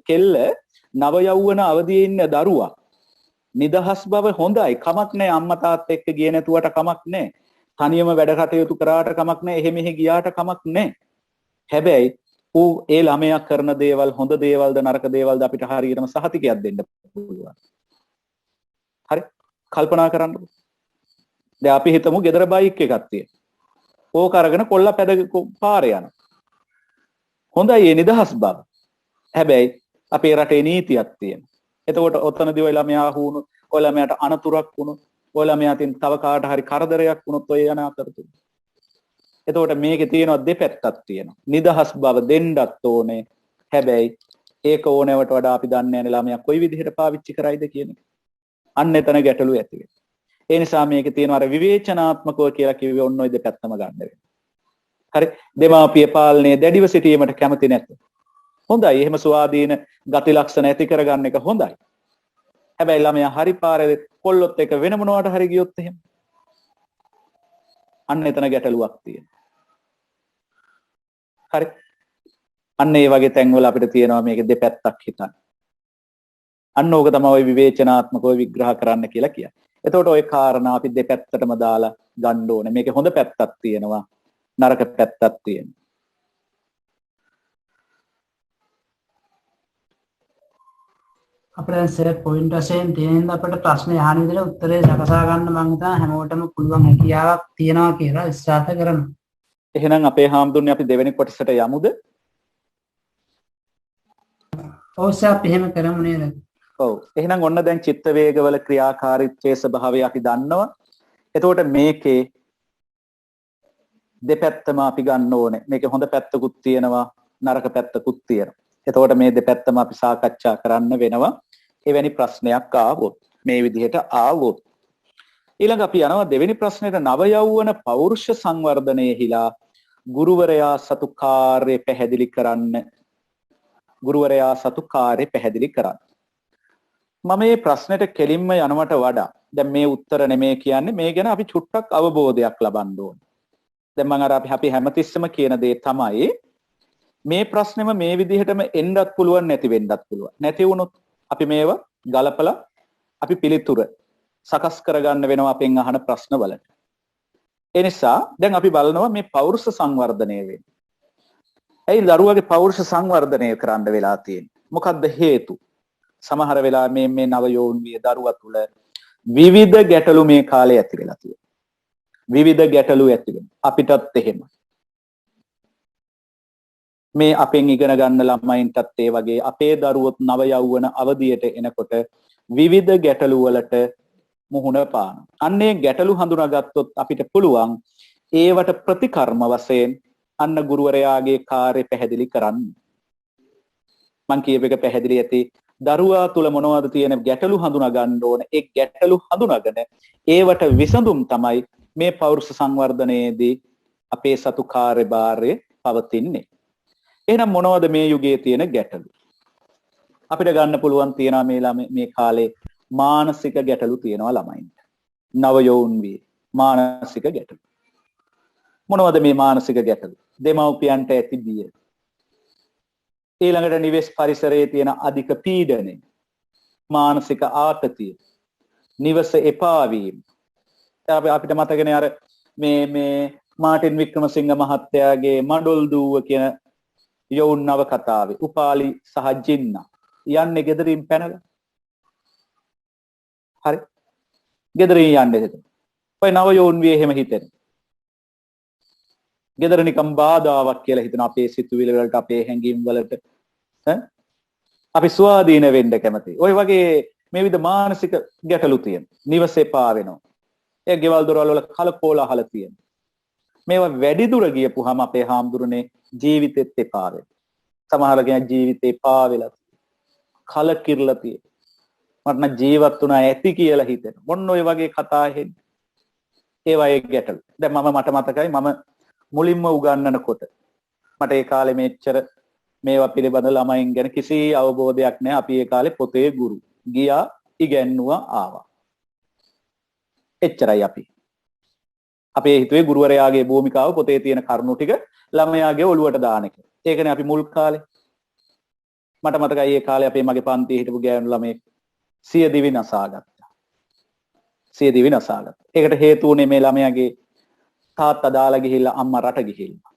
කෙල්ල නව යෞවන අවදියේ ඉන්න දරුවා. නිදහස් බව හොඳයි. කමක් නැහැ අම්මා තාත්තා එක්ක ගියේ නැතුවට කමක් නැහැ. තනියම වැඩ කටයුතු කරාට කමක් නැහැ. එහෙ මෙහෙ ගියාට කමක් නැහැ. හැබැයි ඌ ඒ ළමයා කරන දේවල් හොඳ දේවල්ද නරක දේවල්ද අපිට හරියටම සහතිකයක් දෙන්න පුළුවන්. හරි? කල්පනා කරන්න. දැන් අපි හිතමු ගෙදර බයික් එකක් තියෙනවා. ඕක අරගෙන කොල්ලා පාරේ යනවා. හොඳයි ඒ නිදහස් බව. හැබැයි අපේ රටේ නීතියක් තියෙනවා. එතකොට ඔතනදී ඔය ළමයා වුණු ඔය ළමයාට අනතුරක් වුණු ඔය ළමයාටින් තව කාට හරි කරදරයක් වුණොත් ඔය යන අතරතුර. එතකොට මේකේ තියෙනවා දෙපැත්තක් තියෙනවා. නිදහස් බව දෙන්නත් ඕනේ. හැබැයි ඒක ඕනෑවට වඩා අපි දන්නේ නැහැ ළමයා කොයි විදිහට පාවිච්චි කරයිද කියන එක. අන්න එතන ගැටලුව ඇති වෙනවා. ඒ නිසා මේකේ තියෙනවා අර විවේචනාත්මකව කියලා කිව්වේ ඔන්න ඔය දෙපැත්තම ගන්න වෙනවා. හරි දෙමාපිය පාලනය දැඩිව සිටීමට කැමති නැත. හොඳයි. එහෙම ස්වාධීන ගති ලක්ෂණ ඇති කරගන්න එක හොඳයි. හැබැයි ළමයා හරි පාරේ කොල්ලොත් එක වෙන මොනවට හරි ගියොත් එහෙම අන්න එතන ගැටලුවක් තියෙනවා. හරි. අන්න ඒ වගේ තැන්වල අපිට තියෙනවා මේකේ දෙපැත්තක් හිතන්න. අන්න ඕක තමයි ওই විවේචනාත්මකව විග්‍රහ කරන්න කියලා කියන්නේ. එතකොට ওই කාරණා අපි දෙපැත්තටම දාලා ගන්න ඕනේ. මේකේ හොඳ පැත්තක් තියෙනවා, නරක පැත්තක් තියෙනවා. අපිට දැන් සර් පොයින්ට් වශයෙන් තියෙන අපිට ප්‍රශ්න අහන විදිහට උත්තරේ සකසා ගන්න මම හිතනවා හැමෝටම පුළුවන් හැකියාවක් තියෙනවා කියලා විශ්වාස කරනවා. එහෙනම් අපේ හාමුදුරනේ අපි දෙවෙනි කොටසට යමුද? ඔව් සර් අපි එහෙම කරමු නේද? ඔව්. එහෙනම් ඔන්න දැන් චිත්ත වේගවල ක්‍රියාකාරීත්වයේ ස්වභාවය අපි දන්නවා. එතකොට මේකේ දෙපැත්තම අපි ගන්න ඕනේ. මේකේ හොඳ පැත්තකුත් තියෙනවා, නරක පැත්තකුත් තියෙනවා. එතකොට මේ දෙපැත්තම අපි සාකච්ඡා කරන්න වෙනවා. එවැනි ප්‍රශ්නයක් ආවොත්, මේ විදිහට ආවොත්. ඊළඟ අපි යනවා දෙවෙනි ප්‍රශ්නෙට. නව යෞවන පෞරුෂ සංවර්ධනයේහිලා ගුරුවරයා සතු කාර්ය පැහැදිලි කරන්න. ගුරුවරයා සතු කාර්ය පැහැදිලි කරන්න. මම මේ ප්‍රශ්නෙට කෙලින්ම යනවට වඩා දැන් මේ උත්තර නෙමෙයි කියන්නේ, මේ ගැන අපි චුට්ටක් අවබෝධයක් ලබන්න ඕනේ. දැන් මම අර අපි හැමතිස්සෙම කියන දේ තමයි මේ ප්‍රශ්නෙම මේ විදිහටම එන්නත් පුළුවන්, නැති වෙන්නත් පුළුවන්. නැති වුණොත් අපි මේව ගලපලා අපි පිළිතුර සකස් කරගන්න වෙනවා අපෙන් අහන ප්‍රශ්න වලට. ඒ නිසා දැන් අපි බලනවා මේ පෞරුෂ සංවර්ධනය වෙන්නේ. ඇයි දරුවගේ පෞරුෂ සංවර්ධනය කරන්න වෙලා තියෙන්නේ? මොකක්ද හේතු? සමහර වෙලා මේ නව යෝන්විය දරුවා තුල විවිධ ගැටලු මේ කාලේ ඇති වෙලා තියෙනවා. විවිධ ගැටලු ඇති වෙනවා. අපිටත් එහෙම. මේ අපෙන් ඉගෙන ගන්න ළමයින්ටත් ඒ වගේ අපේ දරුවොත් නව යෞවන අවධියට එනකොට විවිධ ගැටලු වලට මුහුණ පානවා. අන්නේ ගැටලු හඳුනාගත්තොත් අපිට පුළුවන් ඒවට ප්‍රතිකර්ම වශයෙන් අන්න ගුරුවරයාගේ කාර්ය පැහැදිලි කරන්න. මං කියප එක පැහැදිලි ඇති. දරුවා තුල මොනවද තියෙන ගැටලු හඳුනා ගන්න ඕන. ඒ ගැටලු හඳුනාගෙන ඒවට විසඳුම් තමයි මේ පෞරුෂ සංවර්ධනයේදී අපේ සතු කාර්යභාරය පවතින්නේ. එහෙනම් මොනවද මේ යුගයේ තියෙන ගැටලු? අපිට ගන්න පුළුවන් තියෙනවා මේ කාලේ මානසික ගැටලු තියෙනවා ළමයින්ට. නව යෝන් වී මානසික ගැටලු. මොනවද මේ මානසික ගැටලු? දෙමව්පියන්ට ඇති බිය. ඊළඟට නිවෙස් පරිසරයේ තියෙන අධික පීඩනය, මානසික ආතතිය, නිවස එපා වීම. අපිට මතකනේ අර මේ මාටින් වික්‍රමසිංහ මහත්තයාගේ මඩොල් දූව කියන යෝන් නව කතාවේ උපාලි සහ ජින්නා යන්නේ ගෙදරින් පැනලා. හරි. ගෙදරින් යන්නේ හිතන. ඔය නව යෝන් විය එහෙම හිතෙන. ගෙදර නිකම් බාධාවක් කියලා හිතන අපේ සිතුවිලි වලට, අපේ හැඟීම් වලට. අපි ස්වාධීන වෙන්න කැමති. ඔය වගේ මේ විදිහ මානසික ගැටලු තියෙන. නිවසේ පා වෙනවා. ඒ ගෙවල් දොරවල් වල කලකෝලාහල තියෙන. මේවා වැඩි දුර ගියපුවාම අපේ හාමුදුරනේ ජීවිතෙත් එපා වෙනවා. සමහර කෙනෙක් ජීවිතේ එපා වෙලා කලකිරලා තියෙන. මට නම් ජීවත් වුණා ඇති කියලා හිතෙන. මොන්න ඔය වගේ කතා හෙන්නේ. ඒ වගේ ගැටලු. දැන් මට මතකයි මම මුලින්ම උගන්වනකොට මට ඒ කාලේ මෙච්චර මේවා පිළිබඳ ළමයින් ගැන කිසි අවබෝධයක් නැහැ. අපි ඒ කාලේ පොතේ ගුරු ගියා, ඉගැන්නුවා, ආවා. එච්චරයි අපි. අපේ හිතුවේ ගුරුවරයාගේ භූමිකාව පොතේ තියෙන කරුණු ටික ළමයාගේ ඔළුවට දාන එක. ඒකනේ අපි මුල් කාලේ. මට මතකයි ඒ කාලේ අපේ මගේ පන්තියේ හිටපු ගෑනු ළමයෙක් සිය දිවි නසාගත්තා. සිය දිවි නසාගත්තා. ඒකට හේතු උනේ මේ ළමයාගේ තාත්තා දාලා ගිහිල්ලා අම්මා රට ගිහිල්ලා.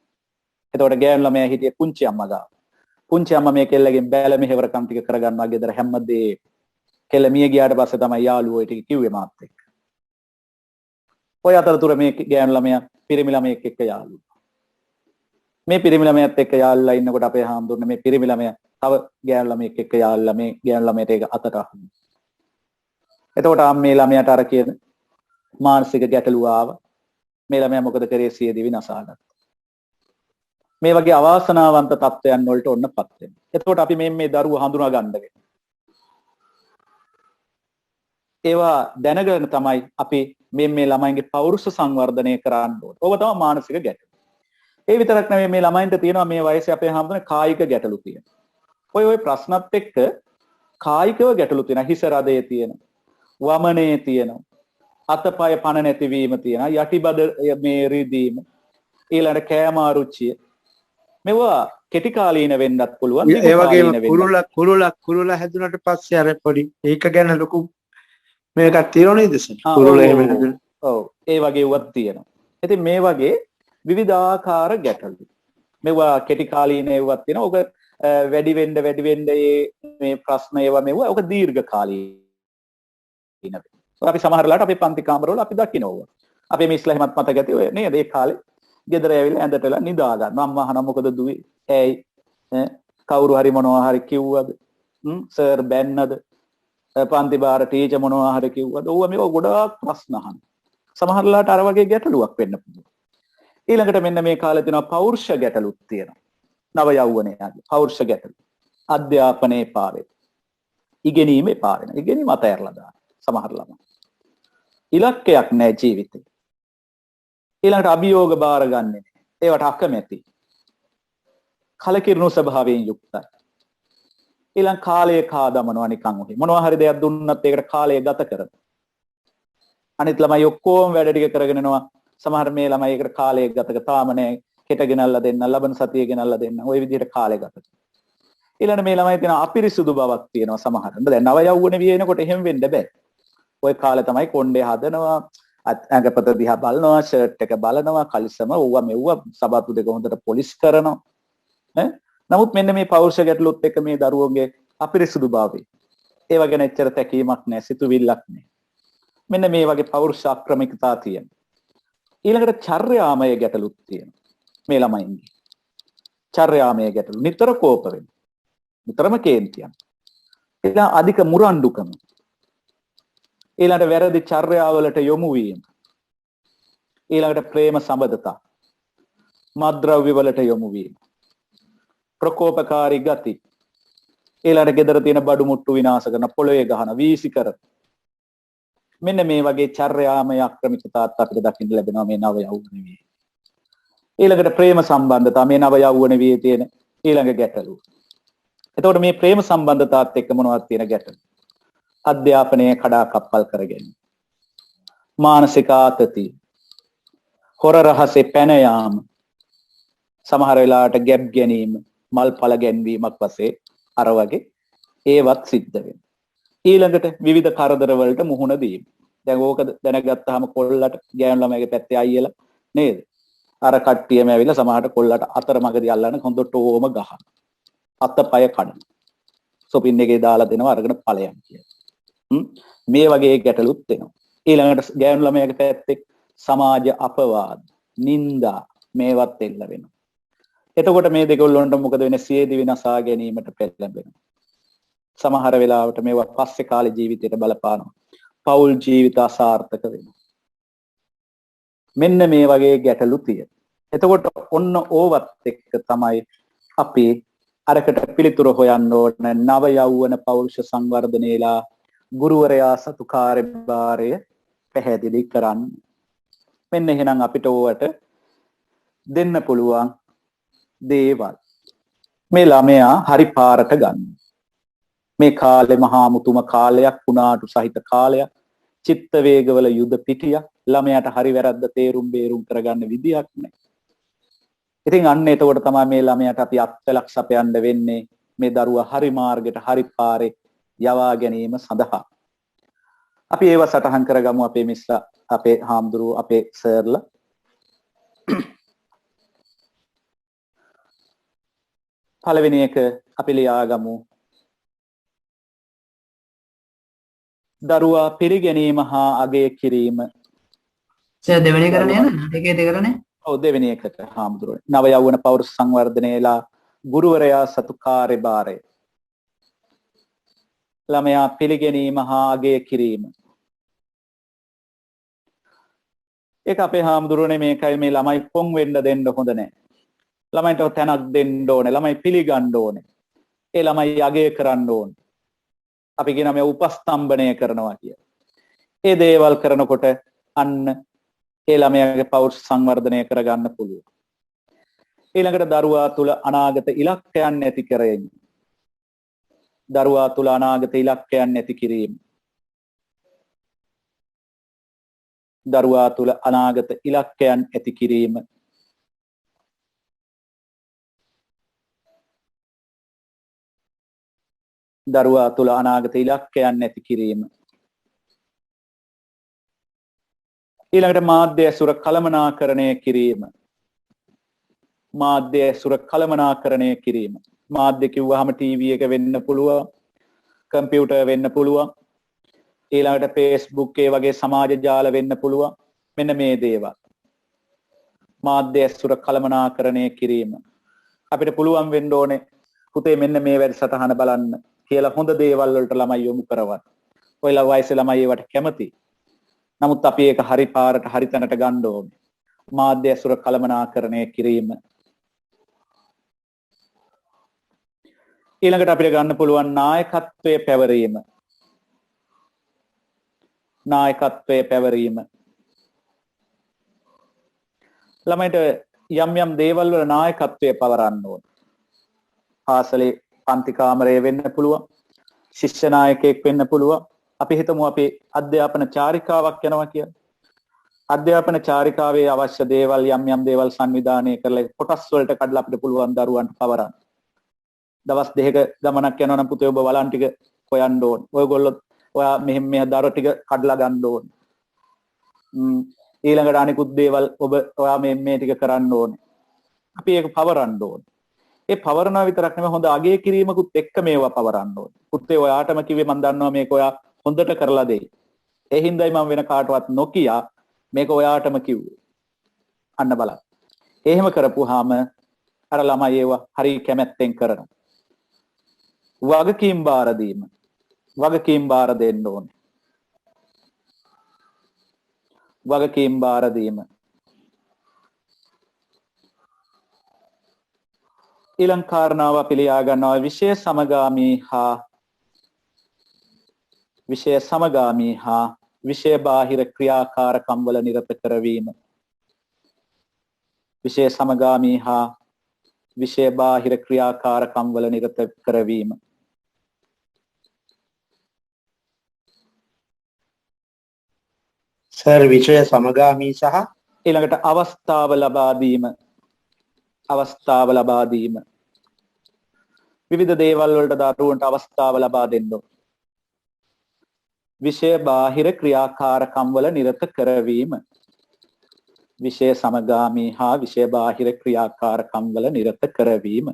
එතකොට ගෑනු ළමයා හිටියේ පුංචි අම්මා ගාව. පුංචි අම්මා මේ කෙල්ලගෙන් බෑල මෙහෙවරකම් ටික කරගන්නවා ගෙදර හැමදේ. කෙල්ල මිය ගියාට පස්සේ තමයි යාළුවෝ ඒ ටික කිව්වේ මාත් එක්ක. ඔය අතරතුර මේ ගෑනු ළමයා පිරිමි ළමයෙක් එක්ක යාළු. මේ පිරිමි ළමයාත් එක්ක යාළුලා ඉන්නකොට අපේ හාමුදුරනේ මේ පිරිමි ළමයා තව ගෑනු ළමයෙක් එක්ක යාළුලා මේ ගෑනු ළමයට ඒක අතට අහුණා. එතකොට මේ ළමයාට අර කියන මානසික ගැටලුව ආවා. මේ ළමයා මොකද කරේ? සිය දිවි නසාගත්තා. මේ වගේ අවාසනාවන්ත තත්ත්වයන් වලට ඔන්නපත් වෙනවා. එතකොට අපි මේ දරුවෝ හඳුනා ගන්න වෙනවා. ඒවා දැනගෙන තමයි අපි මේ ළමයින්ගේ පෞරුෂ සංවර්ධනය කරන්න ඕනේ. ඕක තමයි මානසික ගැටලු. ඒ විතරක් නෙවෙයි මේ ළමයින්ට තියෙනවා මේ වයසේ අපේ හැමෝටම කායික ගැටලු තියෙනවා. ඔය ප්‍රශ්නත් එක්ක කායිකව ගැටලු තියෙනවා. හිස රදේ තියෙනවා. වමනේ තියෙනවා. අතපය පණ නැතිවීම තියෙනවා. යටිබද මේ රිදීම. ඊළඟට කෑම අරුචිය. මේවා කෙටි කාලීන වෙන්නත් පුළුවන්. ඒ වගේම කුරුලා හැදුනට පස්සේ අර පොඩි ඒක ගැන ලොකු මේකක් තියෙනව නේද සර්? කුරුලා එහෙම හැදුන. ඔව්. ඒ වගේ වත් තියෙනවා. ඉතින් මේ වගේ විවිධාකාර ගැටලු. මේවා කෙටි කාලීන ඒවාත් තියෙනවා. ඔක වැඩි වෙන්න මේ ප්‍රශ්න ඒවා මේවා ඔක දීර්ඝ කාලීන. අපි සමහරලාට අපේ පන්ති කාමරවල අපි දකිනවා. අපේ මිස්ලා එහෙමත් මතක ඇති ඔය නේද? ඒ කාලේ ගෙදර ඇවිල්ලා ඇඳට වෙලා නිදා ගන්න. මම අහන මොකද දුවේ? ඇයි? කවුරු හරි මොනවා හරි කිව්වද? සර් බැන්නද? පන්ති බාර ටීචර් මොනවා හරි කිව්වද? ඕවා මේවා ගොඩාක් ප්‍රශ්න අහන. සමහරලාට අර වගේ ගැටලුවක් වෙන්න පුළුවන්. ඊළඟට මෙන්න මේ කාලේ තියෙනවා පෞරුෂ ගැටලුත් තියෙනවා. නව යෞවනයාගේ පෞරුෂ ගැටලු. අධ්‍යාපනයේ පාරේ. ඉගෙනීමේ පාරේ. ඉගෙනීම අතහැරලා දාන සමහර ළමයි. ඉලක්කයක් නැහැ ජීවිතේ. ඊළඟට අභියෝග බාර ගන්නෙ. ඒවට අකමැති. කලකිරුණු ස්වභාවයෙන් යුක්තයි. ඊළඟ කාලයේ කාදමනවා නිකන් ඔහේ. මොනවා හරි දෙයක් දුන්නත් ඒකට කාලය ගත කරනවා. අනිත් ළමයි ඔක්කොම වැඩ ටික කරගෙන යනවා. සමහර මේ ළමයි ඒකට කාලය ගත කර තාම නැහැ. කෙට ගෙනල්ලා දෙන්න, ලබන සතිය ගෙනල්ලා දෙන්න. ওই විදිහට කාලය ගත කරනවා. ඊළඟ මේ ළමයි තියෙන අපිරිසුදු බවක් තියෙනවා සමහරවිට. දැන් නව යෞවන වියනකොට එහෙම වෙන්න බෑ. ওই කාලේ තමයි කොණ්ඩේ හදනවා, ඇඟපත දිහා බලනවා, ෂර්ට් එක බලනවා, කලිසම ඕවා මෙව්වා සබතු දෙක හොඳට පොලිෂ් කරනවා. නමුත් මෙන්න මේ පෞරුෂ ගැටලුත් එක්ක මේ දරුවෝගේ අපිරිසුදු භාවය. ඒව ගැන එච්චර තැකීමක් නැහැ, සිතුවිල්ලක් නැහැ. මෙන්න මේ වගේ පෞරුෂ ආක්‍රමිකතා තියෙනවා. ඊළඟට චර්යාමය ගැටලුත් තියෙනවා. මේ ළමයින්ගේ චර්යාමය ගැටලු නිතර කෝප වෙන. නිතරම කේන්තියක්. ඊළඟ අධික මුරණ්ඩුකම. ඊළඟට වැරදි චර්යාවලට යොමු වීම. ඊළඟට ප්‍රේම සම්බන්ධතා. මත්ද්‍රව්‍ය වලට යොමු වීම. ප්‍රකෝපකාරී ගති. ඊළඟට ගෙදර තියෙන බඩු මුට්ටු විනාශ කරන, පොළවේ ගහන, වීසි කරන. මෙන්න මේ වගේ චර්යාමය ආක්‍රමිකතාවත් අපිට දකින්න ලැබෙනවා මේ නව යෞවන වියේ. ඊළඟට ප්‍රේම සම්බන්ධතා මේ නව යෞවන වියේ තියෙන ඊළඟ ගැටලුව. එතකොට මේ ප්‍රේම සම්බන්ධතාවත් එක්ක මොනවද තියෙන ගැටලු? අධ්‍යාපනයේ කඩාකප්පල් කරගෙන. මානසික ආතතිය. හොර රහසේ පැන යාම. සමහර වෙලාවට ගැප් ගැනීම, මල්පල ගැන්වීමක් වශයෙන් අර වගේ ඒවත් සිද්ධ වෙනවා. ඊළඟට විවිධ කරදර වලට මුහුණ දීම. දැන් ඕක දැනගත්තාම කොල්ලට ගෑනු ළමයිගේ පැත්තේ අයියලා නේද? අර කට්ටියම ඇවිල්ලා සමහරට කොල්ලට අතරමඟදී අල්ලන හොඳට ඕම ගහන. අතපය කඩන. සොපින් එකේ දාලා දෙනවා අරගෙන ඵලයන් කියලා. මේ වගේ ගැටලුත් වෙනවා. ඊළඟට ගෑනු ළමයාගේ පැත්තේ සමාජ අපවාද, නිന്ദා මේවත් එල්ල වෙනවා. එතකොට මේ දෙකොල්ලොන්ට මොකද වෙන්නේ? සියදි විනාශා ගැනීමට පෙළඹෙනවා. සමහර වෙලාවට මේවා පස්සේ කාලේ ජීවිතයට බලපානවා. පෞල් ජීවිත අසාර්ථක වෙනවා. මෙන්න මේ වගේ ගැටලු තියෙනවා. එතකොට ඔන්න ඕවත් එක්ක තමයි අපි අරකට පිළිතුර හොයන්න ඕන නව යෞවන පෞරුෂ සංවර්ධනයේලා ගුරුවරයා සතු කාර්යභාරය පැහැදිලි කරන්න. මෙන්න එහෙනම් අපිට ඕවට දෙන්න පුළුවන් දේවල්. මේ ළමයා හරි පාරට ගන්න. මේ කාලේ මහා මුතුම කාලයක්, කුණාටු සහිත කාලයක්, චිත්ත වේගවල යුද පිටියක්. ළමයාට හරි වැරද්ද තේරුම් බේරුම් කරගන්න විදියක් නැහැ. ඉතින් අන්න එතකොට තමයි මේ ළමයාට අපි අත්ලක් සපයන්න වෙන්නේ මේ දරුවා හරි මාර්ගයට, හරි පාරේ යවා ගැනීම සඳහා. අපි ඒව සටහන් කරගමු අපේ මිස්ලා, අපේ හාමුදුරුවෝ, අපේ සර්ලා. පළවෙනි එක අපි ලියාගමු. දරුවා පිළිගැනීම හා අගය කිරීම. දෙවෙනි කරන්නේ නේද? එකේ දෙකරනේ. ඔව් දෙවෙනි එකට හාමුදුරුවෝ. නව යෞවන පෞරුෂ සංවර්ධනයේලා ගුරුවරයා සතු කාර්යභාරය. ළමයා පිළිගැනීම හා අගය කිරීම. ඒක අපේ හාමුදුරුවනේ මේකයි මේ ළමයි පොන් වෙන්න දෙන්න හොඳ නැහැ. ළමයින්ට තැනක් දෙන්න ඕනේ. ළමයි පිළිගන්න ඕනේ. ඒ ළමයි අගය කරන්න ඕනේ. අපි කියන මේ උපස්තම්භනය කරනවා කිය. ඒ දේවල් කරනකොට අන්න ඒ ළමයාගේ පෞරුෂ සංවර්ධනය කරගන්න පුළුවන්. ඊළඟට දරුවා තුල අනාගත ඉලක්කයන් ඇති කරගෙන දරුවා තුල අනාගත ඉලක්කයන් ඇති කිරීම. දරුවා තුල අනාගත ඉලක්කයන් ඇති කිරීම. දරුවා තුල අනාගත ඉලක්කයන් ඇති කිරීම. ඊළඟට මාධ්‍ය ඇසුර කළමනාකරණය කිරීම. මාධ්‍ය ඇසුර කළමනාකරණය කිරීම. මාධ්‍ය කිව්වහම ටීවී එක වෙන්න පුළුවන්, කම්පියුටර් වෙන්න පුළුවන්, ඊළඟට Facebook ඒ වගේ සමාජ ජාල වෙන්න පුළුවන්. මෙන්න මේ දේවල්. මාධ්‍ය ඇසුර කළමනාකරණය කිරීම. අපිට පුළුවන් වෙන්න ඕනේ පුතේ මෙන්න මේ වැඩසටහන බලන්න කියලා හොඳ දේවල් වලට ළමයි යොමු කරවන්න. ඔයලා වයසේ ළමයි ඒවට කැමති. නමුත් අපි ඒක හරි පාරට හරි තැනට ගන්න ඕනේ. මාධ්‍ය ඇසුර කළමනාකරණය කිරීම. ඊළඟට අපිට ගන්න පුළුවන් නායකත්වයේ පැවරීම. නායකත්වයේ පැවරීම. ළමයිට යම් යම් දේවල් වල නායකත්වයේ පවරන්න ඕන. පාසලේ පන්ති කාමරයේ වෙන්න පුළුවන්. ශිෂ්‍ය නායකයෙක් වෙන්න පුළුවන්. අපි හිතමු අපි අධ්‍යාපන චාරිකාවක් යනවා කියලා. අධ්‍යාපන චාරිකාවේ අවශ්‍ය දේවල් යම් යම් දේවල් සංවිධානය කරලා කොටස් වලට කඩලා අපිට පුළුවන් දරුවන්ට පවරන්න. දවස් දෙකක ගමනක් යනවා නම් පුතේ ඔබ වලන් ටික හොයන්න ඕන. ඔයගොල්ලෝ ඔයා මෙහෙම මෙහෙ දර ටික කඩලා ගන්න ඕන. ඊළඟට අනිකුත් දේවල් ඔබ ඔයා මේ ටික කරන්න ඕනේ. අපි ඒක පවරන්න ඕනේ. ඒ පවරනවා විතරක් නෙමෙයි හොඳ අගය කිරීමකුත් එක්ක මේවා පවරන්න ඕනේ. පුතේ ඔයාටම කිව්වේ මම දන්නවා මේක ඔයා හොඳට කරලා දෙයි. ඒ හින්දායි මම වෙන කාටවත් නොකිය මේක ඔයාටම කිව්වේ. අන්න බලන්න. එහෙම කරපුවාම අර ළමයි ඒවා හරි කැමැත්තෙන් කරනවා. වගකීම් බාර දීම. වගකීම් බාර දෙන්න ඕනේ. වගකීම් බාර දීම. ඊළඟ කාරණාව අපි ලියා ගන්නවා විෂය සමගාමී හා විෂය බාහිර ක්‍රියාකාරකම් වල නිරත කරවීම. විෂය සමගාමී හා විෂය බාහිර ක්‍රියාකාරකම් වල නිරත කරවීම. සර් විෂය සමගාමී සහ ඊළඟට අවස්ථාව ලබා දීම. අවස්ථාව ලබා දීම. විවිධ දේවල් වලට දරුවන්ට අවස්ථාව ලබා දෙන්න ඕන. විෂය බාහිර ක්‍රියාකාරකම් වල නිරත කරවීම. විෂය සමගාමී හා විෂය බාහිර ක්‍රියාකාරකම් වල නිරත කරවීම.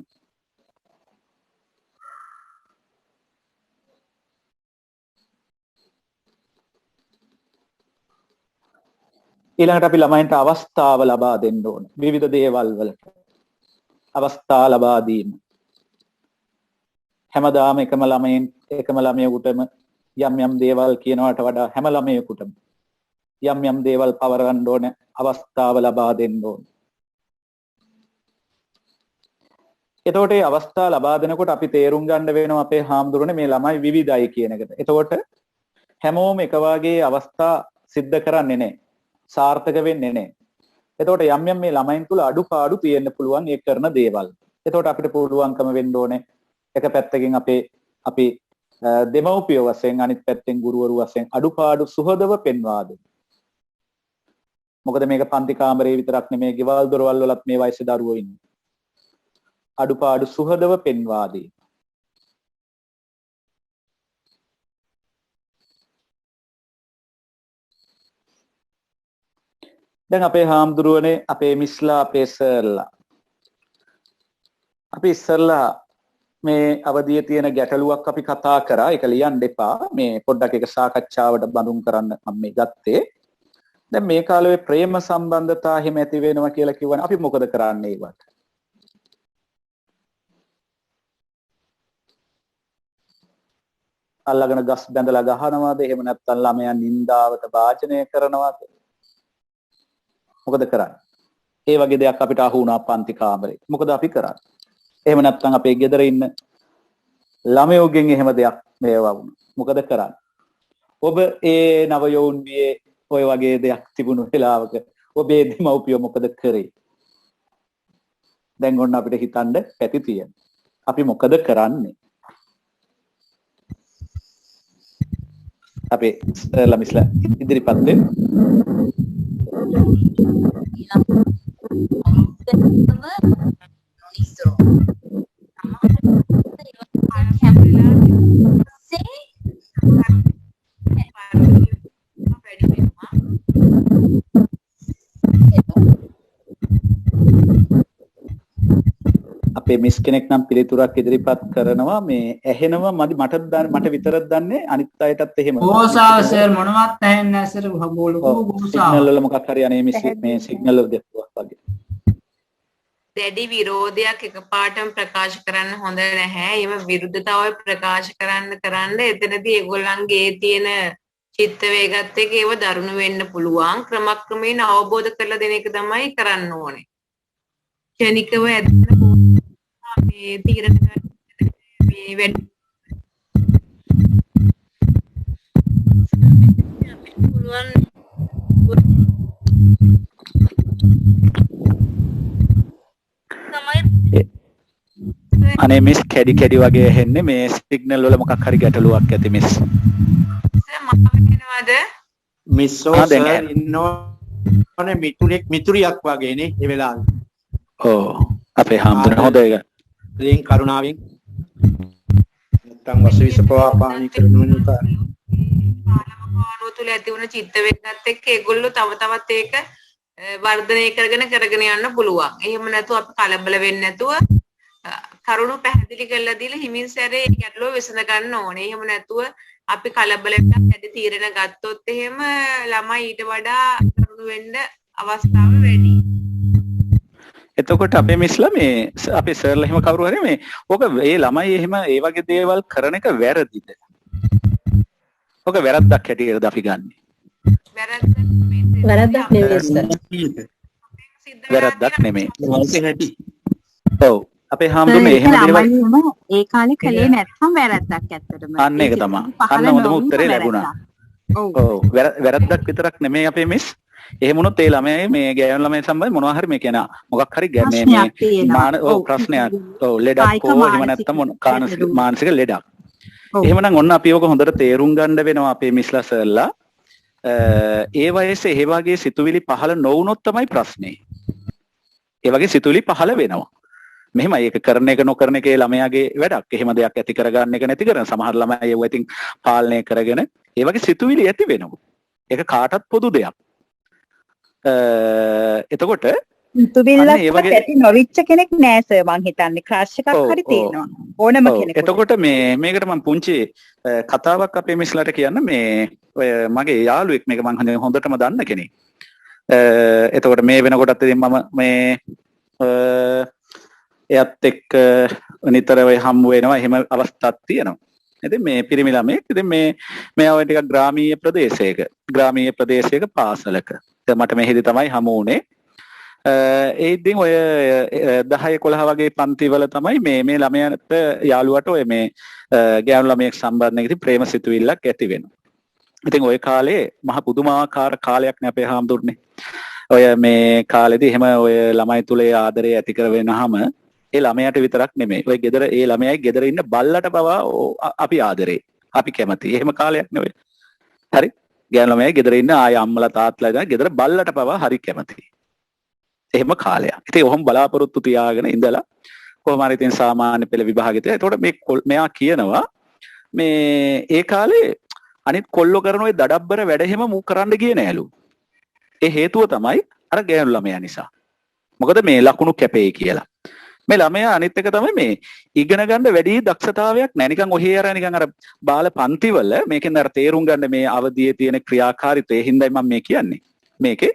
ඊළඟට අපි ළමයින්ට අවස්ථාව ලබා දෙන්න ඕන. විවිධ දේවල් වලට අවස්ථා ලබා දීම. හැමදාම එකම ළමයෙකුටම යම් යම් දේවල් කියනවට වඩා හැම ළමයෙකුටම යම් යම් දේවල් පවරන්න ඕන. අවස්ථාව ලබා දෙන්න ඕන. එතකොට මේ අවස්ථා ලබා දෙනකොට අපි තේරුම් ගන්න වෙනවා අපේ හාමුදුරනේ මේ ළමයි විවිධයි කියන එකට. එතකොට හැමෝම එක වගේ අවස්ථා සිද්ධ කරන්නේ නැහැ. සාර්ථක වෙන්නේ නැහැ. එතකොට යම් යම් මේ ළමයින් තුල අඩුපාඩු තියෙන්න පුළුවන් ඒ කරන දේවල්. එතකොට අපිට පුළුවන්කම වෙන්න ඕනේ එක පැත්තකින් අපි දෙමව්පිය වශයෙන් අනිත් පැත්තෙන් ගුරුවරු වශයෙන් අඩුපාඩු සුහදව පෙන්වා දෙන්න. මොකද මේක පන්ති කාමරේ විතරක් නෙමෙයි ගෙවල් දොරවල් වලත් මේ වයසේ දරුවෝ ඉන්නේ. අඩුපාඩු සුහදව පෙන්වා දෙන්න. දැන් අපේ හාමුදුරුවනේ අපේ මිස්ලා අපේ සර්ලා අපි ඉස්සරලා මේ අවධියේ තියෙන ගැටලුවක් අපි කතා කරා. ඒක ලියන්න එපා. මේ පොඩ්ඩක් ඒක සාකච්ඡාවට බඳුන් කරන්න මම මේ ගත්තේ. දැන් මේ කාලේ ප්‍රේම සම්බන්ධතා හිම ඇති වෙනවා කියලා කිව්වනේ අපි මොකද කරන්නේ ඒවට? අල්ලගෙන ගස් බැඳලා ගහනවාද? එහෙම නැත්නම් ළමයන් නින්දාවට වාචනය කරනවාද? මොකද කරන්නේ? ඒ වගේ දෙයක් අපිට අහු වුණා පන්ති කාමරේ. මොකද අපි කරන්නේ? එහෙම නැත්නම් අපේ ගෙදර ඉන්න ළමයෝගෙන් එහෙම දෙයක් මේවා වුණා. මොකද කරන්නේ? ඔබ ඒ නව යෝන්ගේ ඔය වගේ දෙයක් තිබුණු වෙලාවක ඔබේ දෙමව්පියෝ මොකද කරේ? දැන් ඔන්න අපිට හිතන්න පැති තියෙනවා. අපි මොකද කරන්නේ? අපේ ළමිස්ලා ඉදිරිපත් වෙන්න. අපේ මිස් කෙනෙක් නම් පිළිතුරක් ඉදිරිපත් කරනවා මේ ඇහෙනවා මට විතරක් දන්නේ අනිත් අයටත් එහෙම. ගෝසාව සර් මොනවත් ඇහෙන්නේ නැහැ සර් ලොකු ගෝසාව. සිග්නල් වල මොකක් හරි අනේ මේ සිග්නල් වල දෙපුවක් වගේ. දැඩි විරෝධයක් එකපාරටම ප්‍රකාශ කරන්න හොඳ නැහැ. එහෙම විරුද්ධතාවය ප්‍රකාශ කරන්න එතනදී ඒගොල්ලන්ගේ තියෙන චිත්ත වේගත් එක්ක ඒව දරුණු වෙන්න පුළුවන්. ක්‍රමක්‍රමයෙන් අවබෝධ කරලා දෙන එක තමයි කරන්න ඕනේ. ක්ෂණිකව මේ තීරණ ගන්න මේ වැඩි පුළුවන් අනේ මිස් කැඩි වගේ ඇහෙන්නේ මේ සිග්නල් වල මොකක් හරි ගැටලුවක් ඇති මිස්. මිස්සෝ සර් ඉන්නෝනේ මිතුරියක් වගේ නේ ඒ වෙලාවේ. ඔව් අපේ හාමුදුරුවෝ හොඳ එක. ඉතින් කරුණාවෙන් නැත්තම් වසවිස ප්‍රවාහපානි කරන නිසා පාලම තුල ඇති වුණ චිත්ත වේගත් එක්ක ඒගොල්ලෝ තව තවත් ඒක වර්ධනය කරගෙන යන්න පුළුවන්. එහෙම නැතුව අපි කලබල වෙන්නේ නැතුව කරුණු පැහැදිලි කරලා දීලා හිමින් සැරේ ගැටලුව විසඳ ගන්න ඕනේ. එහෙම නැතුව අපි කලබල වෙලා වැඩි තීරණ ගත්තොත් එහෙම ළමයි ඊට වඩා කරුණු වෙන්න අවස්ථාව වැඩි. එතකොට අපේ මිස්ලා මේ අපේ සර්ලා එහෙම කවුරු හරි මේ ඔක ඒ ළමයි එහෙම ඒ වගේ දේවල් කරන එක වැරදිද? ඔක වැරද්දක් හැටියටද අපි ගන්නෙ? වැරද්දක් නෙවෙයි සර්. වැරද්දක් නෙමෙයි. ඔව් අපේ හාමුදුරනේ එහෙම දේවල් ඒ කාලේ කලේ නැත්නම් වැරද්දක් ඇත්තටම. අන්න ඒක තමයි. අන්න හොඳම උත්තරේ ලැබුණා. ඔව් වැරද්දක් විතරක් නෙමෙයි අපේ මිස්. එහෙම වුණොත් ඒ ළමයි මේ ගෑනු ළමයි සම්බන්ධ මොනවා හරි මේ කියන මොකක් හරි මේ ප්‍රශ්නයක් ලෙඩක් හෝ එහෙම නැත්නම් මානසික ලෙඩක්. එහෙමනම් ඔන්න අපි ඔක හොඳට තේරුම් ගන්න වෙනවා අපේ මිස්ලා සර්ලා. ඒ වයසේ ඒ වගේ සිතුවිලි පහළ නොවුනොත් තමයි ප්‍රශ්නේ. ඒ වගේ සිතුවිලි පහළ වෙනවා. මෙහෙමයි ඒක කරන එක නොකරන එක ළමයාගේ වැඩක්. එහෙම දෙයක් ඇති කරගන්න එක නැති කරන සමහර ළමයි ඒව ඉතින් පාලනය කරගෙන ඒ වගේ සිතුවිලි ඇති වෙනවා. ඒක කාටත් පොදු දෙයක්. එතකොට සිතුවිල්ලක් ඇති නොවිච්ච කෙනෙක් නෑ සර් මං හිතන්නේ ක්‍රෂ් එකක් හරි තියෙනවා ඕනම කෙනෙකුට. එතකොට මේකට මම පුංචි කතාවක් අපේ මිස්ලාට කියන්න මේ ඔය මගේ යාළුවෙක් මේක මං හොඳටම දන්න කෙනෙක්. එතකොට මේ වෙනකොටත් ඉතින් මම මේ එයත් එක්ක නිතර ඔය හම්බ වෙනවා එහෙම අවස්ථාවක් තියෙනවා. ඉතින් මේ පිරිමි ළමෙක් ඉතින් මේ ඔය ටිකක් ග්‍රාමීය ප්‍රදේශයක පාසලක. මට මෙහෙදි තමයි හමු වුණේ. ඒ ඉතින් ඔය 10 11 වගේ පන්තිවල තමයි මේ ළමයාට යාළුවට ඔය මේ ගෑනු ළමයෙක් සම්බන්ධයෙන් ඉතින් ප්‍රේම සිතුවිල්ලක් ඇති වෙනවා. ඉතින් ওই කාලේ මහ පුදුමාකාර කාලයක් නේ අපේ හාමුදුරනේ. ඔය මේ කාලෙදී එහෙම ඔය ළමයි තුල ආදරය ඇති කරවෙනහම ඒ ළමයාට විතරක් නෙමෙයි. ඔය ගෙදර ඒ ළමයායි ගෙදර ඉන්න බල්ලට පවා අපි ආදරේ. අපි කැමති. එහෙම කාලයක් නෙවෙයි. හරි? ගෑනු ළමයායි ගෙදර ඉන්න ආය අම්මලා තාත්තලා ඉඳන් ගෙදර බල්ලට පවා හරි කැමති. එහෙම කාලයක්. ඉතින් ඔහොම බලාපොරොත්තු තියාගෙන ඉඳලා කොහොම හරි ඉතින් සාමාන්‍ය පෙළ විභාගෙට. එතකොට මෙයා කියනවා මේ ඒ කාලේ අනිත් කොල්ලෝ කරන ওই දඩබ්බර වැඩ හැම මූ කරන්න ගියේ නෑලු. ඒ හේතුව තමයි අර ගෑනු ළමයා නිසා. මොකද මේ ලකුණු කැපේ කියලා. මේ ළමයා අනිත් එක තමයි මේ ඉගෙන ගන්න වැඩි දක්ෂතාවයක් නැහැ. නිකන් ඔහේ අර නිකන් අර බාල පන්තිවල මේකෙන් අර තේරුම් ගන්න මේ අවදියේ තියෙන ක්‍රියාකාරීත්වය. ඒ හින්දායි මම මේ කියන්නේ. මේකේ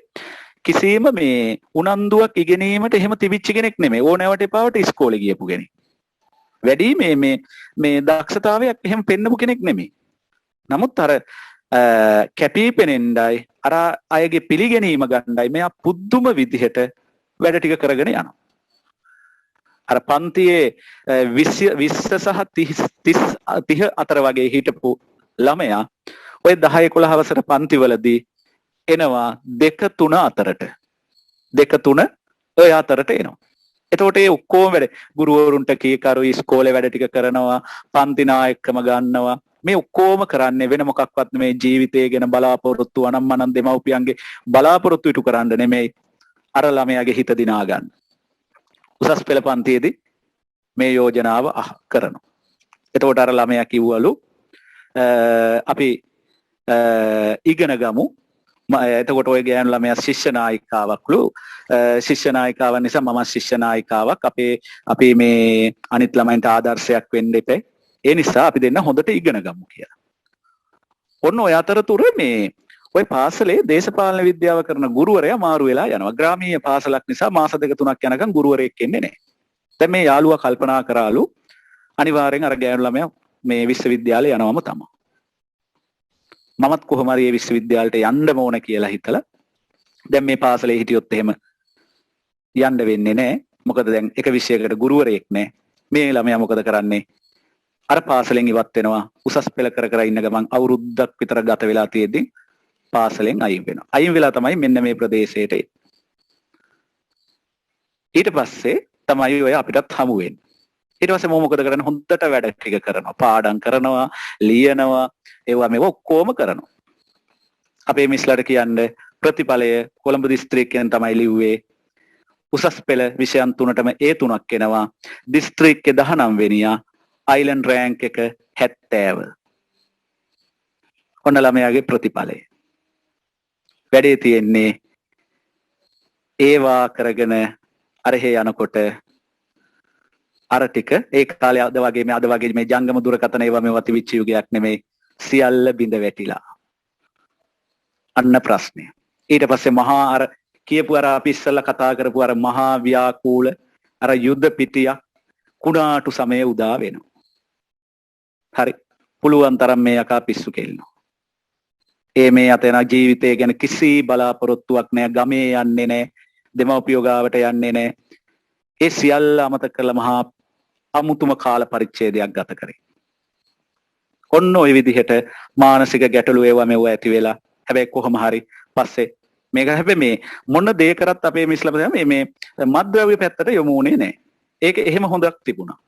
කිසිම මේ උනන්දුවක් ඉගෙනීමට එහෙම තිබිච්ච කෙනෙක් නෙමෙයි. ඕනෑවට එපාවට ඉස්කෝලේ ගියපු කෙනෙක්. වැඩි මේ දක්ෂතාවයක් එහෙම පෙන්නපු කෙනෙක් නෙමෙයි. නමුත් අර කැපී පෙනෙන්නයි අර අයගේ පිළිගැනීම ගන්නයි මෙයා පුදුම විදිහට වැඩ ටික කරගෙන යනවා. අර පන්තියේ 20 සහ 30 අතර වගේ හිටපු ළමයා ඔය 10 11 වසර පන්තිවලදී එනවා 2-3 අතරට. 2-3 ඔය අතරට එනවා. එතකොට ඒ ඔක්කොම වැඩ ගුරුවරුන්ට කීකරු ඉස්කෝලේ වැඩ ටික කරනවා, පන්ති නායකකම ගන්නවා, මේ ඔක්කොම කරන්නේ වෙන මොකක්වත් නෙමේ ජීවිතය ගැන බලාපොරොත්තු අනම්මනම් දෙමව්පියන්ගේ බලාපොරොත්තු ඉටු කරන්න නෙමෙයි අර ළමයාගේ හිත දිනා ගන්න. උසස් පෙළ පන්තියේදී මේ යෝජනාව කරනවා. එතකොට අර ළමයා කිව්වලු අපි ඉගෙන ගමු. එතකොට ඔය ගෑනු ළමයා ශිෂ්‍ය නායිකාවක්ලු. ශිෂ්‍ය නායිකාවන් නිසා මම ශිෂ්‍ය නායිකාවක්. අපි මේ අනිත් ළමයින්ට ආදර්ශයක් වෙන්න එපේ. ඒ නිසා අපි දෙන්න හොඳට ඉගෙන ගමු කියලා. ඔන්න ඔය අතරතුර මේ ඔය පාසලේ දේශපාලන විද්‍යාව කරන ගුරුවරයා මාරු වෙලා යනවා. ග්‍රාමීය පාසලක් නිසා මාස 2-3ක් යනකම් ගුරුවරයෙක් එන්නේ නැහැ. දැන් මේ යාළුවා කල්පනා කරාලු අනිවාර්යෙන් අර ගෑනු ළමයා මේ විශ්වවිද්‍යාලේ යනවම තමයි. මමත් කොහොම හරි මේ විශ්වවිද්‍යාලයට යන්න ඕන කියලා හිතලා දැන් මේ පාසලේ හිටියොත් එහෙම යන්න වෙන්නේ නැහැ. මොකද දැන් එක විෂයකට ගුරුවරයෙක් නැහැ. මේ ළමයා මොකද කරන්නේ? අර පාසලෙන් ඉවත් වෙනවා. උසස් පෙළ කර ඉන්න ගමන් අවුරුද්දක් විතර ගත වෙලා තියෙද්දි පාසලෙන් අයින් වෙනවා. අයින් වෙලා තමයි මෙන්න මේ ප්‍රදේශයට එන්නේ. ඊට පස්සේ තමයි ඔය අපිටත් හමු වෙන්නේ. ඊට පස්සේ මොකද කරන්නේ? හොඳට වැඩ ටික කරනවා. පාඩම් කරනවා, ලියනවා, ඒවා මේව ඔක්කොම කරනවා. අපේ මිස්ලට කියන්නේ ප්‍රතිඵලය කොළඹ දිස්ත්‍රික්කයෙන් තමයි ලිව්වේ. උසස් පෙළ විෂයන් 3ටම A3ක් එනවා. දිස්ත්‍රික්කේ 19 වෙනියා. අයිලන්ඩ් රෑන්ක් එක 70. ඔන්න ළමයාගේ ප්‍රතිඵලය. වැඩේ තියෙන්නේ ඒවා කරගෙන අරහෙ යනකොට අර ටික ඒ කාලේ අද වගේ මේ ජංගම දුරකථන ඒවා මේවා තිබිච්ච යුගයක් නෙමෙයි. සියල්ල බිඳ වැටිලා. අන්න ප්‍රශ්නය. ඊට පස්සේ මහා අර කියපු අර අපි ඉස්සෙල්ලා කතා කරපු අර මහා ව්‍යාකූල අර යුද්ධ පිටියක් කුණාටු සමය උදා වෙනවා. හරි. පුළුවන් තරම් මේ යකා පිස්සු කෙල්ලනවා. මේ අතන ජීවිතය ගැන කිසි බලාපොරොත්තුවක් නැහැ. ගමේ යන්නේ නැහැ. දෙමව්පියෝ ගාවට යන්නේ නැහැ. ඒ සියල්ල අමතක කරලා මහා අමුතුම කාල පරිච්ඡේදයක් ගත කරේ. ඔන්න ඔය විදිහට මානසික ගැටලු ඒවා මෙව ඇති වෙලා හැබැයි කොහොම හරි පස්සේ මේක හැබැයි මේ මොන දේ කරත් අපේ මිස්ලම මේ මත්ද්‍රව්‍ය පැත්තට යොමු වුණේ නැහැ. ඒක එහෙම හොඳක් තිබුණා.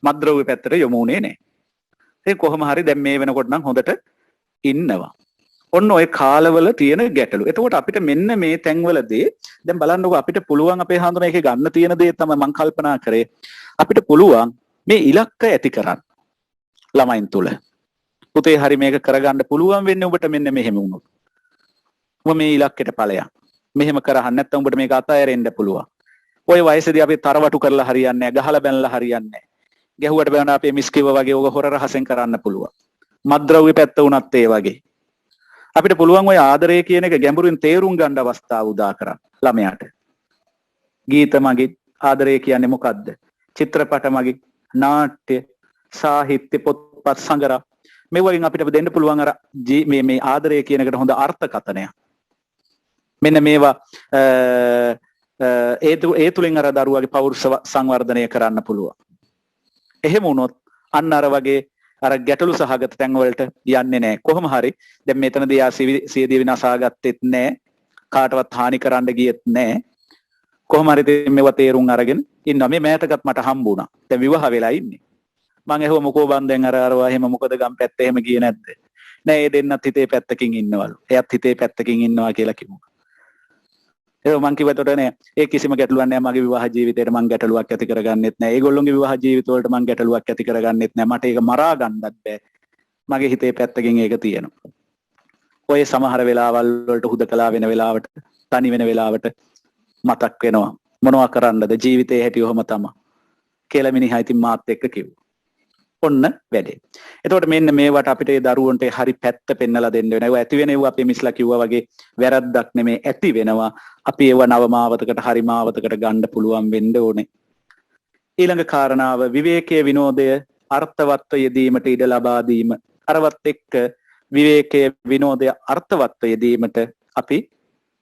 මත්ද්‍රව්‍ය පැත්තට යොමු වුණේ නැහැ. ඒ කොහොම හරි දැන් මේ වෙනකොට නම් හොඳට ඉන්නවා. ඔන්න ඔය කාලවල තියෙන ගැටලු. එතකොට අපිට මෙන්න මේ තැන්වලදී දැන් බලන්නකෝ අපිට පුළුවන් අපේ හඳුන එකේ ගන්න තියෙන දේ තමයි මම කල්පනා කරේ. අපිට පුළුවන් මේ ඉලක්ක ඇති කරන්න. ළමයින් තුල. පුතේ හරි මේක කරගන්න පුළුවන් වෙන්නේ ඔබට මෙන්න මෙහෙම වුණොත්. ඔබ මේ ඉලක්කයට ඵලයක්. මෙහෙම කරහන් නැත්නම් ඔබට මේක අතහැරෙන්න පුළුවන්. ওই වයසේදී අපි තරවටු කරලා හරියන්නේ නැහැ. ගහලා බැනලා හරියන්නේ නැහැ. ගැහුවට බැලන අපේ මිස්කිව වගේ ඕක හොර රහසෙන් කරන්න පුළුවන්. මත්ද්‍රව්‍ය පැත්ත උනත් ඒ වගේ. අපිට පුළුවන් ওই ආදරය කියන එක ගැඹුරින් තේරුම් ගන්න අවස්ථාව උදා කරන්න ළමයාට. ගීත මගින් ආදරය කියන්නේ මොකද්ද? චිත්‍රපට මගින් නාට්‍ය සාහිත්‍ය පොත්පත් සංග්‍රහ මේ වලින් අපිට දෙන්න පුළුවන් අර මේ ආදරය කියන එකට හොඳ අර්ථකථනයක්. මෙන්න මේවා ඒ තුලින් අර දරුවාගේ පෞරුෂ සංවර්ධනය කරන්න පුළුවන්. එහෙම වුණොත් අන්න අර වගේ අර ගැටලු සහගත තැන් වලට යන්නේ නැහැ. කොහොම හරි දැන් මෙතනදී සියදිවි විනාශා ගත්තෙත් නැහැ. කාටවත් හානි කරන්න ගියෙත් නැහැ. කොහොම හරි මේව තේරුම් අරගෙන ඉන්නවා. මේ මෑතකත් මට හම්බුණා. දැන් විවාහ වෙලා ඉන්නේ. මං එහෙම මොකෝ බන් දැන් අරවා එහෙම මොකද ගම් පැත්ත එහෙම ගියේ නැද්ද? නෑ ඒ දෙන්නත් හිතේ පැත්තකින් ඉන්නවලු. එයත් හිතේ පැත්තකින් ඉන්නවා කියලා කිව්වා. ඒක මං කිව්වට නෑ ඒ කිසිම ගැටලුවක් නෑ මගේ විවාහ ජීවිතේට මං ගැටලුවක් ඇති කරගන්නෙත් නෑ. ඒගොල්ලොන්ගේ විවාහ ජීවිත වලට මං ගැටලුවක් ඇති කරගන්නෙත් නෑ. මට ඒක මරා ගන්නත් බෑ. මගේ හිතේ පැත්තකින් ඒක තියෙනවා. ඔය සමහර වෙලාවල් වලට හුදකලා වෙන වෙලාවට තනි වෙන වෙලාවට මතක් වෙනවා. මොනවා කරන්නද ජීවිතේ හැටි ඔහම තමයි. කියලා මිනිහා ඉතින් මාත් එක්ක කිව්වා. ඔන්න වැඩේ. එතකොට මෙන්න මේවට අපිට ඒ දරුවන්ට හරි පැත්ත පෙන්නලා දෙන්න වෙනවා. ඒවා ඇති වෙන ඒවා අපි මිස්ලා කිව්වා වගේ වැරද්දක් නෙමෙයි ඇති වෙනවා. අපි ඒවා නවමාවතකට හරි මාවතකට ගන්න පුළුවන් වෙන්න ඕනේ. ඊළඟ කාරණාව විවේකයේ විනෝදය අර්ථවත්ව යෙදීමට ඉඩ ලබා දීම. අරවත් එක්ක විවේකයේ විනෝදය අර්ථවත්ව යෙදීමට අපි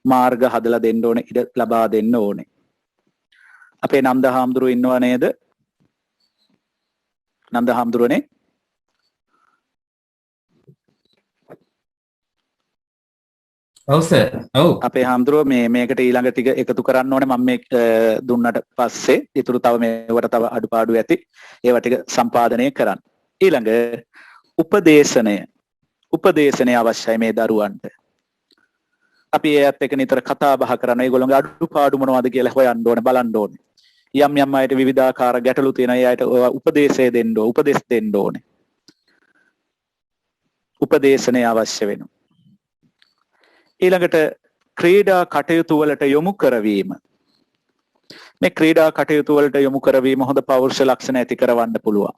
මාර්ග හදලා දෙන්න ඕනේ, ඉඩ ලබා දෙන්න ඕනේ. අපේ නන්ද හාමුදුරුවෝ ඉන්නව නේද? නන්ද හාමුදුරුවනේ ඔව් සර්. ඔව්. අපේ හාමුදුරුවෝ මේකට ඊළඟ ටික එකතු කරන්න ඕනේ. මම මේ දුන්නට පස්සේ ඊටු තව මේවට තව අඩුපාඩු ඇති. ඒවා ටික සම්පාදනය කරන්න. ඊළඟ උපදේශනය අවශ්‍යයි මේ දරුවන්ට. අපි ඒත් එක්ක නිතර කතා බහ කරන ඒගොල්ලෝගේ අඩුපාඩු මොනවද කියලා හොයන්න ඕනේ බලන්න ඕනේ. යම් යම් අයට විවිධාකාර ගැටලු තියෙනවා. ඒ අයට උපදේශය දෙන්න ඕනේ. උපදෙස් දෙන්න ඕනේ. උපදේශනය අවශ්‍ය වෙනවා. ඊළඟට ක්‍රීඩා කටයුතු වලට යොමු කරවීම. මේ ක්‍රීඩා කටයුතු වලට යොමු කරවීම හොඳ පෞරුෂ ලක්ෂණ ඇති කරවන්න පුළුවන්.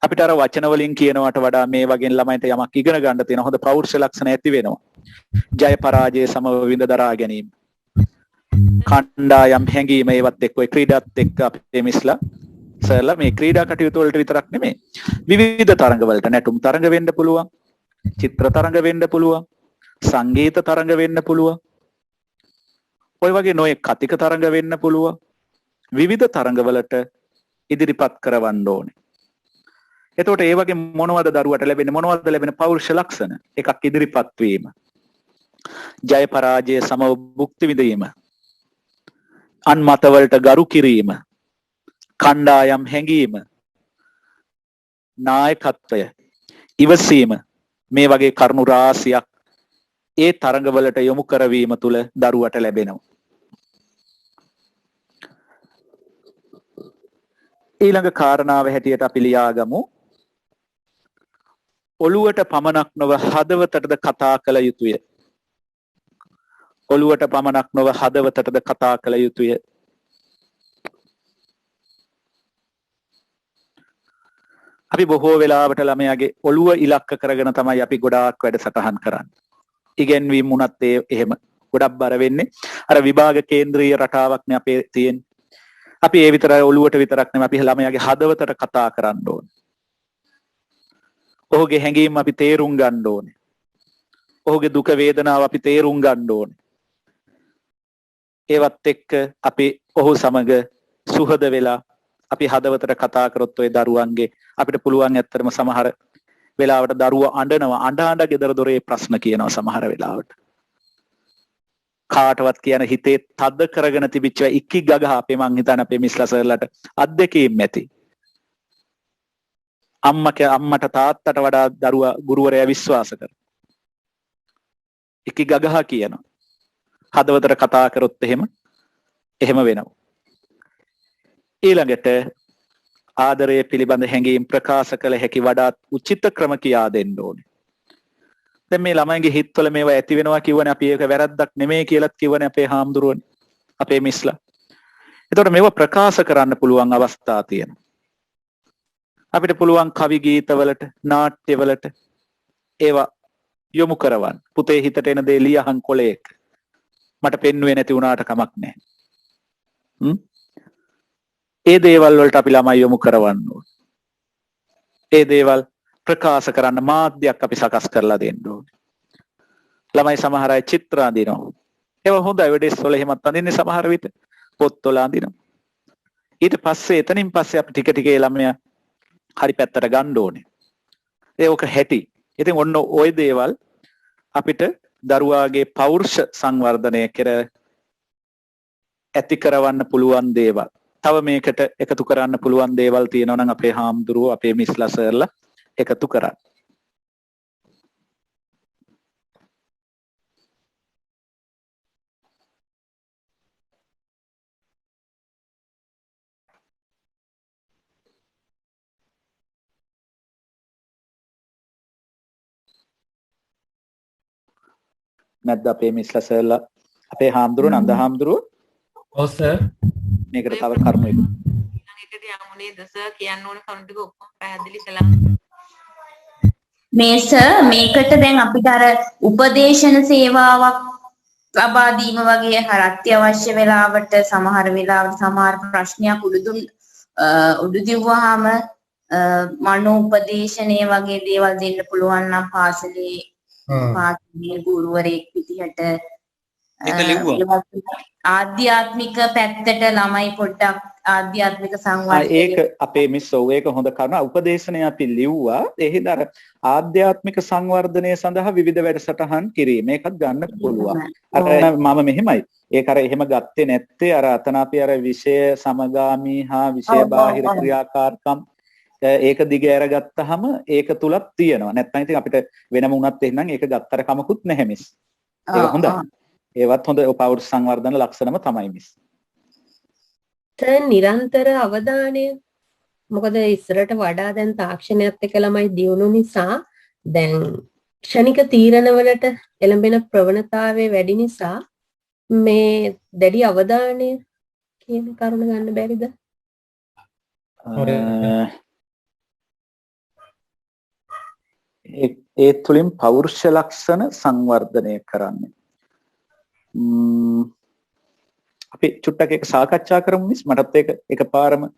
අපිට අර වචන වලින් කියනවට වඩා මේ වගේ ළමයින්ට යමක් ඉගෙන ගන්න තියෙන හොඳ පෞරුෂ ලක්ෂණ ඇති වෙනවා. ජය පරාජය සමව විඳ දරා ගැනීම. කණ්ඩායම් හැඟීම ඒවත් එක්ක ඔය ක්‍රීඩාත් එක්ක අපේ මිස්ලා සර්ලා මේ ක්‍රීඩා කටයුතු වලට විතරක් නෙමෙයි විවිධ තරඟ වලට නැටුම් තරඟ වෙන්න පුළුවන්, චිත්‍ර තරඟ වෙන්න පුළුවන්, සංගීත තරඟ වෙන්න පුළුවන්. ඔය වගේ නොයෙක් කතික තරඟ වෙන්න පුළුවන්. විවිධ තරඟ වලට ඉදිරිපත් කරවන්න ඕනේ. එතකොට ඒ වගේ මොනවද දරුවට ලැබෙන්නේ මොනවද ලැබෙන පෞරුෂ ලක්ෂණ? එකක් ඉදිරිපත් වීම. ජය පරාජය සමව භුක්ති විඳීම. අන් මතවලට ගරු කිරීම. කණ්ඩායම් හැඟීම. නායකත්වය. ඉවසීම. මේ වගේ කරුණු රාශියක් ඒ තරඟවලට යොමු කරවීම තුළ දරුවට ලැබෙනවා. ඊළඟ කාරණාව හැටියට අපි ලියාගමු. ඔළුවට පමණක් නොව හදවතටද කතා කළ යුතුය. ඔළුවට පමණක් නොව හදවතටද කතා කළ යුතුය. අපි බොහෝ වෙලාවට ළමයාගේ ඔළුව ඉලක්ක කරගෙන තමයි අපි ගොඩාක් වැඩසටහන් කරන්නේ. ඉගෙනවීම උනත් එහෙම ගොඩක් බර වෙන්නේ අර විභාග කේන්ද්‍රීය රටාවක්නේ අපේ තියෙන්නේ. අපි ඒ විතරයි ඔළුවට විතරක් නෙමෙයි අපි ළමයාගේ හදවතට කතා කරන්න ඕනේ. ඔහුගේ හැඟීම් අපි තේරුම් ගන්න ඕනේ. ඔහුගේ දුක වේදනාව අපි තේරුම් ගන්න ඕනේ. ඒවත් එක්ක අපි ඔහු සමග සුහද වෙලා අපි හදවතට කතා කරොත් ඔය දරුවන්ගේ අපිට පුළුවන් ඇත්තටම සමහර වෙලාවට දරුවා අඬනවා අඬ ගෙදර දොරේ ප්‍රශ්න කියනවා සමහර වෙලාවට. කාටවත් කියන හිතේ තද කරගෙන තිබිච්ච ඉක්කි ගගහ අපේ මං හිතන අපේ මිස්ලා සර්ලට අද්දකීම් ඇති. අම්මට තාත්තට වඩා දරුවා ගුරුවරයා විශ්වාස කර. ඉක්කි ගගහ කියනවා. හදවතට කතා කරොත් එහෙම වෙනවා. ඊළඟට ආදරය පිළිබඳ හැඟීම් ප්‍රකාශ කළ හැකි වඩාත් උචිත ක්‍රම කියා දෙන්න ඕනේ. දැන් මේ ළමයින්ගේ හිතවල මේවා ඇති වෙනවා කියවනේ අපි ඒක වැරද්දක් නෙමෙයි කියලාත් කියවනේ අපේ හාමුදුරුවනේ අපේ මිස්ලා. එතකොට මේවා ප්‍රකාශ කරන්න පුළුවන් අවස්ථා තියෙනවා. අපිට පුළුවන් කවි ගීතවලට නාට්‍යවලට ඒවා යොමු කරවන්න. පුතේ හිතට එන දේ ලියහන් කොලේක. මට පෙන්නුවේ නැති වුණාට කමක් නැහැ. ඒ දේවල් වලට අපි ළමයි යොමු කරවන්න ඕනේ. ඒ දේවල් ප්‍රකාශ කරන්න මාධ්‍යයක් අපි සකස් කරලා දෙන්න ඕනේ. ළමයි සමහර අය චිත්‍ර අඳිනවා. ඒවා හොඳයි වෙඩෙස් වල එහෙමත් අඳින්නේ සමහර විට පොත්වල අඳිනවා. ඊට පස්සේ එතනින් පස්සේ අපි ටික ටික ළමයා හරි පැත්තට ගන්න ඕනේ. ඒක හැටි. ඉතින් ඔන්න ওই දේවල් අපිට දරුවාගේ පෞරුෂ සංවර්ධනය කර ඇති කරවන්න පුළුවන් දේවල්. තව මේකට එකතු කරන්න පුළුවන් දේවල් තියෙනවා නම් අපේ හාමුදුරුවෝ අපේ මිස්ලා සර්ලා එකතු කරන්න. නැද්ද අපේ මිස්ලා සර්ලා අපේ හාමුදුරුවෝ නන්ද හාමුදුරුවෝ? ඔව් සර්. මේකට තව කරුණු එක. ඊළඟට යමු නේද සර් කියන්න ඕන කරුණු ටික ඔක්කොම පැහැදිලි කළා. මේ සර් මේකට දැන් අපිට අර උපදේශන සේවාවක් ලබා දීම වගේ අත්‍යවශ්‍ය වෙලාවට සමහර වෙලාවට සමහර ප්‍රශ්නයක් උඩු දිව්වහම මනෝ උපදේශනය වගේ දේවල් දෙන්න පුළුවන් නම් පාසලේ ගුරුවරයෙක් විදිහට ආධ්‍යාත්මික පැත්තට ළමයි පොඩ්ඩක් ආධ්‍යාත්මික සංවර්ධනය ඒක අපේ මිස් ඔව් ඒක හොඳ කරුණ උපදේශනය අපි ලිව්වා. එහෙද අර ආධ්‍යාත්මික සංවර්ධනය සඳහා විවිධ වැඩසටහන් කිරීම ඒකත් ගන්න පුළුවන්. අර මම මෙහෙමයි. ඒක අර එහෙම ගත්තේ නැත්තේ අර අතන අපි අර විෂය සමගාමී හා විෂය බාහිර ක්‍රියාකාරකම් ඒක දිග ඇරගත්තාම ඒක තුලක් තියෙනවා. නැත්නම් ඉතින් අපිට වෙනම වුණත් එහෙනම් ඒක ගත්තර කමකුත් නැහැ මිස්. ඒක හොඳයි. ඒවත් හොඳ පෞරුෂ සංවර්ධන ලක්ෂණම තමයි මිස්. දැන් නිරන්තර අවධානය මොකද ඉස්සරට වඩා දැන් තාක්ෂණයත් එක්ක ළමයි දියුණු නිසා දැන් ක්ෂණික තීරණවලට එළඹෙන ප්‍රවණතාවය වැඩි නිසා මේ දැඩි අවධානය කියන කරුණ ගන්න බැරිද? ඒ තුලින් පෞරුෂ ලක්ෂණ සංවර්ධනය කරන්නේ. අපි චුට්ටක් ඒක සාකච්ඡා කරමු මිස්. මටත් ඒක එකපාරම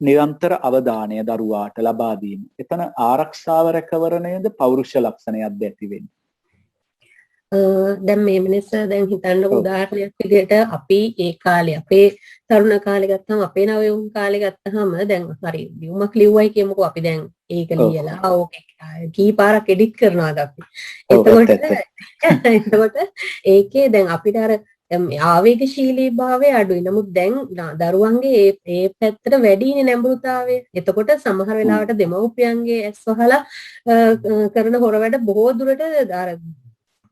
නිරන්තර අවධානය දරුවාට ලබා දීම. එතන ආරක්ෂාව රැකවරණයද පෞරුෂ ලක්ෂණයක්ද ඇති වෙන්නේ? දැන් මේ මිනිස්ස දැන් හිතන්නකො උදාහරණයක් විදිහට අපි ඒ කාලේ අපේ තරුණ කාලේ ගත්තම අපේ නවයුන් කාලේ ගත්තාම දැන් හරි ලියුමක් ලිව්වයි කියමුකෝ අපි දැන් ඒක ලියලා ඕකේ කී පාරක් එඩිට් කරනවාද අපි. එතකොට ඒකේ දැන් අපිට අර ආවේගශීලී භාවය අඩුයි. නමුත් දැන් දරුවන්ගේ ඒ පැත්තට වැඩිනේ නැඹුරුතාවය. එතකොට සමහර වෙලාවට දෙමව්පියන්ගේ ඇස් වහලා කරන හොර වැඩ බොහෝ දුරට අර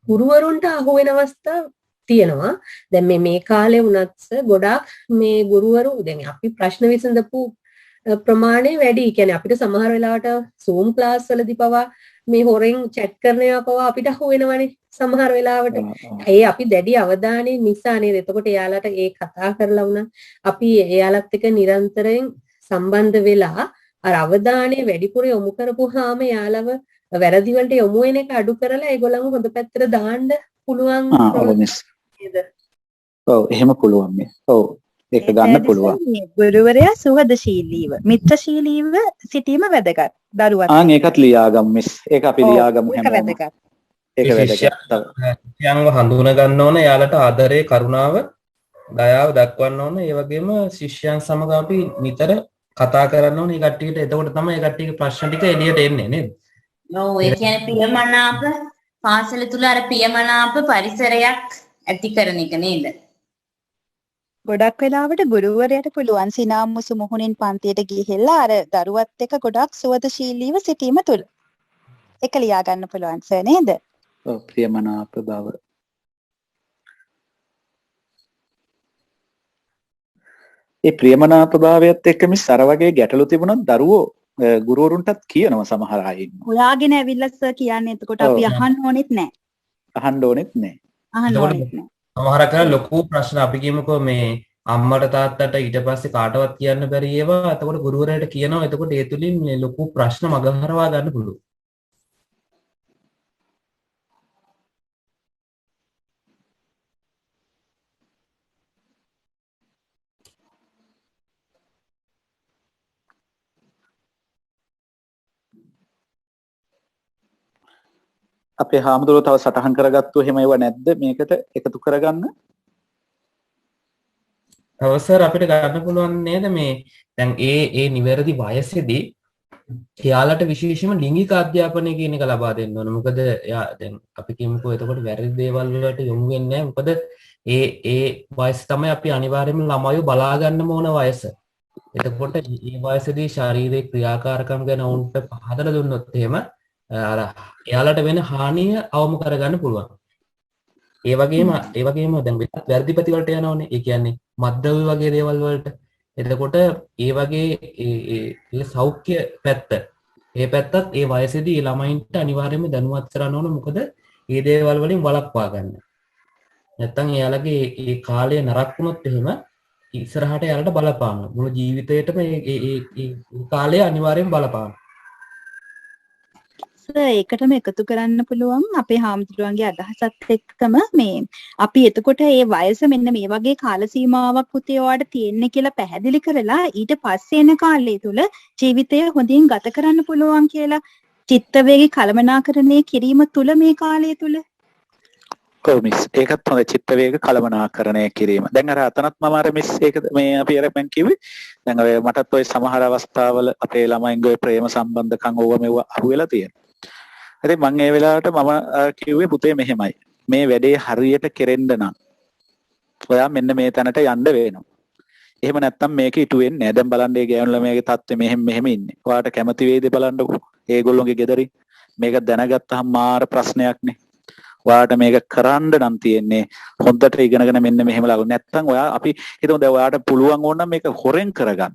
ගුරුවරුන්ට අහු වෙන අවස්ථා තියෙනවා. දැන් මේ කාලේ වුණත් ගොඩාක් මේ ගුරුවරු දැන් අපි ප්‍රශ්න විසඳපු ප්‍රමාණය වැඩි. කියන්නේ අපිට සමහර වෙලාවට Zoom class වලදී පවා මේ හොරෙන් chat කරන ඒවා පවා අපිට අහු වෙනවනේ සමහර වෙලාවට. ඒ අපි දැඩි අවධානය නිසා නේද? එතකොට එයාලට ඒ කතා කරලා වුණා අපි එයාලත් එක්ක නිරන්තරයෙන් සම්බන්ධ වෙලා අර අවධානය වැඩිපුර යොමු කරපුවාම එයාලව වැරදි වලට යොමු වෙන එක අඩු කරලා ඒගොල්ලන්ව හොඳ පැත්තට දාන්න පුළුවන් නේද? ඔව් එහෙම පුළුවන් මේ. ඔව් ඒක ගන්න පුළුවන්. ගුරුවරයා සුහදශීලීව මිත්‍රශීලීව සිටීම වැදගත්. දරුවත් ඒකත් ලියාගමු මිස්. ඒක අපි ලියාගමු හැමෝම. ඒක වැදගත්. ශිෂ්‍යයන්ව හඳුනා ගන්න ඕන, එයාලට ආදරේ, කරුණාව, දයාව දක්වන්න ඕන. ඒ වගේම ශිෂ්‍යයන් සමග අපි නිතර කතා කරන්න ඕන. ඒ කට්ටියට එතකොට තමයි ඒ කට්ටියගේ ප්‍රශ්න ටික එළියට එන්නේ නේද? ඔව් ඒ කියන්නේ ප්‍රියමනාප පාසල තුල අර ප්‍රියමනාප පරිසරයක් ඇති කරන එක නේද? ගොඩක් වෙලාවට ගුරුවරයාට පුළුවන් සිනාමුසු මුහුණින් පන්තියට ගිහිල්ලා අර දරුවත් එක්ක ගොඩක් සුවදශීලීව සිටීම තුල ඒක ලියා ගන්න පුළුවන් සර් නේද? ඔව් ප්‍රියමනාප බව. ඒ ප්‍රියමනාප භාවයත් එක්ක මිස් අර වගේ ගැටලු තිබුණත් දරුවෝ ගුරුවරුන්ටත් කියනවා සමහර අය ඉන්නවා. හොයාගෙන ඇවිල්ලා සර් කියන්නේ එතකොට අපි අහන්න ඕනෙත් නැහැ. අහන්න ඕනෙත් නැහැ. අහන්න ඕනෙත් නැහැ. සමහර කල ලොකු ප්‍රශ්න අපි කියමුකෝ මේ අම්මට තාත්තට ඊට පස්සේ කාටවත් කියන්න බැරි ඒවා එතකොට ගුරුවරයාට කියනවා. එතකොට ඒ තුලින් මේ ලොකු ප්‍රශ්න මගහරවා ගන්න පුළුවන්. අපේ හාමුදුරුවෝ තව සටහන් කරගත්තු එහෙම ඒවා නැද්ද මේකට එකතු කරගන්න? අවසර අපිට ගන්න පුළුවන් නේද මේ දැන් ඒ නිවැරදි වයසේදී එයාලට විශේෂම ලිංගික අධ්‍යාපනය කියන එක ලබා දෙන්න ඕන. මොකද එයා දැන් අපි කියමුකෝ එතකොට වැරදි දේවල් වලට යොමු වෙන්නේ නැහැ. මොකද ඒ වයස තමයි අපි අනිවාර්යයෙන්ම ළමයිව බලා ගන්න ඕන වයස. එතකොට මේ වයසේදී ශාරීරික ක්‍රියාකාරකම් ගැන උන්ට පහදලා දුන්නොත් එහෙම අර එයාලට වෙන හානිය අවම කරගන්න පුළුවන්. ඒ වගේම දැන් වැරදි පැති වලට යනවනේ. ඒ කියන්නේ මත්ද්‍රව්‍ය වගේ දේවල් වලට. එතකොට ඒ වගේ ඒ සෞඛ්‍ය පැත්ත ඒ පැත්තත් ඒ වයසේදී ළමයින්ට අනිවාර්යයෙන්ම දැනුවත් කරන්න ඕන. මොකද මේ දේවල් වලින් වළක්වා ගන්න. නැත්තම් එයාලගේ ඒ කාලය නරක වුණොත් එහෙම ඉස්සරහට එයාලට බලපානවා. මුළු ජීවිතේටම ඒ කාලය අනිවාර්යයෙන් බලපානවා. ඒකටම එකතු කරන්න පුළුවන් අපේ හාමුදුරුවන්ගේ අදහසත් එක්කම මේ අපි එතකොට මේ වයස මෙන්න මේ වගේ කාල සීමාවක් පුතේ ඔයාලට තියෙන්නේ කියලා පැහැදිලි කරලා ඊට පස්සේ එන කාලය තුල ජීවිතය හොඳින් ගත කරන්න පුළුවන් කියලා චිත්ත වේගී කළමනාකරණය කිරීම තුල මේ කාලය තුල කොමිස් ඒකත් හොඳ චිත්ත වේග කළමනාකරණය කිරීම. දැන් අර අතනත් මම අර මිස් ඒක මේ අපි අර මම කිව්වේ දැන් ඔය මටත් ඔය සමහර අවස්ථාවල අපේ ළමයින්ගේ ප්‍රේම සම්බන්ධකම් ඕව මෙව අහුවෙලා තියෙනවා. ඉතින් මම ඒ වෙලාවට මම කිව්වේ පුතේ මෙහෙමයි. මේ වැඩේ හරියට කෙරෙන්න නම් ඔයා මෙන්න මේ තැනට යන්න වෙනවා. එහෙම නැත්තම් මේක ඉටු වෙන්නේ නැහැ. දැන් බලන්න මේ ගෑනු ළමයාගේ තත්ත්වය මෙහෙම ඉන්නේ. ඔයාලට කැමති වේද බලන්නකෝ. ඒගොල්ලෝගේ ගෙදරින් මේක දැනගත්තාම මාර ප්‍රශ්නයක්නේ. ඔයාලට මේක කරන්න නම් තියෙන්නේ හොඳට ඉගෙනගෙන මෙන්න මෙහෙම ලගු. නැත්තම් ඔයා අපි හිතමු දැන් ඔයාලට පුළුවන් ඕන නම් මේක හොරෙන් කරගන්න.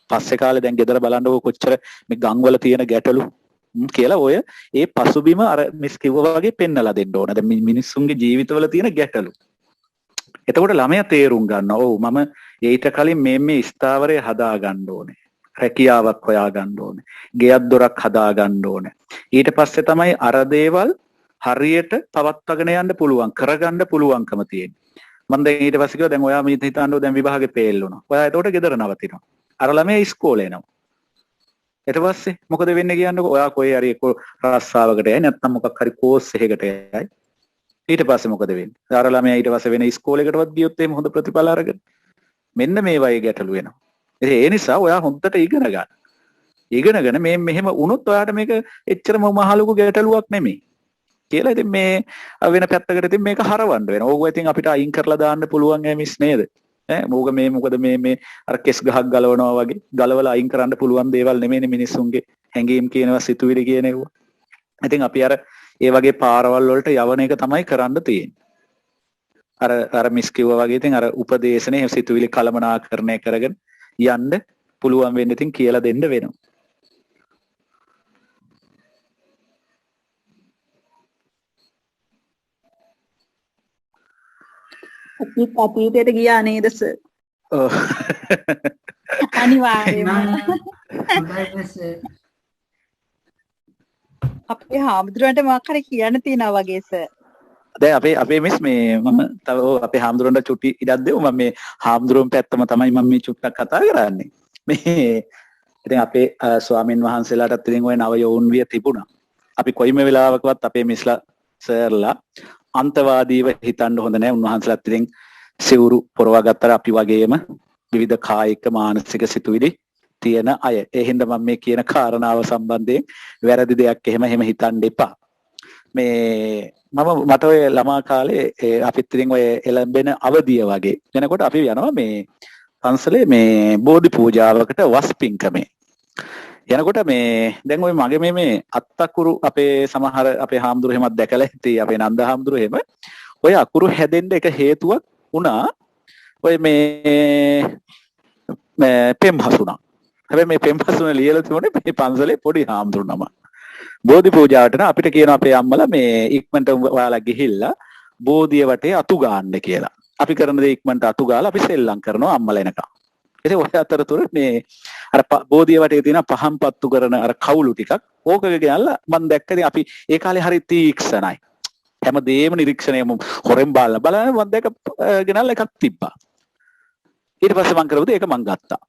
පස්සේ කාලේ දැන් ගෙදර බලන්නකෝ කොච්චර මේ ගම්වල තියෙන ගැටලු කියලා ඔය ඒ පසුබිම අර මිස් කිව්වා වගේ පෙන්නලා දෙන්න ඕන. දැන් මිනිස්සුන්ගේ ජීවිතවල තියෙන ගැටලු. එතකොට ළමයා තේරුම් ගන්නවා. ඔව් මම ඊට කලින් මේ ස්ථාවරය හදා ගන්න ඕනේ. රැකියාවක් හොයා ගන්න ඕනේ. ගෙයක් දොරක් හදා ගන්න ඕනේ. ඊට පස්සේ තමයි අර දේවල් හරියට පවත්වාගෙන යන්න පුළුවන්, කරගන්න පුළුවන්කම තියෙන්නේ. මම දැන් ඊට පස්සේ කිව්වා දැන් ඔයා මේ හිතන්නෝ දැන් විභාගේ ෆේල් වුණා. ඔයා එතකොට ගෙදර නවතිනවා. අර ළමයා ඉස්කෝලේ යනවා. ඊට පස්සේ මොකද වෙන්නේ කියන්නකෝ? ඔයා කොහේ හරි රස්සාවකට යයි නැත්නම් මොකක් හරි කෝස් එකකට යයි. ඊට පස්සේ මොකද වෙන්නේ? අර ළමයා ඊට පස්සේ වෙන ඉස්කෝලේකටවත් ගියොත් එහෙම හොඳ ප්‍රතිඵල අරගෙන මෙන්න මේ වගේ ගැටලු වෙනවා. ඉතින් ඒ නිසා ඔයා හොඳට ඉගෙන ගන්න. ඉගෙනගෙන මේ මෙහෙම වුණොත් ඔයාට මේක එච්චරම මහලුකු ගැටලුවක් නෙමෙයි. කියලා ඉතින් මේ වෙන පැත්තකට ඉතින් මේක හරවන්න වෙනවා. ඕක ඉතින් අපිට අයින් කරලා දාන්න පුළුවන් මිස් නේද? මොකද මේ අර කෙස් ගහක් ගලවනවා වගේ ගලවලා අයින් කරන්න පුළුවන් දේවල් නෙමෙයිනේ මිනිස්සුන්ගේ හැඟීම් කියනවා සිතුවිලි කියනවා. ඉතින් අපි අර ඒ වගේ පාරවල් වලට යවන එක තමයි කරන්න තියෙන්නේ. අර මිස් කිව්වා වගේ ඉතින් අර උපදේශනේ සිතුවිලි කළමනාකරණය කරගෙන යන්න පුළුවන් වෙන්න ඉතින් කියලා දෙන්න වෙනවා. අතීතයට ගියා නේද සර්? ඔව්. අනිවාර්යයෙන්ම. අපේ හාමුදුරන්ට මොකක් හරි කියන්න තියෙනවා වගේ සර්. දැන් අපේ මිස් මේ මම තව අපේ හාමුදුරන්ට චුටි ඉඩක් දෙමු. මම මේ හාමුදුරුවන් පැත්තම තමයි මම මේ චුට්ටක් කතා කරන්නේ. මේ ඉතින් අපේ ස්වාමින් වහන්සේලාටත් ඉතින් ওই නව යෝන්විය තිබුණා. අපි කොයිම වෙලාවකවත් අපේ මිස්ලා සර්ලා අන්තවාදීව හිතන්න හොඳ නැහැ. උන්වහන්සේලාත් ඉතින් සිවුරු පොරවා ගත්තට අපි වගේම විවිධ කායික මානසික සිතුවිලි තියෙන අය. ඒ හින්දා මම මේ කියන කාරණාව සම්බන්ධයෙන් වැරදි දෙයක් එහෙම හිතන්න එපා. මට ඔය ළමා කාලේ අපිත් ඉතින් ඔය එළඹෙන අවදිය වගේ වෙනකොට අපි යනවා මේ පන්සලේ මේ බෝධි පූජාවකට වස් පින්කමේ. යනකොට මේ දැන් ඔය මගේ මේ අත්තකුරු අපේ සමහර අපේ හාමුදුරු එහෙමත් දැකලා හිටියේ අපේ නන්ද හාමුදුරු එහෙම ඔය අකුරු හැදෙන්න එක හේතුවක් වුණා ඔය මේ පෙම්හසුණා. හැබැයි මේ පෙම්හසුන ලියලා තිබුණේ මේ පන්සලේ පොඩි හාමුදුරු නම. බෝධි පූජාවට නම් අපිට කියන අපේ අම්මලා මේ ඉක්මනට ඔයාලා ගිහිල්ලා බෝධිය වටේ අතු ගන්න කියලා. අපි කරන දේ ඉක්මනට අතු ගාලා අපි සෙල්ලම් කරනවා අම්මලා එනකම්. ඉතින් ඔය අතරතුර මේ අර බෝධිය වටේ තියෙන පහන් පත්තු කරන අර කවුළු ටිකක් ඕකක ගෙනල්ලා මම දැක්කදී අපි ඒ කාලේ හරි තීක්ෂණයි. හැමදේම නිරීක්ෂණය හොරෙන් බලන මම දැක්ක ගෙනල්ලා එකක් තිබ්බා. ඊට පස්සේ මම කරපුවා ඒක මම ගත්තා.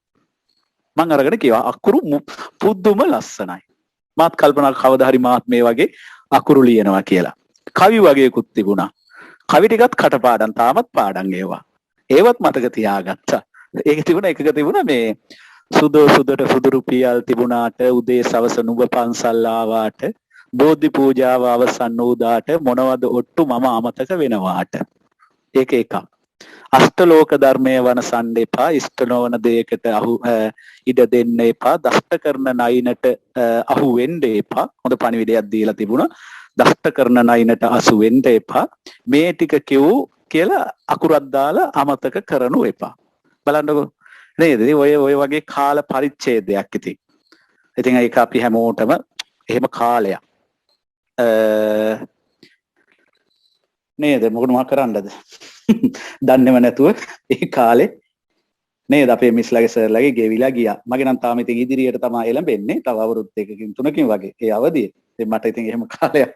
මම අරගෙන කිව්වා අකුරු පුදුම ලස්සනයි. මාත් කල්පනා කවදා හරි මාත් මේ වගේ අකුරු ලියනවා කියලා. කවි වගේකුත් තිබුණා. කවි ටිකත් කටපාඩම් තාමත් පාඩම් ඒවා. ඒවත් මතක තියාගත්තා. ඒක තිබුණා එකක තිබුණා මේ සුදට සුදුරු පියල් තිබුණාට උදේ සවස නුඹ පන්සල් ආවාට බෝධි පූජාව අවසන් වූදාට මොනවද ඔට්ටු මම අමතක වෙනවාට. ඒක එකක්. අෂ්ටලෝක ධර්මයේ වනසන්න එපා. ඉෂ්ට නොවන දෙයකට ඉඩ දෙන්න එපා. දෂ්ට කරන නයිනට අහු වෙන්න එපා. හොඳ පණිවිඩයක් දීලා තිබුණා. දෂ්ට කරන නයිනට අසු වෙන්න එපා. මේ ටික කිව්ව කියලා අකුරක් දාලා අමතක කරනු එපා. බලන්නකෝ නේද? ඔය වගේ කාල පරිච්ඡේදයක් ඉතින්. ඉතින් ඒක අපි හැමෝටම එහෙම කාලයක්. නේද? මොකද කරන්නද? දන්නේම නැතුව ඒ කාලේ නේද අපේ මිස්ලාගේ සර්ලාගේ ගෙවිලා ගියා. මගේ නම් තාම ඉතින් ඉදිරියට තමයි එළඹෙන්නේ. තව අවුරුදු 2කින් 3කින් වගේ. ඒ අවදියේ. ඉතින් මට ඉතින් එහෙම කාලයක්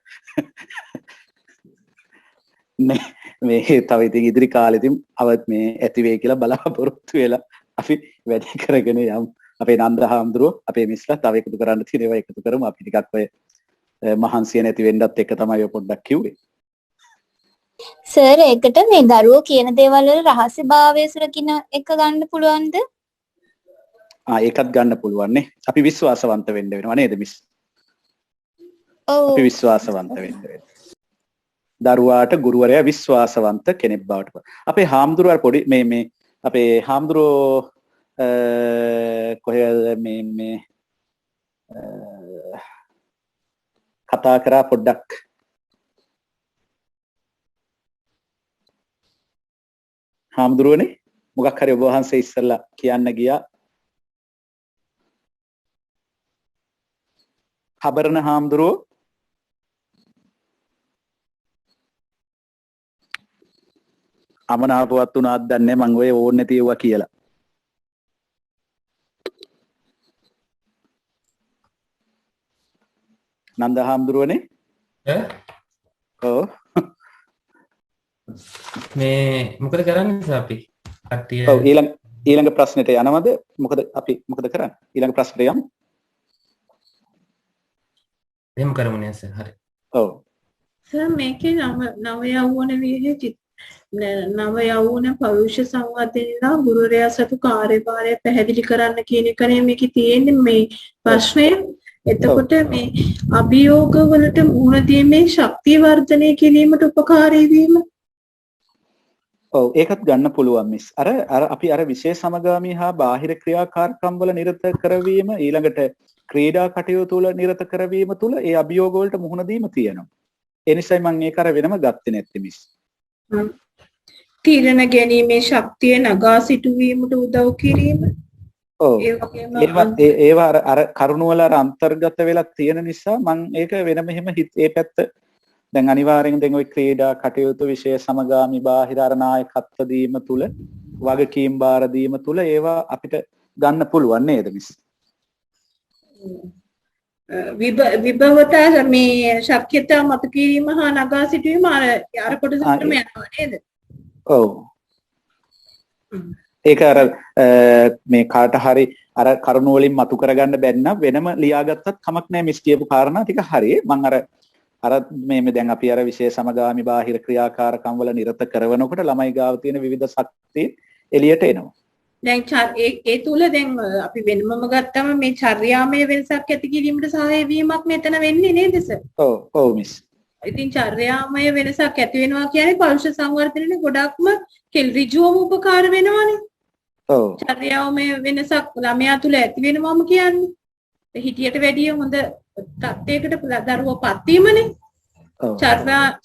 මේ තව ඉතින් ඉදිරි කාලෙ ඉතින් අවත් මේ ඇති වෙයි කියලා බලාපොරොත්තු වෙලා අපි වැඩි කරගෙන යමු. අපේ නන්ද හාමුදුරුවෝ අපේ මිස්ලා තව එකතු කරන්න තියෙන ඒවා එකතු කරමු. අපි ටිකක් ඔය මහන්සිය නැති වෙන්නත් එක තමයි ඔය පොඩ්ඩක් කිව්වේ. සර් ඒකට මේ දරුවෝ කියන දේවල් වල රහස්‍යභාවය සුරකින්න එක ගන්න පුළුවන්ද? ඒකත් ගන්න පුළුවන් නේ. අපි විශ්වාසවන්ත වෙන්න වෙනවා නේද මිස්? ඔව්. අපි විශ්වාසවන්ත වෙන්න වෙනවා. දරුවාට ගුරුවරයා විශ්වාසවන්ත කෙනෙක් බවට පත්. අපේ හාමුදුරුවෝ පොඩි මේ අපේ හාමුදුරුවෝ කොහෙද මේ කතා කරා පොඩ්ඩක් හාමුදුරුවනේ මොකක් හරි ඔබ වහන්සේ ඉස්සෙල්ලා කියන්න ගියා හබරන හාමුදුරුවෝ අමනාපවත් වුණාද දන්නේ මං ඔය ඕනේ නැති ඒවා කියලා නන්ද හාමුදුරුවනේ ඔව් මේ මොකද කරන්නේ අපි කට්ටිය ඔව් ඊළඟ ප්‍රශ්නෙට යනවද මොකද කරන්නේ ඊළඟ ප්‍රශ්නෙට යමු එහෙම කරමුනේ සර් හරි ඔව් සර් මේකේ නව යෞවන විදිහේ නව යෞවන පෞරුෂ සංවර්ධනයලා ගුරුවරයා සතු කාර්යභාරය පැහැදිලි කරන්න කියන එකනේ මේකේ තියෙන්නේ මේ ප්‍රශ්නය. එතකොට මේ අභියෝග වලට මුහුණ දීමේ ශක්තිය වර්ධනය කිරීමට උපකාරී වීම. ඔව් ඒකත් ගන්න පුළුවන් මිස්. අර අපි අර විශේෂ සමගාමී හා බාහිර ක්‍රියාකාරකම් වල නිරත කරවීම ඊළඟට ක්‍රීඩා කටයුතු වල නිරත කරවීම තුල ඒ අභියෝග වලට මුහුණ දීම තියෙනවා. ඒ නිසායි මම ඒක අර වෙනම ගත්තේ නැත්තේ මිස්. තීරණ ගැනීමේ ශක්තිය නගා සිටුවීමට උදව් කිරීම. ඔව් ඒවා අර කරුණ වල අන්තර්ගත වෙලා තියෙන නිසා මම ඒක වෙනම එහෙම ඒ පැත්ත දැන් අනිවාර්යෙන් දැන් ওই ක්‍රීඩා කටයුතු විශේෂ සමගාමී බාහිර අර නායකත්ව දීම තුල වගකීම් බාර දීම තුල ඒවා අපිට ගන්න පුළුවන් නේද මිස්? විභවතා මේ ශක්්‍යතා මත කිරීම හා නගා සිටුවීම අර කොටසටම යනවා නේද? ඔව්. ඒක අර මේ කාට හරි අර කරුණු වලින් මතු කරගන්න බැන්න වෙනම ලියාගත්තත් කමක් නැහැ මිස් කියපු කාරණා ටික හරියි. මම අර මේ දැන් අපි අර විශේෂ සමගාමී බාහිර ක්‍රියාකාරකම් වල නිරත කරනකොට ළමයි ගාව තියෙන විවිධ ශක්ති එළියට එනවා. දැන් ඒ තුල දැන් අපි වෙනමම ගත්තම මේ චර්යාමය වෙනසක් ඇති කිරීමට සහාය වීමක් මෙතන වෙන්නේ නේද සර්? ඔව් මිස්. ඉතින් චර්යාමය වෙනසක් ඇති වෙනවා කියන්නේ පෞරුෂ සංවර්ධනයේ ගොඩක්ම රිජුවම උපකාර වෙනවානේ. ඔව්. චර්යාමය වෙනසක් ළමයා තුල ඇති වෙනවම කියන්නේ. හිටියට වැඩිය හොඳ තත්යකට දරුවෝ පත් වීමනේ. ඔව්.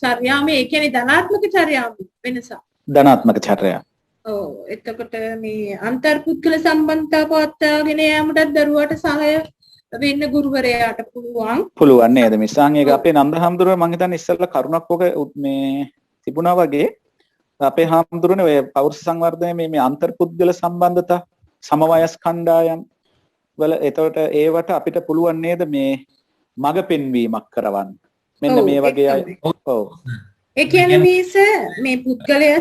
චර්යාමය ඒ කියන්නේ ධනාත්මක චර්යාමය වෙනසක්. ධනාත්මක චර්යා. ඔව් එතකොට මේ අන්තර්පුද්ගල සම්බන්ධතා පවත්වාගෙන යාමටත් දරුවාට සහාය වෙන්න ගුරුවරයාට පුළුවන් නේද මිස්? ඒක අපේ නන්ද හාමුදුරුවෝ මම හිතන්නේ ඉස්සෙල්ලා කරුණක් ඔක මේ තිබුණා වගේ අපේ හාමුදුරුවනේ ඔය පෞරුෂ සංවර්ධනයේ මේ අන්තර්පුද්ගල සම්බන්ධතා සමවයස් කණ්ඩායම් වල එතකොට ඒවට අපිට පුළුවන් නේද මේ මඟ පෙන්වීමක් කරවන්න. මෙන්න මේ වගේ අය. ඔව්. ඒ කියන්නේ මේ පුද්ගලයා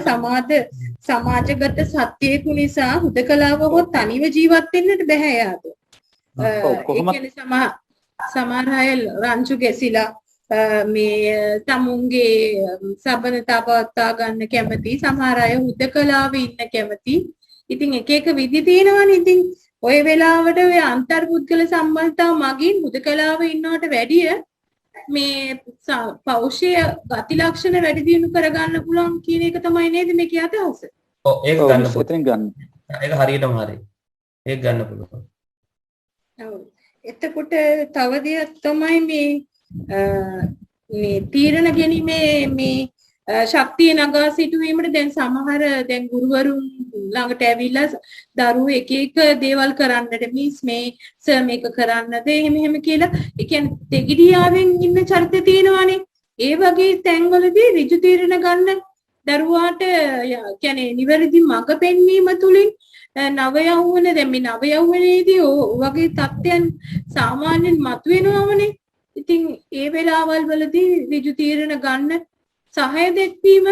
සමාජගත සත්‍යයක නිසා හුදකලාව හෝ තනිව ජීවත් වෙන්නට බෑ යාට. ඒ කියන්නේ සමහර අය රංචු ගැසිලා මේ තමුන්ගේ සබනතා පවත්වා ගන්න කැමති, සමහර අය හුදකලාව ඉන්න කැමති. ඉතින් එක එක විදි තියෙනවානේ. ඉතින් ඔය වෙලාවට ඔය අන්තර්පුද්ගල සම්බන්ධතා මගින් හුදකලාව ඉන්නවට වැඩිය මේ පෞෂයේ ගති ලක්ෂණ වැඩි දියුණු කරගන්න පුළුවන් කියන එක තමයි නේද මේකේ අදහස? ඔව් ඒක ගන්න පුළුවන්. ඒක හරියටම හරි. ඒක ගන්න පුළුවන්. ඔව්. එතකොට තව දෙයක් තමයි මේ තීරණ ගැනීමේ මේ ශක්තිය නගා සිටුවීමට දැන් සමහර දැන් ගුරුවරුන් ළඟට ඇවිල්ලා දරුවෝ එක එක දේවල් කරන්නට මිස් මේ සර් මේක කරන්නද එහෙම කියලා ඒ කියන්නේ දෙගිඩියාවෙන් ඉන්න චරිත තියෙනවානේ. ඒ වගේ තැන්වලදී ඍජු තීරණ ගන්න දරුවාට කියන්නේ නිවැරදි මඟ පෙන්වීම තුලින් නව යෞවන දැන් මේ නව යෞවනයේදී වගේ තත්ත්වයන් සාමාන්‍යයෙන් මතුවෙනවමනේ. ඉතින් ඒ වෙලාවල් වලදී ඍජු තීරණ ගන්න සහය දැක්වීම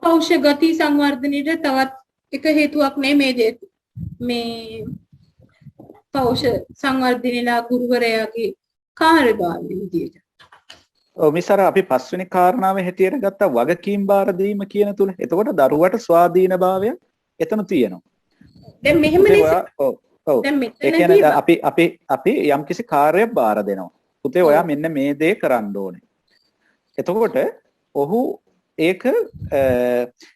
පෞෂ ගති සංවර්ධනයට තවත් එක හේතුවක් නෙමේ මේ පෞෂ සංවර්ධනයලා ගුරුවරයාගේ කාර්යභාරය විදියට. ඔව් මිසර අපි පස්වෙනි කාරණාවේ හැටියට ගත්ත වගකීම් බාර දීම කියන තුල. එතකොට දරුවට ස්වාධීනභාවය එතන තියෙනවා. දැන් මෙහෙමනේ. ඔව්. දැන් මෙතනදී අපි යම්කිසි කාර්යයක් බාර දෙනවා. පුතේ ඔයා මෙන්න මේ දේ කරන්න ඕනේ. එතකොට ඔහු ඒක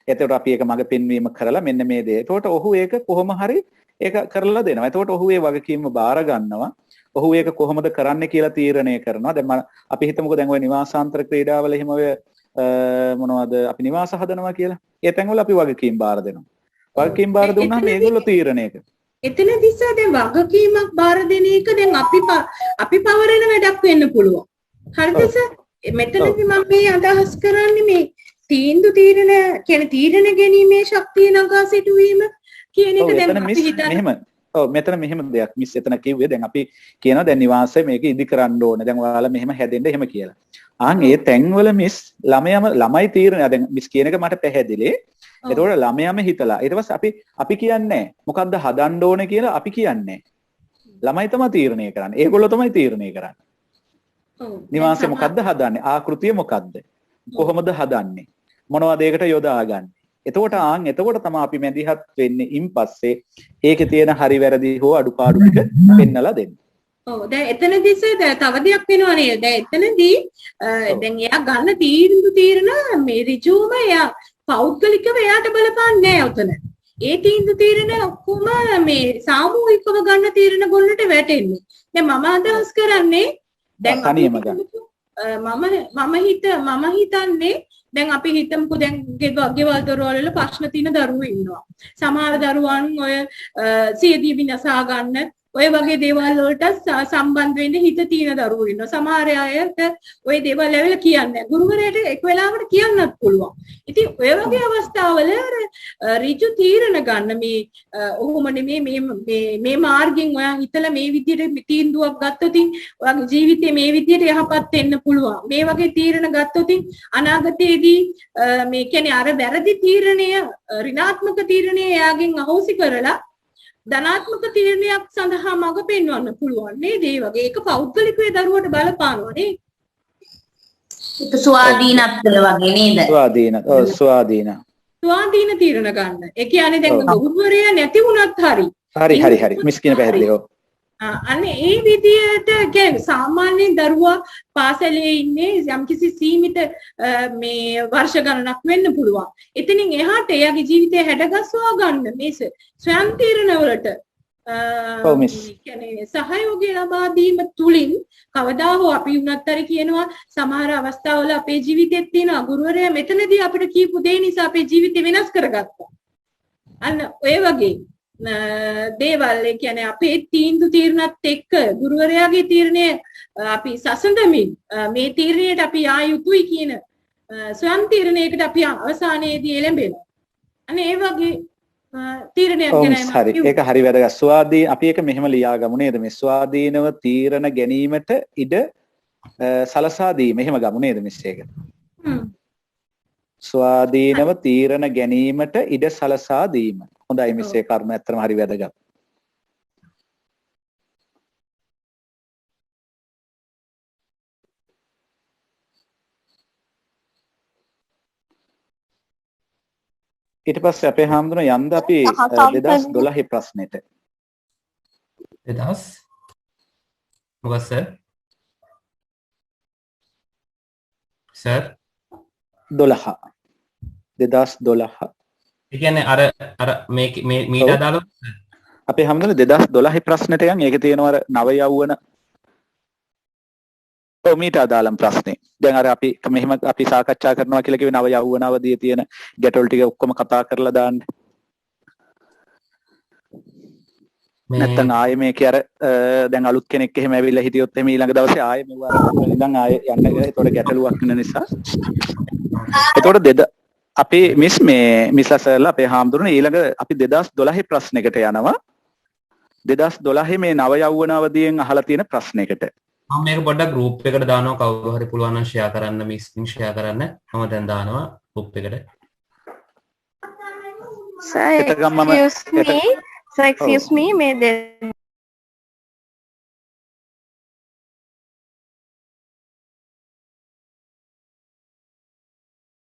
එතකොට අපි ඒක මග පෙන්වීම කරලා මෙන්න මේ දේ. එතකොට ඔහු ඒක කොහොම හරි ඒක කරලා දෙනවා. එතකොට ඔහු ඒ වගකීම බාර ගන්නවා. ඔහු ඒක කොහොමද කරන්න කියලා තීරණය කරනවා. දැන් අපි හිතමුකෝ දැන් ওই නිවාසාන්තර ක්‍රීඩාවල එහෙම ඔය මොනවද අපි නිවාස හදනවා කියලා. ඒ තැන්වල අපි වගකීම් බාර දෙනවා. වගකීම් බාර දුන්නාම මේගොල්ලෝ තීරණය කරනවා. එතනදී සර් දැන් වගකීමක් බාර දෙන එක දැන් අපි පවරන වැඩක් වෙන්න පුළුවන්. හරිද සර්? මෙතනදී මම මේ අදහස් කරන්නේ මේ තීරණ කියන්නේ තීරණ ගැනීමේ ශක්තිය නගා සිටුවීම කියන එක දැන් අපි හිතන්නේ. ඔව් මෙතන මෙහෙම දෙයක් මිස් එතන කිව්වේ දැන් අපි කියනවා දැන් නිවාසය මේක ඉදි කරන්න ඕනේ. දැන් ඔයාලා මෙහෙම හැදෙන්න එහෙම කියලා. ඒ තැන්වල මිස් ළමයි තීරණය දැන් මිස් කියන එක මට පැහැදිලි. එතකොට ළමයාම හිතලා ඊට පස්සේ අපි කියන්නේ මොකද්ද හදන්න ඕනේ කියලා අපි කියන්නේ. ළමයි තමයි තීරණය කරන්නේ. ඒගොල්ලෝ තමයි තීරණය කරන්නේ. නිවාසය මොකද්ද හදන්නේ? ආකෘතිය මොකද්ද? කොහොමද හදන්නේ? මොනවද ඒකට යොදාගන්නේ? එතකොට එතකොට තමයි අපි මැදිහත් වෙන්නේ ඉන් පස්සේ ඒකේ තියෙන හරි වැරදි හෝ අඩුපාඩු ටික පෙන්නලා දෙන්න. ඔව් දැන් එතනදී තව දෙයක් වෙනවා නේද? දැන් එතනදී දැන් එයා ගන්න තීරණ මේ ඍජුවම එයා පෞද්ගලිකව එයාට බලපාන්නේ නැහැ උතන. ඒ තීරණ ඔක්කොම මේ සාමූහිකව ගන්න තීරණ ගොල්ලට වැටෙන්නේ. දැන් මම අදහස් කරන්නේ දැන් මම හිතන්නේ දැන් අපි හිතමුකෝ දැන් ගෙවල් දොරවල් වල ප්‍රශ්න තියෙන දරුවෝ ඉන්නවා. සමහර දරුවන් ඔය සියදිවි විනාසා ගන්න ඔය වගේ දේවල් වලට සම්බන්ධ වෙන්න හිත තියෙන දරුවෝ ඉන්නවා. සමහර අයට ඔය දේවල් ඇවිල්ලා කියන්නේ ගුරුවරයාට එක් වෙලාවකට කියන්නත් පුළුවන්. ඉතින් ඔය වගේ අවස්ථාවල ඍජු තීරණ ගන්න මේ ඔහොම නෙමෙයි මේ මාර්ගෙන් ඔයා හිතලා මේ විදිහට තීන්දුවක් ගත්තොත් ඔයාගේ ජීවිතේ මේ විදිහට යහපත් වෙන්න පුළුවන්. මේ වගේ තීරණ ගත්තොත් අනාගතයේදී මේ කියන්නේ අර වැරදි තීරණය ඍණාත්මක තීරණය එයාගෙන් අහෝසි කරලා ධනාත්මක තීරණයක් සඳහා මඟ පෙන්වන්න පුළුවන් නේද? ඒ වගේ ඒක පෞද්ගලිකව දරුවට බලපානවා නේද? ඒක ස්වාධීනත්වය වගේ නේද? ස්වාධීන තීරණ ගන්න. ඒ කියන්නේ දැන් ගුරුවරයා නැති වුණත් හරි. මිස් කියන පැහැදිලිව. අනේ ඒ විදියට කියන්නේ සාමාන්‍යයෙන් දරුවා පාසලේ ඉන්නේ යම්කිසි සීමිත මේ වර්ෂ ගණනක් වෙන්න පුළුවන්. එතනින් එහාට එයාගේ ජීවිතය හැඩගස්වා ගන්න මේ ස්වයං තීරණ වලට කියන්නේ සහයෝගය ලබා දීම තුලින් කවදා හෝ අපි උනත් අර කියනවා සමහර අවස්ථාවල අපේ ජීවිතෙත් තියෙන ගුරුවරයා මෙතනදී අපිට කියපු දේ නිසා අපේ ජීවිතය වෙනස් කරගත්තා. අන්න ඔය වගේ දේවල් කියන්නේ අපේ තීරණත් එක්ක ගුරුවරයාගේ තීරණය අපි සසඳමින් මේ තීරණයට අපි ආ යුතුයි කියන ස්වයං තීරණයකට අපි අවසානයේදී එළඹෙනවා. අනේ ඒ වගේ තීරණයක් ගැන හරි ඒක හරි වැදගත්. අපි ඒක මෙහෙම ලියාගමු නේද? මේ ස්වාධීනව තීරණ ගැනීමට ඉඩ සලසා දීම. එහෙම ගමු නේද මිස් ඒක? ස්වාධීනව තීරණ ගැනීමට ඉඩ සලසා දීම. හොඳයි මිස් ඒ කර්ම ඇත්තටම හරි වැදගත්. ඊට පස්සේ අපේ හාමුදුරුවෝ යන්ද අපි 2012 ප්‍රශ්නෙට 2000 මොකද සර් 2012 ඒ කියන්නේ අර මේ මීට අදාළව අපේ හාමුදුරුවෝ 2012 ප්‍රශ්නෙට යන් ඒක තියෙනවා අර නව යවුවන මීට අදාළම ප්‍රශ්නේ. දැන් අර අපි මෙහෙම අපි සාකච්ඡා කරනවා කියලා කිව්වේ නව යවුවන අවදියේ තියෙන ගැටවල ටික ඔක්කොම කතා කරලා දාන්න. නැත්තම් ආයේ මේකේ අර දැන් අලුත් කෙනෙක් එහෙම ඇවිල්ලා හිටියොත් එහෙම ඊළඟ දවසේ ආයේ මෙව ඉඳන් ආයේ යන්න ඒතකොට ගැටලුවක් වෙන නිසා. ඒතකොට අපි මිස්ලා සර්ලා අපේ හාමුදුරනේ ඊළඟ අපි 2012 ප්‍රශ්නයකට යනවා. 2012 මේ නව යවුවන අවදියෙන් අහලා තියෙන ප්‍රශ්නයකට. මම මේක පොඩ්ඩක් ගෲප් එකට දානවා කවුරු හරි පුළුවන් නම් ෂෙයා කරන්න මිස් ෂෙයා කරන්න. මම දැන් දානවා ගෲප් එකට. Sir, excuse me, may